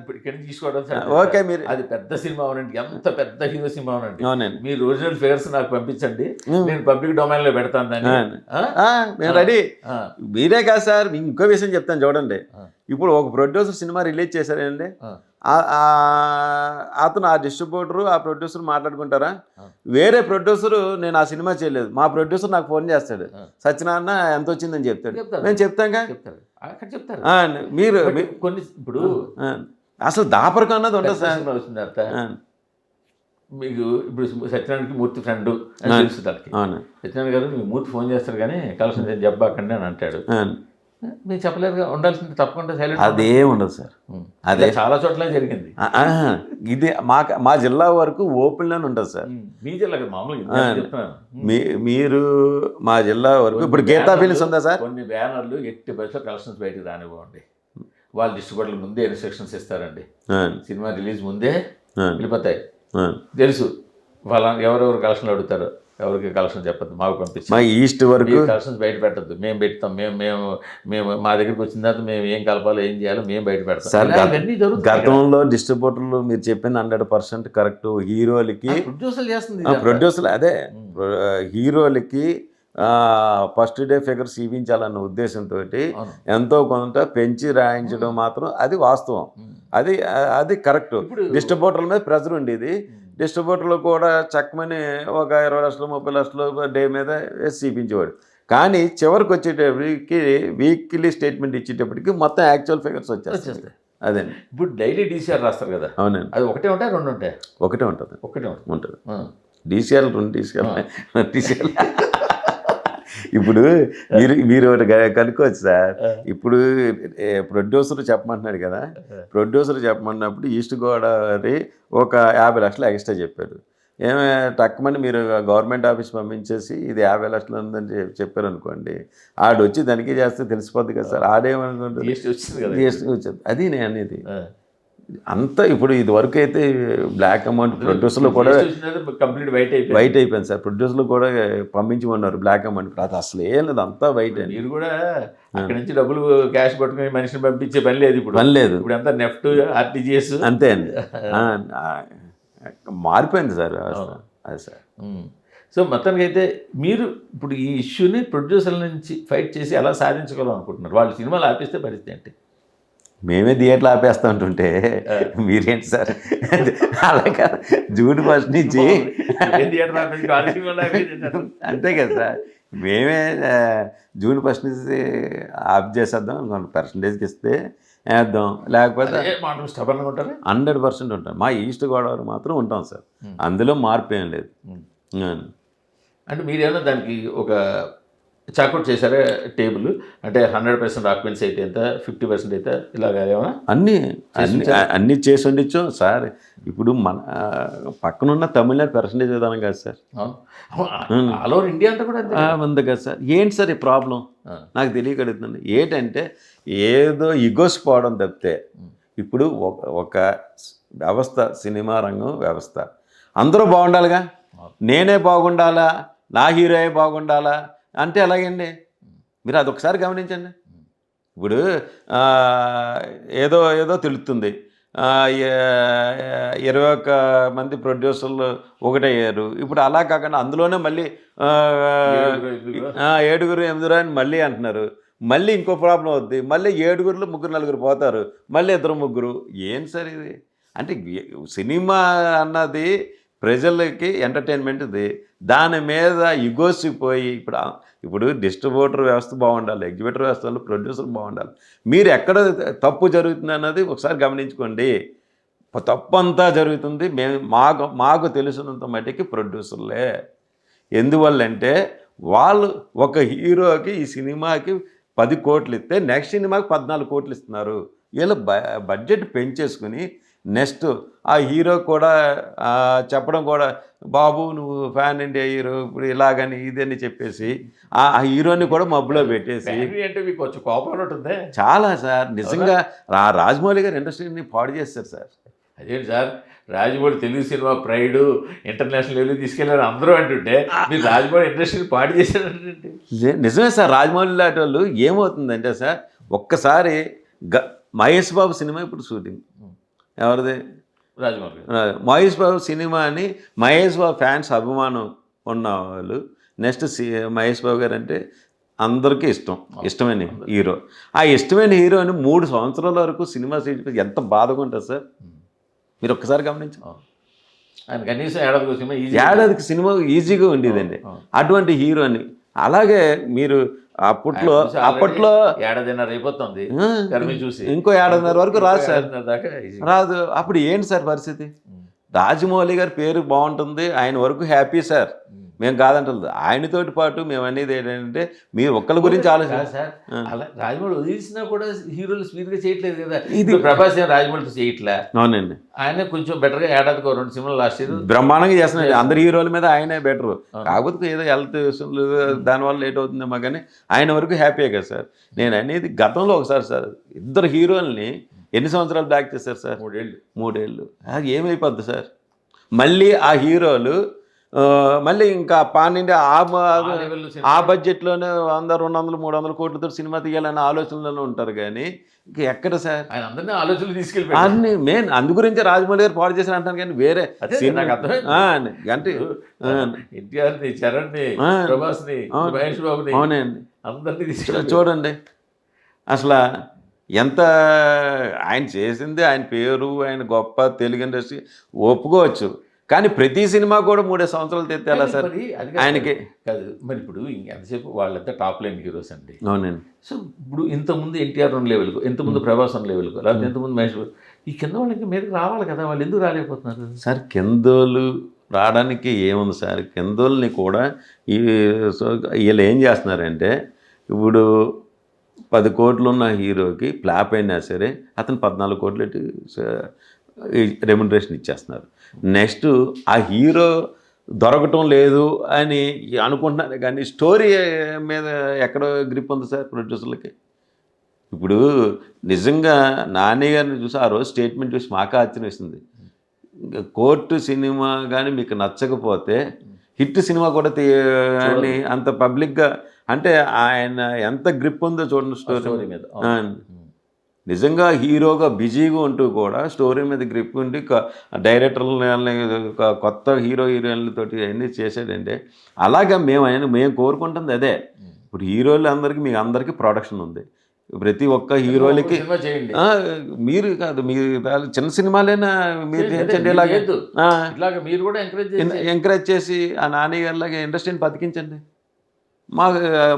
ఓకే, మీరు అది పెద్ద సినిమా అవునండి, ఎంత పెద్ద హీరో సినిమా అవునండి, మీరు ఒరిజినల్ ఫిగర్స్ నాకు పంపించండి, నేను పబ్లిక్ డొమైన్ లో పెడతాను దాన్ని. మేము రెడీ. మీరే కాదు సార్, ఇంకో విషయం చెప్తాను చూడండి. ఇప్పుడు ఒక ప్రొడ్యూసర్ సినిమా రిలీజ్ చేశారండి, అతను ఆ డిస్ట్రిబ్యూటరు ఆ ప్రొడ్యూసర్ మాట్లాడుకుంటారా? వేరే ప్రొడ్యూసరు నేను ఆ సినిమా చేయలేదు, మా ప్రొడ్యూసర్ నాకు ఫోన్ చేస్తాడు, సత్యనారాయణ ఎంత వచ్చిందని చెప్తాడు, మేము చెప్తాగా. చెప్తారు మీరు కొన్ని ఇప్పుడు అసలు దాపరికం అన్నది ఉండదు సార్. మీకు ఇప్పుడు సత్యనారాయణకి మూర్తి ఫ్రెండ్ అని తెలుసు దానికి. సత్యనారాయణ గారు మీకు మూర్తి ఫోన్ చేస్తారు కానీ కలెక్షన్ చెప్పబాకండి అని అంటాడు. మీరు చెప్పలేరుగా, ఉండాల్సింది తప్పకుండా సైలెంట్. అదే ఉండదు సార్, అదే చాలా చోట్ల జరిగింది. ఇదే మా జిల్లా వరకు ఓపెన్లోనే ఉంటుంది సార్. మీ జిల్లా మామూలుగా మీరు మా జిల్లా వరకు ఇప్పుడు గీతా ఫిలిమ్స్ ఉందా సార్? కొన్ని బ్యానర్లు ఎట్టి బస్సులో కలెక్షన్స్ బయటకు రానివ్వండి, వాళ్ళు డిస్ట్రిబ్యూటర్లు ముందే ఇన్స్ట్రక్షన్స్ ఇస్తారండి, సినిమా రిలీజ్ ముందే వెళ్ళిపోతాయి తెలుసు, వాళ్ళ ఎవరెవరు కలెక్షన్లు అడుగుతారు, ఎవరికి కలెక్షన్ చెప్పద్దు, మాకు పంపించి మా ఈస్ట్ వరకు కలెక్షన్స్ బయట పెట్టద్దు, మేము పెడతాం, మేము మా దగ్గరికి వచ్చిన తర్వాత మేము ఏం కలపాలో ఏం చేయాలో మేము బయట పెడతాం. సార్ ఇవన్నీ జరుగుతాయి. గతంలో డిస్ట్రిబ్యూటర్లు మీరు చెప్పింది 100% కరెక్ట్. హీరోలకి ప్రొడ్యూసర్లు చేస్తుంది ప్రొడ్యూసర్లు అదే హీరోలకి ఫస్ట్ డే ఫిగర్స్ చూపించాలన్న ఉద్దేశంతో ఎంతో కొంత పెంచి రాయించడం మాత్రం అది వాస్తవం. అది కరెక్ట్. డిస్ట్రిబ్యూటర్ల మీద ప్రెజర్ ఉండేది. డిస్ట్రిబ్యూటర్లు కూడా చక్కమని ఒక 20 లక్షలు 30 లక్షలు డే మీద చూపించేవాడు. కానీ చివరికి వచ్చేటప్పటికి వీక్లీ స్టేట్మెంట్ ఇచ్చేటప్పటికి మొత్తం యాక్చువల్ ఫిగర్స్ వచ్చేస్తాయి. అదే ఇప్పుడు డైలీ డీసీఆర్ రాస్తారు కదా. అవునండి. అది ఒకటే ఉంటాయి, రెండు ఉంటాయి? ఒకటే ఉంటుంది. ఉంటుంది. DCR 2 DCR. ఇప్పుడు మీరు ఒకటి కనుక్కోవచ్చు సార్. ఇప్పుడు ప్రొడ్యూసర్ చెప్పమంటున్నాడు కదా, ప్రొడ్యూసర్ చెప్పమన్నప్పుడు ఈస్ట్ గోదావరి ఒక 50 లక్షలు ఎక్స్ట్రా చెప్పాడు. ఏమే తక్కువని మీరు గవర్నమెంట్ ఆఫీస్ పంపించేసి ఇది 50 లక్షలు ఉందని చెప్పారు అనుకోండి, ఆడు వచ్చి తనిఖీ చేస్తే తెలిసిపోద్ది కదా సార్. ఆడేమనుకుంటుంది జిఎస్టీ వచ్చింది. అది నేను అనేది అంతా. ఇప్పుడు ఇది వరకు అయితే బ్లాక్ అమౌంట్ ప్రొడ్యూసర్లు కూడా కంప్లీట్ వైట్ అయిపోయింది సార్. ప్రొడ్యూసర్లు కూడా పంపించమన్నారు బ్లాక్ అమౌంట్. అది అసలు ఏం లేదు, అంతా వైట్ అండి. మీరు కూడా అక్కడి నుంచి డబ్బులు క్యాష్ పట్టుకుని మనిషిని పంపించే పని లేదు ఇప్పుడు. ఇప్పుడు అంతా నెఫ్ట్, ఆర్టీజీఎస్ అంతే అండి. మారిపోయింది సార్ వ్యవస్థ. అది సార్. సో మొత్తానికి అయితే మీరు ఇప్పుడు ఈ ఇష్యూని ప్రొడ్యూసర్ల నుంచి ఫైట్ చేసి ఎలా సాధించగలం అనుకుంటున్నారు? వాళ్ళు సినిమాలు ఆపిస్తే పరిస్థితి ఏంటి? మేమే థియేటర్లు ఆపేస్తా ఉంటుంటే మీరేంటి సార్ అలా కదా. జూన్ 1 నుంచి అంతే కదా సార్. మేమే జూన్ 1 నుంచి ఆఫ్ చేసేద్దాం అనుకోండి. పర్సంటేజ్కి ఇస్తే వేద్దాం, లేకపోతే 100% ఉంటాం. మా ఈస్ట్ గోదావరి మాత్రం ఉంటాం సార్. అందులో మార్పు ఏం లేదు. అంటే మీరేమన్నా దానికి ఒక చాకౌట్ చేశారా టేబుల్? అంటే 100% ఆక్యుపెన్సీ అయితే ఎంత, 50% అయితే ఇలాగా ఏమన్నా అన్నీ చేసి ఉండొచ్చు సార్. ఇప్పుడు మన పక్కనున్న తమిళనాడు పర్సంటేజ్ విధానం కాదు సార్. ఆల్ ఓవర్ ఇండియా అంతా కూడా ఉంది కదా సార్. ఏంటి సార్ ఈ ప్రాబ్లం నాకు తెలియగలుగుతుంది. ఏంటంటే ఏదో ఇగోస్ పోవడం తప్పితే ఇప్పుడు ఒక వ్యవస్థ, సినిమా రంగం వ్యవస్థ, అందరూ బాగుండాలిగా. నేనే బాగుండాలా, నా హీరోయే బాగుండాలా అంటే ఎలాగండి? మీరు అదొకసారి గమనించండి. ఇప్పుడు ఏదో తెలుస్తుంది, 21 మంది ప్రొడ్యూసర్లు ఒకటయ్యారు. ఇప్పుడు అలా కాకుండా అందులోనే మళ్ళీ 7 8 అని మళ్ళీ అంటున్నారు. మళ్ళీ ఇంకో ప్రాబ్లం అవుద్ది. మళ్ళీ 7 3 4 పోతారు, మళ్ళీ 2 3. ఏం సార్ ఇది? అంటే సినిమా అన్నది ప్రజలకి ఎంటర్టైన్మెంట్ ఇది. దాని మీద ఇగోసిపోయి ఇప్పుడు డిస్ట్రిబ్యూటర్ వ్యవస్థ బాగుండాలి, ఎగ్జిబిటర్ వ్యవస్థలో ప్రొడ్యూసర్ బాగుండాలి. మీరు ఎక్కడ తప్పు జరుగుతుంది అన్నది ఒకసారి గమనించుకోండి. తప్పు అంతా జరుగుతుంది మాకు తెలిసినంత మట్టికి ప్రొడ్యూసర్లే. ఎందువల్లంటే వాళ్ళు ఒక హీరోకి ఈ సినిమాకి 10 కోట్లు ఇస్తే నెక్స్ట్ సినిమాకి 14 కోట్లు ఇస్తున్నారు. వీళ్ళు బడ్జెట్ పెంచేసుకుని నెక్స్ట్ ఆ హీరో కూడా చెప్పడం కూడా, బాబు నువ్వు ఫ్యాన్ ఇండియా హీరో ఇప్పుడు ఇలాగని ఇదని చెప్పేసి ఆ హీరోని కూడా మబ్బులో పెట్టేసి అంటే మీకు కొంచెం కోపం ఉంటుంది చాలా సార్. నిజంగా రాజమౌళి గారు ఇండస్ట్రీని పాడు చేస్తారు సార్. అదేంటి sir, Rajamouli Telugu cinema pride international level తీసుకెళ్ళారు అందరూ అంటుంటే మీరు రాజమౌళి ఇండస్ట్రీని పాడు చేశారంటే నిజమే సార్. రాజమౌళి లాంటి వాళ్ళు ఏమవుతుందంటే సార్, ఒక్కసారి మహేష్ బాబు సినిమా ఇప్పుడు షూటింగ్ ఎవరిది? రాజమౌళి. మహేష్ బాబు సినిమాని మహేష్ బాబు ఫ్యాన్స్ అభిమానం ఉన్న వాళ్ళు నెక్స్ట్ మహేష్ బాబు గారు అంటే అందరికీ ఇష్టమైన హీరో. ఆ ఇష్టమైన హీరోని 3 సంవత్సరాల వరకు సినిమా సీట్ ఎంత బాధగా ఉంటుంది సార్. మీరు ఒక్కసారి గమనించాం. ఆయన కనీసం ఏడాదికి సినిమా ఈజీగా ఉండేదండి అటువంటి హీరోని. అలాగే మీరు అప్పట్లో 1.5 అయిపోతుంది చూసి ఇంకో 1.5 వరకు రాదు సార్, రాదు. అప్పుడు ఏంటి సార్ పరిస్థితి? రాజమౌళి గారి పేరు బాగుంటుంది, ఆయన వరకు హ్యాపీ సార్, మేము కాదంటలేదు. ఆయనతోటి పాటు మేము అనేది ఏంటంటే మీరు ఒక్కరి గురించి ఆలోచన సార్. అలా రాజమౌళి వదిలిసినా కూడా హీరోలు స్పీడ్గా చేయట్లేదు కదా. ఇది ప్రభాస్ ఏం రాజమౌళితో చేయట్లే. అవునండి. ఆయన కొంచెం బెటర్గా ఏడాదికి 2 సినిమాలు లాస్ట్ ఇయర్ బ్రహ్మాండంగా చేస్తున్నాడు. అందరి హీరోల మీద ఆయనే బెటరు. కాకపోతే ఏదో హెల్త్ ఇష్యూలు దానివల్ల లేట్ అవుతుందేమో, కానీ ఆయన వరకు హ్యాపీయే కదా సార్. నేను అనేది గతంలో ఒకసారి సార్ 2 హీరోల్ని ఎన్ని సంవత్సరాలు బ్యాక్ చేశారు సార్? 3 ఏళ్ళు. అది ఏమైపోద్ది సార్? మళ్ళీ ఆ హీరోలు మళ్ళీ ఇంకా పాన్ ఇండియా లెవెల్లో ఆ బడ్జెట్లోనే 100, 200, 300 కోట్లతో సినిమా తీయాలనే ఆలోచనలోనే ఉంటారు కానీ ఇంకా ఎక్కడ సార్ ఆయన అందరినీ ఆలోచనలు తీసుకెళ్ళిపోయాడు. అన్ని మెయిన్ అందు గురించి రాజమౌళి గారు పాడు చేశారు అంటాను కానీ వేరే అదే నాకు అర్థమైంది. అంటే ఎన్టీఆర్ని, చరణ్ని, ప్రభాస్ని, మహేష్ బాబుని అవునండి అందరినీ తీసుకెళ్ళి చూడండి అసలు ఎంత ఆయన చేసింది, ఆయన పేరు, ఆయన గొప్ప తెలుగు ఇండస్ట్రీ ఒప్పుకోవచ్చు. కానీ ప్రతి సినిమా కూడా 3 సంవత్సరాలు తెత్తేలా సార్ మరి అది కాదు. ఆయనకి కాదు మరి ఇప్పుడు ఎంతసేపు వాళ్ళంతా టాప్ లైన్ హీరోస్ అండి. అవునండి సో ఇప్పుడు ఇంతకుముందు ఎన్టీఆర్ ఉన్న లెవెల్కు, ఇంతకుముందు ప్రభాస్ ఉన్న లెవెల్కు, లేకపోతే ఇంతకుముందు మహేష్ బాబు, ఈ కింద వాళ్ళకి మీదకి రావాలి కదా, వాళ్ళు ఎందుకు రాలేకపోతున్నారు? సార్ కిందోలు రావడానికి ఏముంది సార్, కిందోల్ని కూడా ఈ వీళ్ళు ఏం చేస్తున్నారంటే ఇప్పుడు 10 కోట్లు ఉన్న హీరోకి ఫ్లాప్ అయినా సరే అతను 14 కోట్లు రెమ్యునరేషన్ ఇచ్చేస్తున్నారు. నెక్స్ట్ ఆ హీరో దొరకటం లేదు అని అనుకుంటున్నారు కానీ స్టోరీ మీద ఎక్కడో గ్రిప్ ఉంది సార్ ప్రొడ్యూసర్లకి. ఇప్పుడు నిజంగా నాని గారిని చూసి ఆ రోజు స్టేట్మెంట్ చూసి మాకు ఆశ్చర్యం వేసింది. కోర్టు సినిమా కానీ మీకు నచ్చకపోతే హిట్ సినిమా కూడా అని అంత పబ్లిక్గా అంటే ఆయన ఎంత గ్రిప్ ఉందో చూడండి స్టోరీ మీద. నిజంగా హీరోగా బిజీగా ఉంటూ కూడా స్టోరీ మీద గ్రిప్ ఉండి డైరెక్టర్లని కొత్త హీరోయిన్లతోటి అన్నీ చేసాడంటే అలాగా మేము కోరుకుంటుంది అదే. ఇప్పుడు హీరోలు అందరికీ మీ అందరికీ ప్రొడక్షన్ ఉంది. ప్రతి ఒక్క హీరోలకి మీరు కాదు మీరు చిన్న సినిమాలైనా మీరు చేయించండి, ఇలాగ మీరు కూడా ఎంకరేజ్ చేసి ఆ నాని గారిలాగా ఇండస్ట్రీని బతికించండి. మా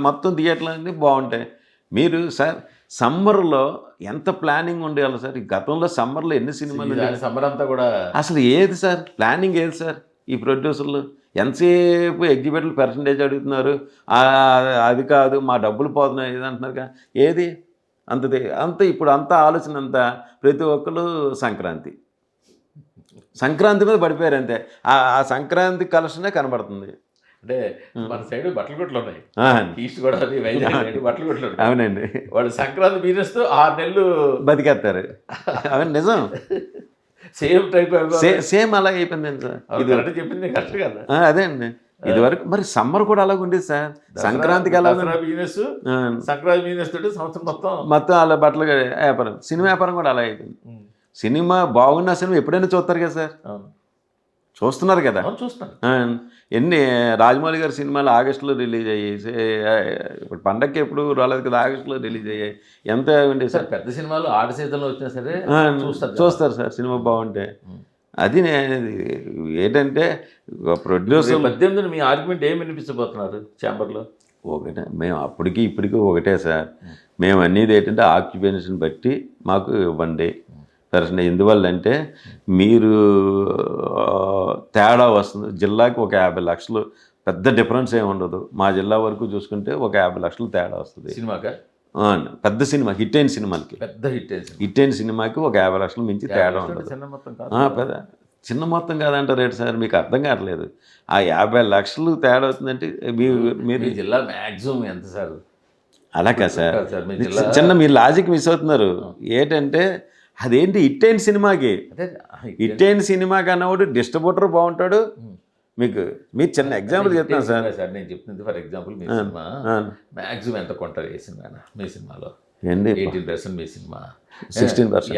మొత్తం థియేటర్లన్నీ బాగుంటాయి. మీరు సార్ సమ్మర్లో ఎంత ప్లానింగ్ ఉండేవాళ్ళు సార్. ఈ గతంలో సమ్మర్లో ఎన్ని సినిమాలు, సమ్మర్ అంతా కూడా అసలు ఏది సార్ ప్లానింగ్ ఏది సార్? ఈ ప్రొడ్యూసర్లు ఎంతసేపు ఎగ్జిబిటర్లు పర్సంటేజ్ అడుగుతున్నారు, అది కాదు మా డబ్బులు పోతున్నాయి ఇది అంటున్నారు. ఏది అంత ఇప్పుడు అంతా ఆలోచన అంతా ప్రతి ఒక్కరు సంక్రాంతి మీద పడిపోయారు అంతే. ఆ సంక్రాంతి కలెక్షనే కనబడుతుంది. అంటే మన సైడ్ బట్టల కొట్లు ఉన్నాయి, ఈస్ట్ గోదావరి వైజాగ్ సైడ్ బట్టల కొట్లు. అవునండి, వాళ్ళు సంక్రాంతి బిజినెస్ తో 6 నెలలు బతికేస్తారు. అవును నిజం. సేమ్ టైప్ సేమ్ అలాగే అయిపోయిందండి సార్. ఇది చెప్పింది కరెక్ట్ కదా. అదే అండి ఇది వరకు మరి సమ్మర్ కూడా అలాగ ఉండేది సార్. సంక్రాంతికి అలా బిజినెస్, సంక్రాంతి బిజినెస్ తోటి సంవత్సరం మొత్తం అలా బట్టలు వ్యాపారం, సినిమా వ్యాపారం కూడా అలా అయిపోయింది. సినిమా బాగున్న సినిమా ఎప్పుడైనా చూస్తారు కదా సార్, చూస్తున్నారు కదా. చూస్తాను. ఎన్ని రాజమౌళి గారి సినిమాలు ఆగస్టులో రిలీజ్ అయ్యాయి. ఇప్పుడు పండగకి ఎప్పుడు రాలేదు కదా, ఆగస్టులో రిలీజ్ అయ్యాయి. ఎంత ఉండే సార్ పెద్ద సినిమాలు ఆడ సీజన్లో వచ్చినా సరే చూస్తారు సార్ సినిమా బాగుంటే. అది ఏంటంటే ప్రొడ్యూసర్ 18 మీ ఆర్గ్యుమెంట్ ఏం వినిపించబోతున్నారు ఛాంబర్లో? ఒకటే మేము అప్పటికి ఇప్పటికీ ఒకటే సార్. మేము అనేది ఏంటంటే ఆక్యుపెన్స్ని బట్టి మాకు ఇవ్వండి సరే. ఎందువల్ల అంటే మీరు తేడా వస్తుంది. జిల్లాకి ఒక 50 లక్షలు పెద్ద డిఫరెన్స్ ఏమి ఉండదు. మా జిల్లా వరకు చూసుకుంటే ఒక 50 లక్షలు తేడా వస్తుంది సినిమాగా. పెద్ద సినిమా హిట్ అయిన సినిమాకి, పెద్ద హిట్ అయిన సినిమాకి ఒక 50 లక్షలు మించి తేడా ఉండదు. పెద్ద చిన్న మొత్తం కాదంటారు రేటు సార్, మీకు అర్థం కావట్లేదు. ఆ 50 లక్షలు తేడా అవుతుందంటే మీరు జిల్లా మ్యాక్సిమం ఎంత సార్? అలా కాదు సార్, చిన్న మీరు లాజిక్ మిస్ అవుతున్నారు. ఏంటంటే అదేంటి హిట్ అయిన సినిమాకి, హిట్ అయిన సినిమాకి అన్నవాడు డిస్ట్రిబ్యూటర్ బాగుంటాడు. మీరు చిన్న ఎగ్జాంపుల్ చెప్తాను సార్. నేను చెప్తుంది for example me cinema maximum ఎంత కొంటారు ఏ సినిమా? మీ సినిమాలో 18% మీ సినిమా, 16%.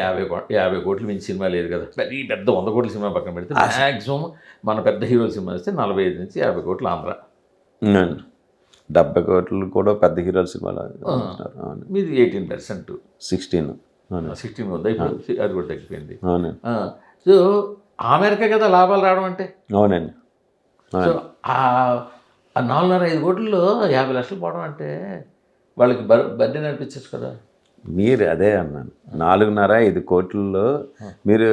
50 కోట్లు మించి సినిమా లేదు కదా. పెద్ద 100 కోట్ల సినిమా పక్కన పెడితే మ్యాక్సిమం మన పెద్ద హీరోల సినిమా వస్తే 45 నుంచి 50 కోట్లు ఆంధ్ర. 70 కోట్లు కూడా పెద్ద హీరోల సినిమాలు. మీది 18%, 16 ఉందా ఇప్పుడు? అది కూడా తగ్గిపోయింది. సో ఆ మేరకే కదా లాభాలు రావడం అంటే. అవునండి. సో ఆ 4.5 కోట్లలో 50 లక్షలు పోవడం అంటే వాళ్ళకి బర్డెన్ అనిపించచ్చు కదా. మీరు అదే అన్నాను, 4.5 కోట్లలో మీరు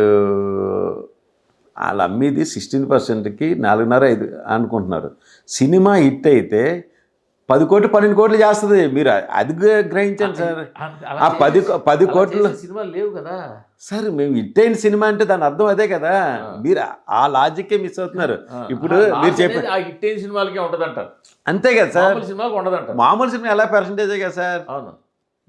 వాళ్ళు అమ్మేది 16%కి 4.5 అనుకుంటున్నారు. సినిమా హిట్ అయితే 10 కోట్లు 12 కోట్లు చేస్తుంది. మీరు అది గ్రహించండి సార్. ఆ 10 కోట్లు సినిమాలు లేవు కదా సార్. మేము హిట్ అయిన సినిమా అంటే దాని అర్థం అదే కదా. మీరు ఆ లాజిక్కే మిస్ అవుతున్నారు. ఇప్పుడు మీరు చెప్పారు ఆ హిట్ అయిన సినిమాలకే ఉంటుంది అంటారు, అంతే కదా సార్. సినిమాకి ఉండదంటారు. మామూలు సినిమా ఎలా పర్సంటేజే కదా సార్. అవును,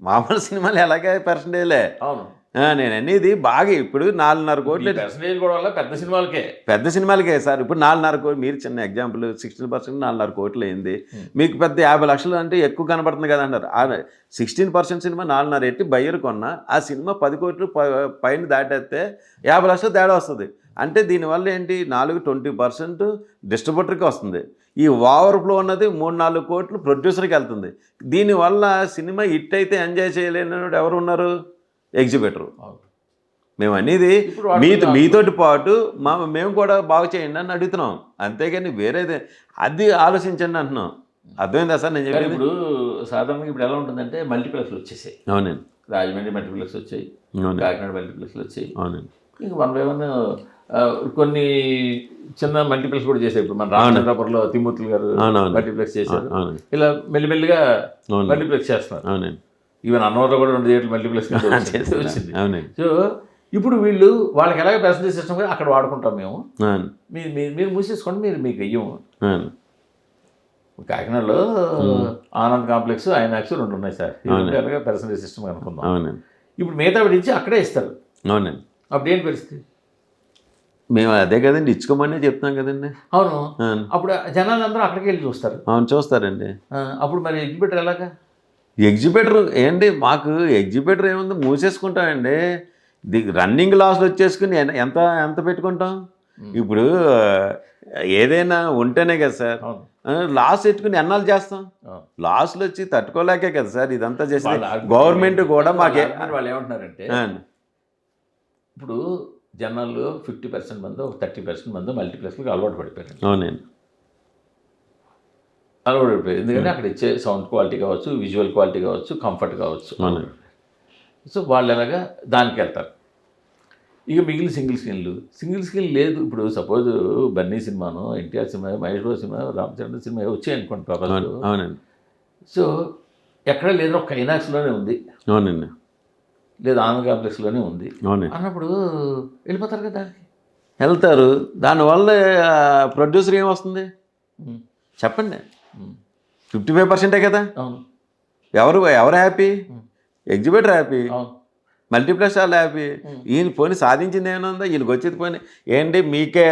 మామూలు సినిమాలు ఎలాగే పర్సంటేజ్లే. అవును. నేను అనేది బాగా ఇప్పుడు 4.5 కోట్లు పర్సంటేజ్ కూడా వల్ల పెద్ద సినిమాలకే. పెద్ద సినిమాలకే సార్. ఇప్పుడు 4.5 కోట్లు, మీరు చిన్న ఎగ్జాంపుల్ 16% 4.5 కోట్లు అయింది. మీకు పెద్ద 50 లక్షలు అంటే ఎక్కువ కనపడుతుంది కదా అంటారు. 16% సినిమా 4.5 ఎట్టి బయ్యర్ కొన్నా ఆ సినిమా 10 కోట్లు పైన దాటేస్తే 50 లక్షలు తేడా వస్తుంది. అంటే దీనివల్ల ఏంటి 20% డిస్ట్రిబ్యూటర్కి వస్తుంది. ఈ ఓవర్ఫ్లో ఉన్నది 3-4 కోట్లు ప్రొడ్యూసర్కి వెళ్తుంది. దీనివల్ల సినిమా హిట్ అయితే ఎంజాయ్ చేయలేని ఎవరు ఉన్నారు? ఎగ్జిబిటర్. మేము అనేది మీతోటి పాటు మేము కూడా బాగు చేయండి అని అడుగుతున్నాం, అంతేగాని వేరేదే అది ఆలోచించండి అంటున్నాం. అర్థమైందా సార్ నేను చెప్పేది? ఇప్పుడు సాధారణంగా ఇప్పుడు ఎలా ఉంటుందంటే మల్టీప్లెక్స్లు వచ్చేసాయి. అవునండి. రాజమండ్రి మల్టీప్లెక్స్ వచ్చాయి, కాకినాడ మల్టీప్లెక్స్లు వచ్చాయి. అవునండి. ఇంకా 1 by 1 కొన్ని చిన్న మల్టీప్లెక్స్ కూడా చేశారు. ఇప్పుడు మన రామచంద్రపురంలో తిమ్మూర్తులు గారు మల్టీప్లెక్స్ చేశారు. ఇలా మెల్లిమెల్లిగా మల్టీప్లెక్స్ చేస్తున్నారు. అవునండి. ఈవెన్ అన్నవరంలో కూడా 2 థియేటర్లు మల్టీప్లెక్స్ వచ్చింది. అవునండి. సో ఇప్పుడు వీళ్ళు వాళ్ళకి ఎలాగ పర్సంటేజ్ సిస్టమ్ కూడా అక్కడ వాడుకుంటాం మేము. మీరు మూసేసుకోండి, మీకు వెయ్యము. కాకినాడలో ఆనంద్ కాంప్లెక్స్, ఐనాక్స్ 2 ఉన్నాయి సార్. పర్సంటేజ్ సిస్టమ్ అనుకుందాం. ఇప్పుడు మిగతా విడిచి అక్కడే ఇస్తారు. అవునండి. అప్పుడు ఏంటి పరిస్థితి? మేము అదే కదండి ఇచ్చుకోమనే చెప్తాం కదండి. అవును. అప్పుడు జనాలు అందరూ అక్కడికి వెళ్ళి చూస్తారు. అవును, చూస్తారండి. అప్పుడు మరి ఎగ్జిబిటర్ ఎలాగా? ఎగ్జిబిటర్ ఏంటి, మాకు ఎగ్జిబిటర్ ఏముంది, మూసేసుకుంటామండి. రన్నింగ్ లాస్లు వచ్చేసుకుని ఎంత పెట్టుకుంటాం? ఇప్పుడు ఏదైనా ఉంటేనే కదా సార్. లాస్ పెట్టుకుని ఎన్నాళ్ళు చేస్తాం? లాస్లు వచ్చి తట్టుకోలేకే కదా సార్ ఇదంతా చేసి. గవర్నమెంట్ కూడా మాకే వాళ్ళు ఏమంటున్నారంటే, ఇప్పుడు జనాలు 50% మంది 30% మంది మల్టీప్లెక్స్కి అలవాటు పడిపోయారు. అవునండి. అలవాటు పడిపోయారు. ఎందుకంటే అక్కడ ఇచ్చే సౌండ్ క్వాలిటీ కావచ్చు, విజువల్ క్వాలిటీ కావచ్చు, కంఫర్ట్ కావచ్చు. సో వాళ్ళు ఎలాగా దానికి వెళ్తారు. ఇక మిగిలిన సింగిల్ స్క్రీన్ లేదు. ఇప్పుడు సపోజ్ బన్నీ సినిమాను, NTR cinema, Mahesh Babu cinema, Ramachandra cinema వచ్చాయి అనుకోండి ప్రభాస్. అవునండి. సో ఎక్కడ లేదు, ఒక ఐనాక్స్లోనే ఉంది. అవునండి. లేదా ఆనంద్ కాంప్లెక్స్లోనే ఉంది. అవునండి. అన్నప్పుడు వెళ్ళిపోతారు కదా, దానికి వెళ్తారు. దానివల్ల ప్రొడ్యూసర్ ఏమొస్తుంది చెప్పండి? 55% కదా. అవును. ఎవరు హ్యాపీ? ఎగ్జిబిటర్ హ్యాపీ, మల్టీప్లెక్స్ వాళ్ళు హ్యాపీ. ఈయన పోనీ సాధించింది ఏమైనా ఉందా? ఈయనకి వచ్చేది పోనీ ఏంటి, మీకే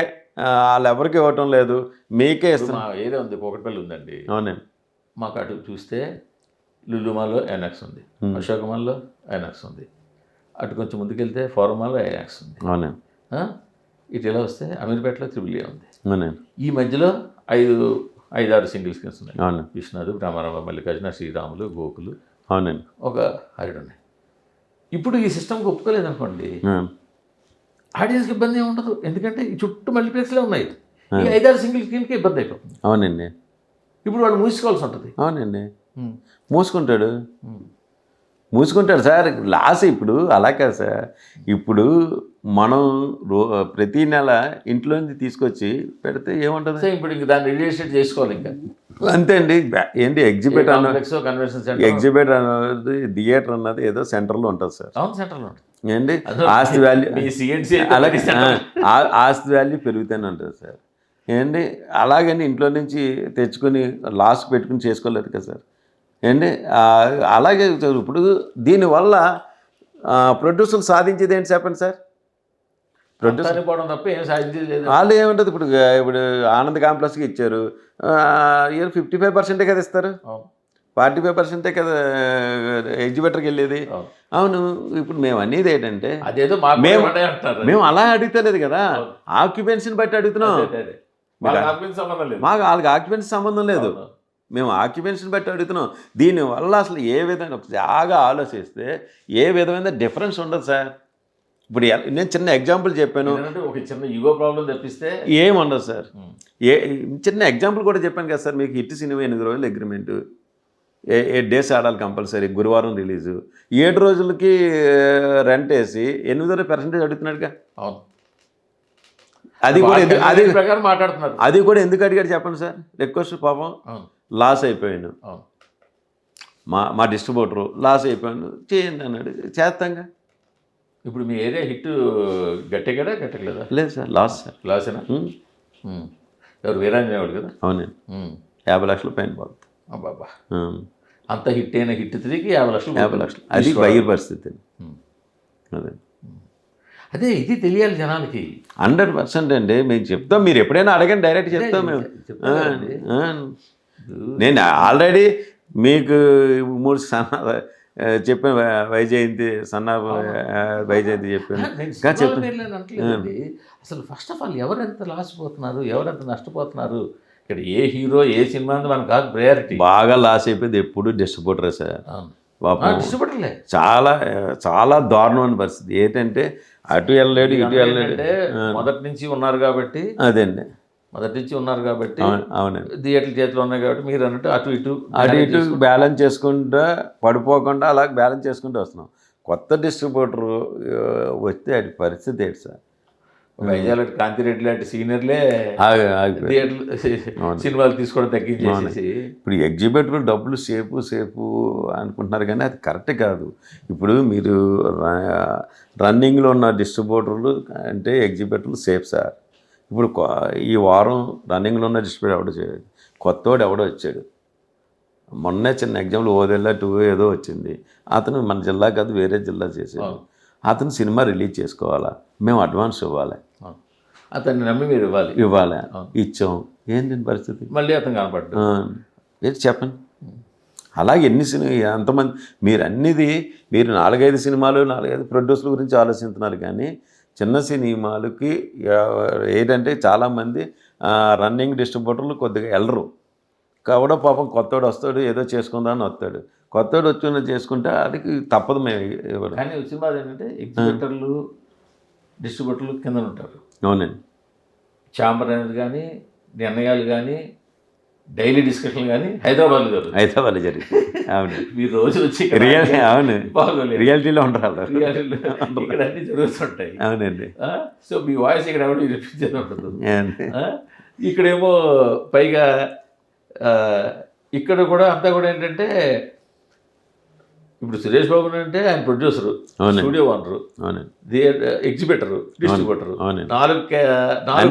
వాళ్ళు ఎవరికి ఇవ్వటం లేదు, మీకే ఇస్తున్నా. ఏదే ఉంది, కూకట్పల్లి ఉందండి. అవునండి. మాకు అటు చూస్తే లులుమాలో ఐనాక్స్ ఉంది, అశోకమాల్లో ఐనాక్స్ ఉంది, అటు కొంచెం ముందుకెళ్తే ఫోరమాల్లో ఐనాక్స్ ఉంది. అవునండి. ఇటు ఎలా వస్తే అమీర్పేటలో త్రిబుల్ ఉంది. అవునండి. ఈ మధ్యలో 5-6 సింగిల్ స్క్రీన్స్ ఉన్నాయి. అవును. విశ్వనాథ్, రామారామ, మల్లికార్జున, శ్రీరాములు, గోకులు, అవునండి, ఒక 5 ఉన్నాయి. ఇప్పుడు ఈ సిస్టమ్కి ఒప్పుకోలేదు అనుకోండి, ఆడియన్స్కి ఇబ్బంది ఏమి ఉండదు. ఎందుకంటే ఈ చుట్టూ మల్టీప్లెక్స్లే ఉన్నాయి. ఈ 5-6 సింగిల్ స్క్రీన్కి ఇబ్బంది అయిపోతుంది. అవునండి. ఇప్పుడు వాడు మూసుకోవాల్సి ఉంటుంది. అవునండి. మూసుకుంటాడు సార్. లాస్ ఇప్పుడు అలా కాదు సార్. ఇప్పుడు మనం ప్రతి నెల ఇంట్లోంచి తీసుకొచ్చి పెడితే ఏముంటుంది? ఇప్పుడు ఇంక దాన్ని రిజిస్టర్ చేసుకోవాలి ఇంకా. అంతే అండి. ఏంటి ఎగ్జిబిటర్ కన్వెన్షన్ సెంటర్, ఎగ్జిబిటర్ అన్నది థియేటర్ అన్నది ఏదో సెంటర్లో ఉంటుంది సార్. అవును, సెంటర్లో ఉంటుంది. ఏంటి ఆస్తి వాల్యూ, అలాగే ఆస్తి వాల్యూ పెరుగుతూనే ఉంటుంది సార్. ఏంటి అలాగని ఇంట్లో నుంచి తెచ్చుకొని లాస్ పెట్టుకుని చేసుకోలేదు కదా సార్. ఏంటి అలాగే ఇప్పుడు దీనివల్ల ప్రొడ్యూసర్లు సాధించేది ఏంటి చెప్పండి సార్? ప్రొడ్యూసర్ తప్ప ఏం సాధించేది లేదు. వాళ్ళు ఏముంటుంది, ఇప్పుడు ఆనంద్ కాంప్లెక్స్కి ఇచ్చారు, 55% కదా ఇస్తారు, 45% కదా ఎగ్జిబిటర్కి వెళ్ళేది. అవును. ఇప్పుడు మేము అనేది ఏంటంటే అదేదో మేము అలా అడుగుతలేదు కదా, ఆక్యుపెన్సీని బట్టి అడుగుతున్నాం. మాకు వాళ్ళకి ఆక్యుపెన్సీ సంబంధం లేదు, మేము ఆక్యుపెన్సీని బట్టి అడుగుతున్నాం. దీనివల్ల అసలు ఏ విధంగా బాగా ఆలోచిస్తే ఏ విధమైన డిఫరెన్స్ ఉండదు సార్. ఇప్పుడు నేను చిన్న ఎగ్జాంపుల్ చెప్పాను, ఒక చిన్న యుగో ప్రాబ్లం తెప్పిస్తే ఏముండదు సార్. చిన్న ఎగ్జాంపుల్ కూడా చెప్పాను కదా సార్ మీకు. హిట్ సినిమా 8 రోజులు అగ్రిమెంటు, 8 days ఆడాలి కంపల్సరీ, గురువారం రిలీజు, 7 రోజులకి రెంట్ వేసి 8% అడుగుతున్నాడుగా. అవును. అది ప్రకారం మాట్లాడుతున్నారు. అది కూడా ఎందుకు అడిగాడు చెప్పండి సార్? రిక్వెస్ట్ పాపం లాస్ అయిపోయాను, మా డిస్ట్రిబ్యూటరు లాస్ అయిపోయాను చేయండి అన్నాడు, చేస్తాంగా. ఇప్పుడు మీ ఏరియా హిట్ గట్టెగడా గట్టలేదా? లేదు సార్, లాస్ సార్. లాసేనా? ఎవరు వీరాంజనేవాడు కదా. అవునండి. 50 లక్షల పైన పోతుంది. అబ్బాబా, అంత హిట్ అయిన హిట్ 3కి 50 లక్షలు. 50 లక్షలు అది బయ్యర్ పరిస్థితి. అదే అదే ఇది తెలియాలి జనాలకి. 100% అండి. మేము చెప్తాం, మీరు ఎప్పుడైనా అడగండి, డైరెక్ట్ చెప్తాం మేము. చెప్తానండి. నేను ఆల్రెడీ మీకు 3 సన్న చెప్పాను, వైజయంతి వైజయంతి చెప్పాను. నేను ఇంకా సినిమాల చెప్పాను. పేర్లు అనట్లేదండి. అసలు ఫస్ట్ ఆఫ్ ఆల్ ఎవరెంత లాసిపోతున్నారు, ఎవరెంత నష్టపోతున్నారు, ఇక్కడ ఏ హీరో ఏ సినిమా అనేది మనకు కాదు ప్రయారిటీ. బాగా లాస్ అయిపోయింది ఎప్పుడు డిస్ట్రిబ్యూటరే సార్. పాపం డిస్ట్రిబ్యూటర్లే. చాలా చాలా దారుణమైన పరిస్థితి. ఏంటంటే అటు వెళ్ళలేడు ఇటు వెళ్ళలేడు. అంటే మొదటి నుంచి ఉన్నారు కాబట్టి, అదండి. మొదటి నుంచి ఉన్నారు కాబట్టి, అవునండి. థియేటర్ల చేతిలో ఉన్నాయి కాబట్టి మీరు అన్నట్టు అటు ఇటు బ్యాలెన్స్ చేసుకుంటూ పడిపోకుండా అలా బ్యాలెన్స్ చేసుకుంటూ వస్తున్నాం. కొత్త డిస్ట్రిబ్యూటర్ వస్తే అది పరిస్థితి ఏంటి సార్? వైజాగ్ కాంతిరెడ్డి లాంటి సీనియర్లే ఆగిపోయారు. థియేటర్లు సినిమాలు తీసుకోవడం తగ్గించేసి ఇప్పుడు ఎగ్జిబిటర్ డబ్బులు సేపు అనుకుంటున్నారు, కానీ అది కరెక్ట్ కాదు. ఇప్పుడు మీరు రన్నింగ్లో ఉన్న డిస్ట్రిబ్యూటర్లు అంటే ఎగ్జిబిటర్లు సేఫ్ సార్. ఇప్పుడు ఈ వారం రన్నింగ్లో ఉన్న డిస్ట్రిబ్యూటర్ ఎవడో చేయడు, కొత్తవాడు ఎవడో వచ్చాడు. మొన్నే చిన్న ఎగ్జాంపుల్ ఓదెల్లా 2 ఏదో వచ్చింది. అతను మన జిల్లా కాదు వేరే జిల్లా చేసాడు. అతను సినిమా రిలీజ్ చేసుకోవాలా, మేము అడ్వాన్స్ ఇవ్వాలి, అతన్ని నమ్మి మీరు ఇవ్వాలి. ఇచ్చాం. ఏంటి పరిస్థితి? మళ్ళీ అతను కనపడ్డాడు. ఏంటి చెప్పండి. అలాగే ఎన్ని సినిమా ఎంతమంది మీరు అన్నిది మీరు 4-5 సినిమాలు 4-5 ప్రొడ్యూసర్ల గురించి ఆలోచిస్తున్నారు, కానీ చిన్న సినిమాలకి ఏంటంటే చాలామంది రన్నింగ్ డిస్ట్రిబ్యూటర్లు కొద్దిగా వెళ్ళరు. కాబట్టి పాపం కొత్తవాడు వస్తాడు, ఏదో చేసుకుందామని వస్తాడు. కొత్తవాడు వచ్చి చేసుకుంటే అది తప్పదు మేము ఇవ్వడం. కానీ వచ్చిన బాధ ఏంటంటే ఎగ్జిబిటర్లు డిస్ట్రిబ్యూటర్లు కింద ఉంటారు. అవునండి. ఛాంబర్ అనేది కానీ నిర్ణయాలు కానీ డైలీ డిస్కషన్లు కానీ హైదరాబాద్లో జరిగింది. అవును. మీరు రోజు వచ్చి అవును రియాలిటీలో ఉంటారు. ఇక్కడ అన్నీ జరుగుతుంటాయి. అవునండి. సో మీ వాయిస్ ఇక్కడ ఎవరు వినిపించేది ఉండదు. ఇక్కడేమో పైగా ఇక్కడ కూడా అంతా కూడా ఏంటంటే ఇప్పుడు సురేష్ బాబు అంటే ఆయన producer, studio owner, exhibitor, distributor, 4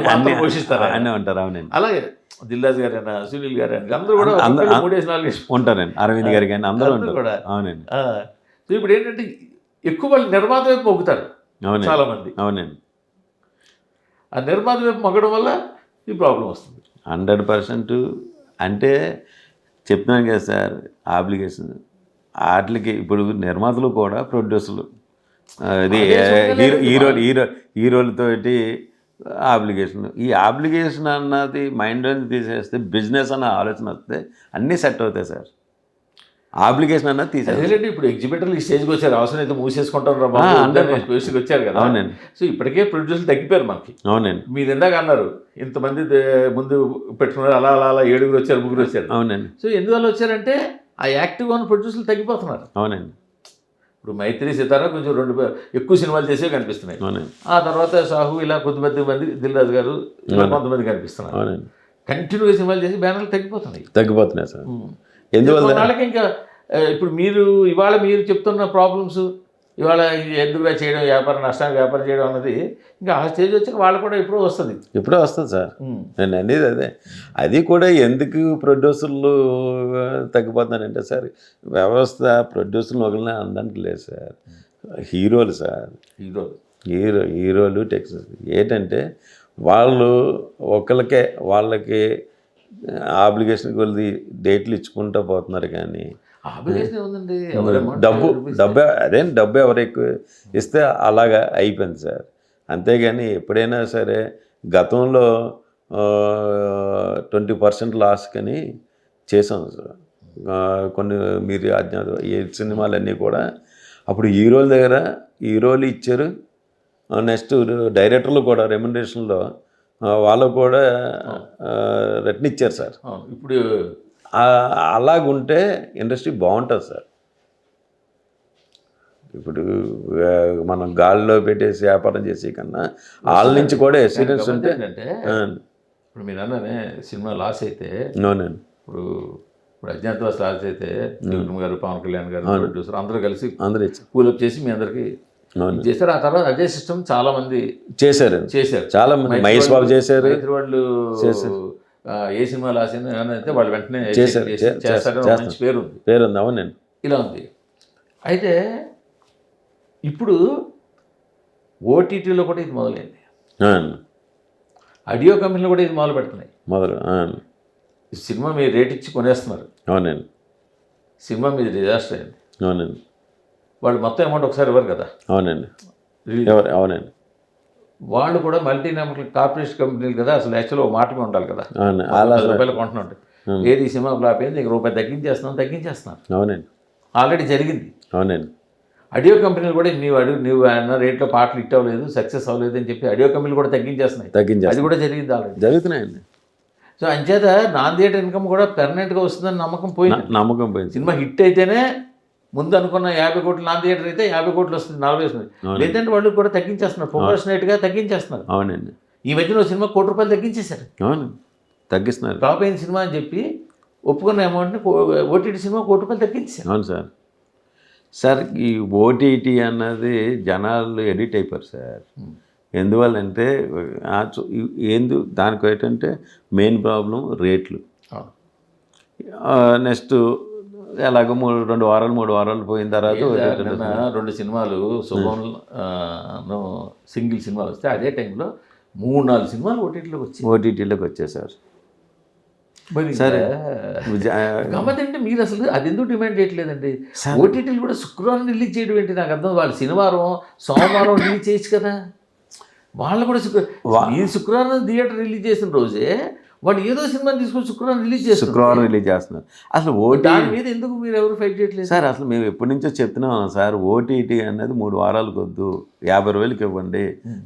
పాత్రలు పోషిస్తారు ఉంటారు. అవునండి. అలాగే దిల్రాజ్ గారైనా సునీల్ గారు అని అందరూ కూడా 3-4 ఉంటారండి. అరవింద్ గారు కానీ అందరూ కూడా. అవునండి. సో ఇప్పుడు ఏంటంటే ఎక్కువ వాళ్ళు నిర్మాత వైపు మొగ్గుతారు చాలా మంది. అవునండి. ఆ నిర్మాత వైపు మొగ్గడం వల్ల ఈ ప్రాబ్లం వస్తుంది. 100%. అంటే చెప్తున్నాను కదా సార్, అప్లికేషన్ వాటికి ఇప్పుడు నిర్మాతలు కూడా ప్రొడ్యూసర్లు ఇది హీరోలతోటి అప్లికేషన్. ఈ అప్లికేషన్ అన్నది మైండ్లోంచి తీసేస్తే బిజినెస్ అన్న ఆలోచన వస్తే అన్నీ సెట్ అవుతాయి సార్. అప్లికేషన్ అన్నది తీసేయాలి. ఇప్పుడు ఎగ్జిబిటర్లు ఈ స్టేజ్కి వచ్చారు, అవసరం అయితే మూసేసుకుంటారు వచ్చారు కదా. అవునండి. సో ఇప్పటికే ప్రొడ్యూసర్లు తగ్గిపోయారు మనకి. అవునండి. మీరు ఇందాక అన్నారు ఇంతమంది ముందు పెట్టుకున్నారు, అలా అలా అలా 7 వచ్చారు 3 వచ్చారు. అవునండి. సో ఎందువల్ల వచ్చారంటే ఆ యాక్టివ్గా ఉన్న ప్రొడ్యూసర్లు తగ్గిపోతున్నారు. అవునండి. ఇప్పుడు మైత్రి సితారా కొంచెం 2 ఎక్కువ సినిమాలు చేసేవి కనిపిస్తున్నాయి. అవునండి. ఆ తర్వాత సాహు ఇలా కొంతమంది దిల్రాజు గారు ఇలా కొంతమంది కనిపిస్తున్నారు. అవునండి. కంటిన్యూగా సినిమాలు చేసి బ్యానర్లు తగ్గిపోతున్నాయి సార్. ఎందువల్ల నాళ్ళకి ఇంకా ఇప్పుడు ఇవాళ మీరు చెప్తున్న ప్రాబ్లమ్స్ ఇవాళ ఎందుకుగా చేయడం, నష్టానికి వ్యాపారం చేయడం అన్నది ఇంకా ఆ స్టేజ్ వచ్చాక వాళ్ళు కూడా ఎప్పుడో వస్తుంది సార్. నేను అనేది అదే. అది కూడా ఎందుకు ప్రొడ్యూసర్లు తగ్గిపోతున్నారంటే సార్, వ్యవస్థ ప్రొడ్యూసర్లు ఒకరిని అనడానికి లేదు సార్. హీరోలు సార్, హీరోలు టెక్నిక్స్ ఏంటంటే వాళ్ళు వాళ్ళకి అప్లికేషన్కి వెళ్ళి డేట్లు ఇచ్చుకుంటూ పోతున్నారు, కానీ డబ్బు ఎవరు ఎక్కువ ఇస్తే అలాగా అయిపోయింది సార్. అంతేగాని ఎప్పుడైనా సరే గతంలో 20% లాస్ కానీ చేసాం సార్. కొన్ని మీరు ఏ సినిమాలన్నీ కూడా అప్పుడు హీరోల దగ్గర హీరోలు ఇచ్చారు. నెక్స్ట్ డైరెక్టర్లు కూడా రెమ్యునరేషన్లో వాళ్ళకు కూడా రిటర్న్ ఇచ్చారు సార్. ఇప్పుడు అలాగుంటే ఇండస్ట్రీ బాగుంటుంది సార్. ఇప్పుడు మనం గాలిలో పెట్టేసి వ్యాపారం చేసే కన్నా వాళ్ళ నుంచి కూడా ఎక్స్పీరియన్స్ ఉంటే. ఇప్పుడు మీరు అన్నానే సినిమా లాస్ అయితే, అవునండి. ఇప్పుడు అజ్ఞాతవాసి లాస్ అయితే గారు, పవన్ కళ్యాణ్ గారు, ప్రొడ్యూసర్ అందరూ కలిసి కూలప్ చేసి మీ అందరికీ చేశారు. ఆ తర్వాత అదే సిస్టమ్ చాలా మంది చేశారు. చాలా మంది మహేష్ బాబు చేశారు. వాళ్ళు ఏ సినిమా లాస్ అయితే వాళ్ళు వెంటనే చేస్తారు, మంచి పేరు ఉంది. అవునండి. ఇలా ఉంది. అయితే ఇప్పుడు ఓటీటీలో కూడా ఇది మొదలైంది, అవును. ఆడియో కంపెనీలు కూడా ఇది మొదలు పెడుతున్నాయి. మొదలు అవును. ఈ సినిమా మీరు రేట్ ఇచ్చి కొనేస్తున్నారు, అవునండి. సినిమా మీద డిజాస్టర్ అయింది, అవునండి. వాళ్ళు మొత్తం అమౌంట్ ఒకసారి ఇవ్వరు కదా. అవునండి. రిలీజ్ అవునండి. వాళ్ళు కూడా మల్టీనేషనల్ కార్పొరేషన్ కంపెనీలు కదా, అసలు యాక్చువల్గా ఒక మాటమే ఉండాలి కదా. అవును. 10 రూపాయలు కొంటున్నాడు, ఏది ఈ సినిమా ఫ్లాప్ అయింది, నీకు రూపాయి తగ్గించేస్తున్నారు. అవునండి. ఆల్రెడీ జరిగింది. అవునండి. ఆడియో కంపెనీలు కూడా నువ్వు అన్న రేట్లో పాటలు హిట్ అవ్వలేదు, సక్సెస్ అవ్వలేదు అని చెప్పి ఆడియో కంపెనీలు కూడా తగ్గించేస్తున్నాయి. అది కూడా జరిగింది ఆల్రెడీ. జరుగుతున్నాయండి. సో అంచేత నాన్ థియేటర్ ఇన్కమ్ కూడా పెర్మనెంట్గా వస్తుందని నమ్మకం పోయింది. నమ్మకం పోయింది. సినిమా హిట్ అయితేనే ముందు అనుకున్న 50 కోట్లు నాన్ థియేటర్ అయితే 50 కోట్లు వస్తుంది, 40 వస్తుంది. లేదంటే వాళ్ళు కూడా తగ్గించేస్తున్నారు, ప్రొపోర్షనేట్గా తగ్గించేస్తున్నారు. అవునండి. ఈ మధ్యన సినిమా ₹1 కోటి తగ్గించేశారు. అవును, తగ్గిస్తున్నారు. టాప్ అయిన సినిమా అని చెప్పి ఒప్పుకున్న అమౌంట్ని ఓటీటీ సినిమా ₹1 తగ్గించారు. అవును సార్. సార్ ఈ ఓటీటీ అన్నది జనాలు ఎడిట్ అయిపోయారు సార్. ఎందువల్లంటే దానికి ఏంటంటే మెయిన్ ప్రాబ్లం రేట్లు. నెక్స్ట్ ఎలాగో 2 వారాలు 3 వారాలు పోయిన తర్వాత 2 సినిమాలు శుభం సింగిల్ సినిమాలు వస్తే అదే టైంలో 3-4 సినిమాలు ఓటీటీలోకి వచ్చాయి సార్. సరే గమ్మతంటే మీరు అసలు అది ఎందుకు డిమాండ్ చేయట్లేదండి? ఓటీటీలు కూడా శుక్రవారం రిలీజ్ చేయడం ఏంటి నాకు అర్థం. వాళ్ళు శనివారం సోమవారం రిలీజ్ చేయొచ్చు కదా. వాళ్ళు కూడా శుక్రవారం థియేటర్ రిలీజ్ చేసిన రోజే వాడు ఏదో సినిమాని తీసుకొని శుక్రవారం రిలీజ్ చేస్తున్నారు. అసలు దాని మీద ఎందుకు మీరు ఎవరు ఫైట్ చేయట్లేదు సార్? అసలు మేము ఎప్పటి నుంచో చెప్తున్నాం సార్, ఓటీటీ అనేది 3 వారాలకు వద్దు, 50,000కి ఇవ్వండి.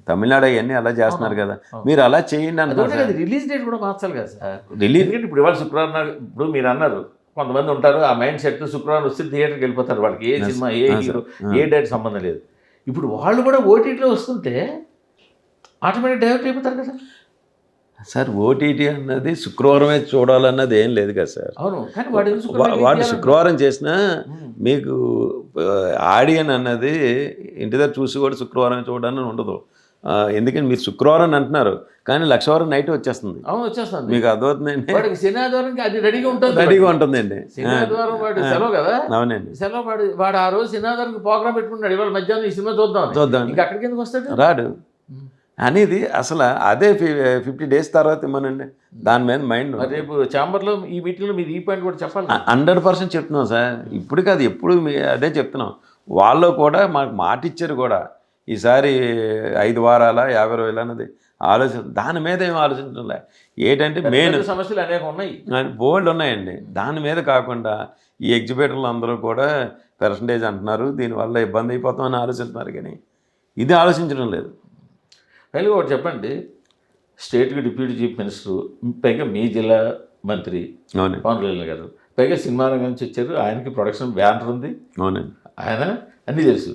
తమిళనాడు అవన్నీ అలా చేస్తున్నారు కదా, మీరు అలా చేయండి అంటే రిలీజ్ డేట్ కూడా మార్చాలి కదా సార్. రిలీజ్ డేట్ ఇప్పుడు ఇవాళ శుక్రవారం, ఇప్పుడు మీరు అన్నారు కొంతమంది ఉంటారు ఆ మైండ్ సెట్, శుక్రవారం వస్తే థియేటర్కి వెళ్ళిపోతారు, వాళ్ళకి ఏ సినిమా ఏ హీరో ఏ డేట్ సంబంధం లేదు. ఇప్పుడు వాళ్ళు కూడా ఓటీటీలో వస్తుంటే ఆటోమేటిక్ డైవర్ట్ అయిపోతారు కదా సార్. ఓటీటీ అన్నది శుక్రవారమే చూడాలన్నది ఏం లేదు కదా సార్. అవును, కానీ వాడు శుక్రవారం చేసినా మీకు ఆడియన్ అన్నది ఇంటి దగ్గర చూసి కూడా శుక్రవారం చూడాలని ఉండదు. ఎందుకంటే మీరు శుక్రవారం అంటున్నారు కానీ లక్షవారం నైట్ వచ్చేస్తుంది. అవును, వచ్చేస్తుంది. మీకు అర్థమవుతుందండి. వాడికి శనివారం అది రెడీగా ఉంటుందండి. శనివారం వాడు సెలవు కదా. అవునండి, సెలవు. వాడు ఆ రోజు శనివారం ప్రోగ్రామ్ పెట్టుకుంటాడు, ఇవాళ మధ్యాహ్నం ఈ సినిమా చూద్దాం, ఇంకా అక్కడికి ఎందుకు వస్తాడు? రాడు అనేది అసలు అదే 50 days తర్వాత ఇమ్మనండి, దాని మీద మైండ్. రేపు ఛాంబర్లో ఈ మీటింగ్లో మీరు ఈ పాయింట్ కూడా చెప్పాలి. 100% చెప్తున్నాం సార్. ఇప్పుడు కాదు, ఎప్పుడు అదే చెప్తున్నాం. వాళ్ళు కూడా మాకు మాట ఇచ్చారు కూడా, ఈసారి 5 వారాల 50,000 అన్నది ఆలోచన, దాని మీద ఏం ఆలోచించడం లే. ఏంటంటే మెయిన్ సమస్యలు అనేక ఉన్నాయి, బోల్డ్ ఉన్నాయండి. దాని మీద కాకుండా ఈ ఎగ్జిబిటర్లు అందరూ కూడా పర్సంటేజ్ అంటున్నారు, దీనివల్ల ఇబ్బంది అయిపోతామని ఆలోచిస్తున్నారు, కానీ ఇది ఆలోచించడం లేదు. పైగా ఒకటి చెప్పండి, స్టేట్కి డిప్యూటీ చీఫ్ మినిస్టర్, పైగా మీ జిల్లా మంత్రి పవన్ కళ్యాణ్ గారు, పైగా సినిమా రంగం నుంచి వచ్చారు, ఆయనకి ప్రొడక్షన్ బ్యానర్ ఉంది. అవునండి, ఆయన అన్నీ తెలుసు.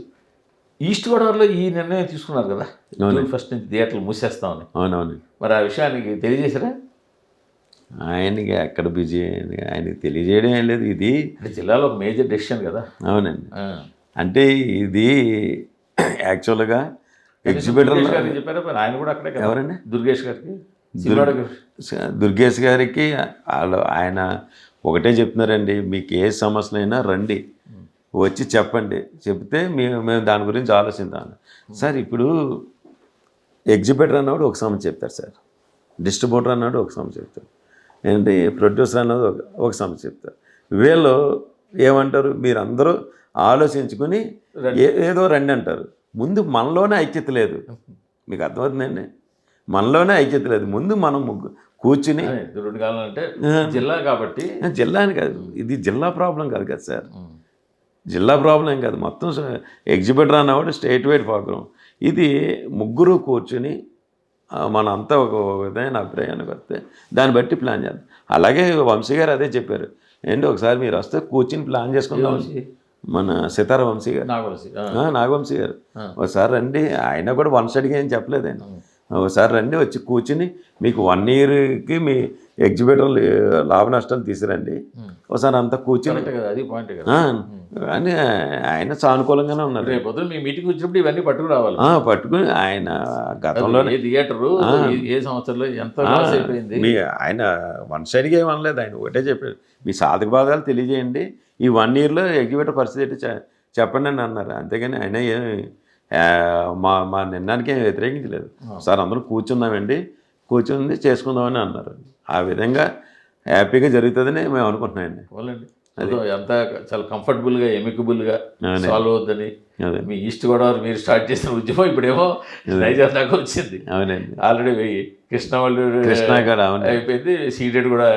ఈస్ట్ గోదావరిలో ఈ నిర్ణయం తీసుకున్నారు కదా, June 1 నుంచి థియేటర్లు మూసేస్తామని. అవునవును. మరి ఆ విషయానికి తెలియజేశారా? ఆయనకి ఎక్కడ బిజీ, ఆయనకి తెలియజేయడం ఏం లేదు. ఇది అంటే జిల్లాలో ఒక మేజర్ డెసిషన్ కదా. అవునండి. అంటే ఇది యాక్చువల్గా ఎగ్జిబిటర్ చెప్పారా? ఆయన కూడా అక్కడే కదా. ఎవరండి? దుర్గేష్ గారికి. దుర్గేష్ గారికి ఆయన ఒకటే చెప్తున్నారండి, మీకు ఏ సమస్యలైనా రండి, వచ్చి చెప్పండి, చెప్తే మేము దాని గురించి ఆలోచిద్దాం సార్. ఇప్పుడు ఎగ్జిబిటర్ అన్నవాడు ఒక సమస్య చెప్తారు సార్, డిస్ట్రిబ్యూటర్ అన్నాడు ఒక సమస్య చెప్తారు, ఏంటి ప్రొడ్యూసర్ అన్నది ఒక సమస్య చెప్తారు. వీళ్ళు ఏమంటారు, మీరందరూ ఆలోచించుకొని ఏదో రండి అంటారు. ముందు మనలోనే ఐక్యత లేదు, మీకు అర్థమవుతుందండి, మనలోనే ఐక్యత లేదు. ముందు మనం కూర్చుని అంటే జిల్లా కాబట్టి, జిల్లా అని కాదు, ఇది జిల్లా ప్రాబ్లం కాదు కదా సార్, జిల్లా ప్రాబ్లం ఏం కాదు, మొత్తం ఎగ్జిబిటర్ అన్నవాడు స్టేట్ వైడ్ ప్రోగ్రాం. ఇది ముగ్గురు కూర్చుని మనంతా ఒక విధమైన అభిప్రాయానికి వస్తే దాన్ని బట్టి ప్లాన్ చేద్దాం. అలాగే వంశీ గారు అదే చెప్పారు, ఏంటి ఒకసారి మీరు వస్తే కూర్చుని ప్లాన్ చేసుకుందాం. మన సితార వంశీ గారు, నాగవంశీ గారు ఒకసారి రండి, ఆయన కూడా వన్ సైడ్గా ఏం చెప్పలేదు. ఆయన ఒకసారి రండి, వచ్చి కూర్చుని మీకు 1 yearకి మీ ఎగ్జిబిటర్ లాభ నష్టాలు తీసుకురండి, ఒకసారి అంతా కూర్చుని అని ఆయన సానుకూలంగానే ఉన్నారు. రేపు మీ మీటింగ్ వచ్చినప్పుడు ఇవన్నీ పట్టుకురావాలి. పట్టుకుని ఆయన గతంలో థియేటరు ఏ సంవత్సరంలో ఎంత అయిపోయింది, మీ ఆయన వన్ సైడ్గా ఏమనలేదు. ఆయన ఒకటే చెప్పారు, మీ సాధక బాధాలు తెలియజేయండి, ఈ 1 yearలో ఎగ్జిబిటర్ పరిస్థితి చెప్పండి అని అన్నారు. అంతేగాని ఆయన మా మా నిర్ణయానికి ఏం వ్యతిరేకించలేదు. సార్ అందరూ కూర్చున్నామండి, కూర్చుంది చేసుకుందామని అన్నారు. ఆ విధంగా హ్యాపీగా జరుగుతుందని మేము అనుకుంటున్నామండి. వాళ్ళండి అంతా చాలా కంఫర్టబుల్గా ఎమికబుల్గా సాల్వ్ అవుద్దని. అదే మీ ఈస్ట్ గోదావరి మీరు స్టార్ట్ చేసిన ఉద్యమం ఇప్పుడేమో నైజాం దాకా వచ్చింది. అవునండి. ఆల్రెడీ కృష్ణ వాళ్ళు కృష్ణా గారు అవును అయిపోయింది, సీడెడ్ కూడా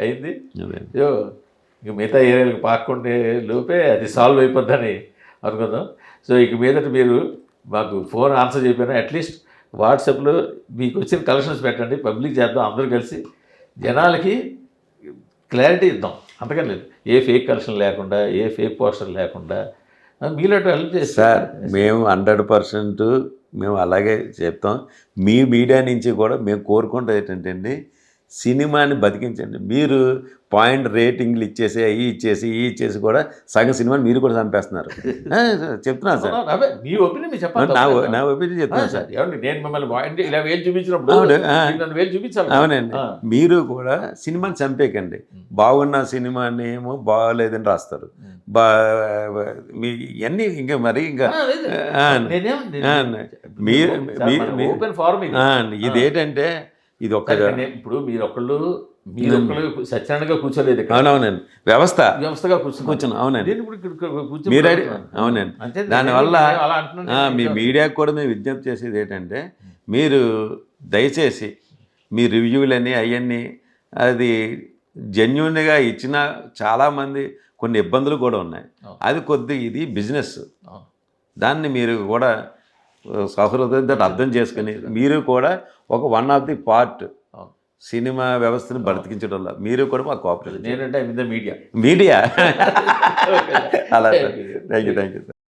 అయింది. అదే అయ్యో ఇక మిగతా ఏరియాలకు పాకుండే లోపే అది సాల్వ్ అయిపోద్దని అనుకుందాం. సో ఇక మీదట మీరు మాకు ఫోన్ ఆన్సర్ చెప్పినా అట్లీస్ట్ వాట్సాప్లో మీకు వచ్చిన కలెక్షన్స్ పెట్టండి, పబ్లిక్ చేద్దాం, అందరూ కలిసి జనాలకి క్లారిటీ ఇద్దాం. అంతకని లేదు, ఏ ఫేక్ కలెక్షన్ లేకుండా, ఏ ఫేక్ పోస్టర్ లేకుండా మీలో హెల్ప్ చేస్తారు. సార్ మేము 100% మేము అలాగే చెప్తాం. మీ మీడియా నుంచి కూడా మేము కోరుకుంటే ఏంటంటే అండి, సినిమాని బతికించండి. మీరు పాయింట్ రేటింగ్లు ఇచ్చేసి అవి ఇచ్చేసి కూడా సగం సినిమాని మీరు కూడా చంపేస్తున్నారు. చెప్తున్నాను సార్, అవే మీ ఒపీనియన్ మీరు చెప్పండి. నా ఒపీనియన్ చెప్తున్నాను సార్. ఏమండి నేను మిమ్మల్ని బాగుండి ఇలా వేలు చూపించినప్పుడు అవును, నన్ను వేలు చూపించాలి. అవునండి. మీరు కూడా సినిమాని చంపేయకండి. బాగున్న సినిమాని ఏమో బాగాలేదని రాస్తారు. మీ ఇవన్నీ ఇంకా మరి ఇంకా ఓపెన్ ఫారం ఇదేంటంటే ఇది ఒక ఇప్పుడు మీరొకళ్ళు సత్యనారాయణగా కూర్చోలేదు ఇక్కడ. అవునవునండి, వ్యవస్థగా కూర్చున్నాం. అవునండి, కూర్చుని మీరు అవునండి. దానివల్ల మీ మీడియాకు కూడా మేము విజ్ఞప్తి చేసేది ఏంటంటే, మీరు దయచేసి మీ రివ్యూలని అవన్నీ అది జెన్యున్గా ఇచ్చిన చాలామంది కొన్ని ఇబ్బందులు కూడా ఉన్నాయి. అది ఇది బిజినెస్, దాన్ని మీరు కూడా సహృదయంతో అర్థం చేసుకుని మీరు కూడా ఒక one of the part cinema వ్యవస్థను బ్రతికించడంలో మీరు కూడా మాకు కోఆపరేట్. నేనంటే మీడియా అలా. Thank you sir.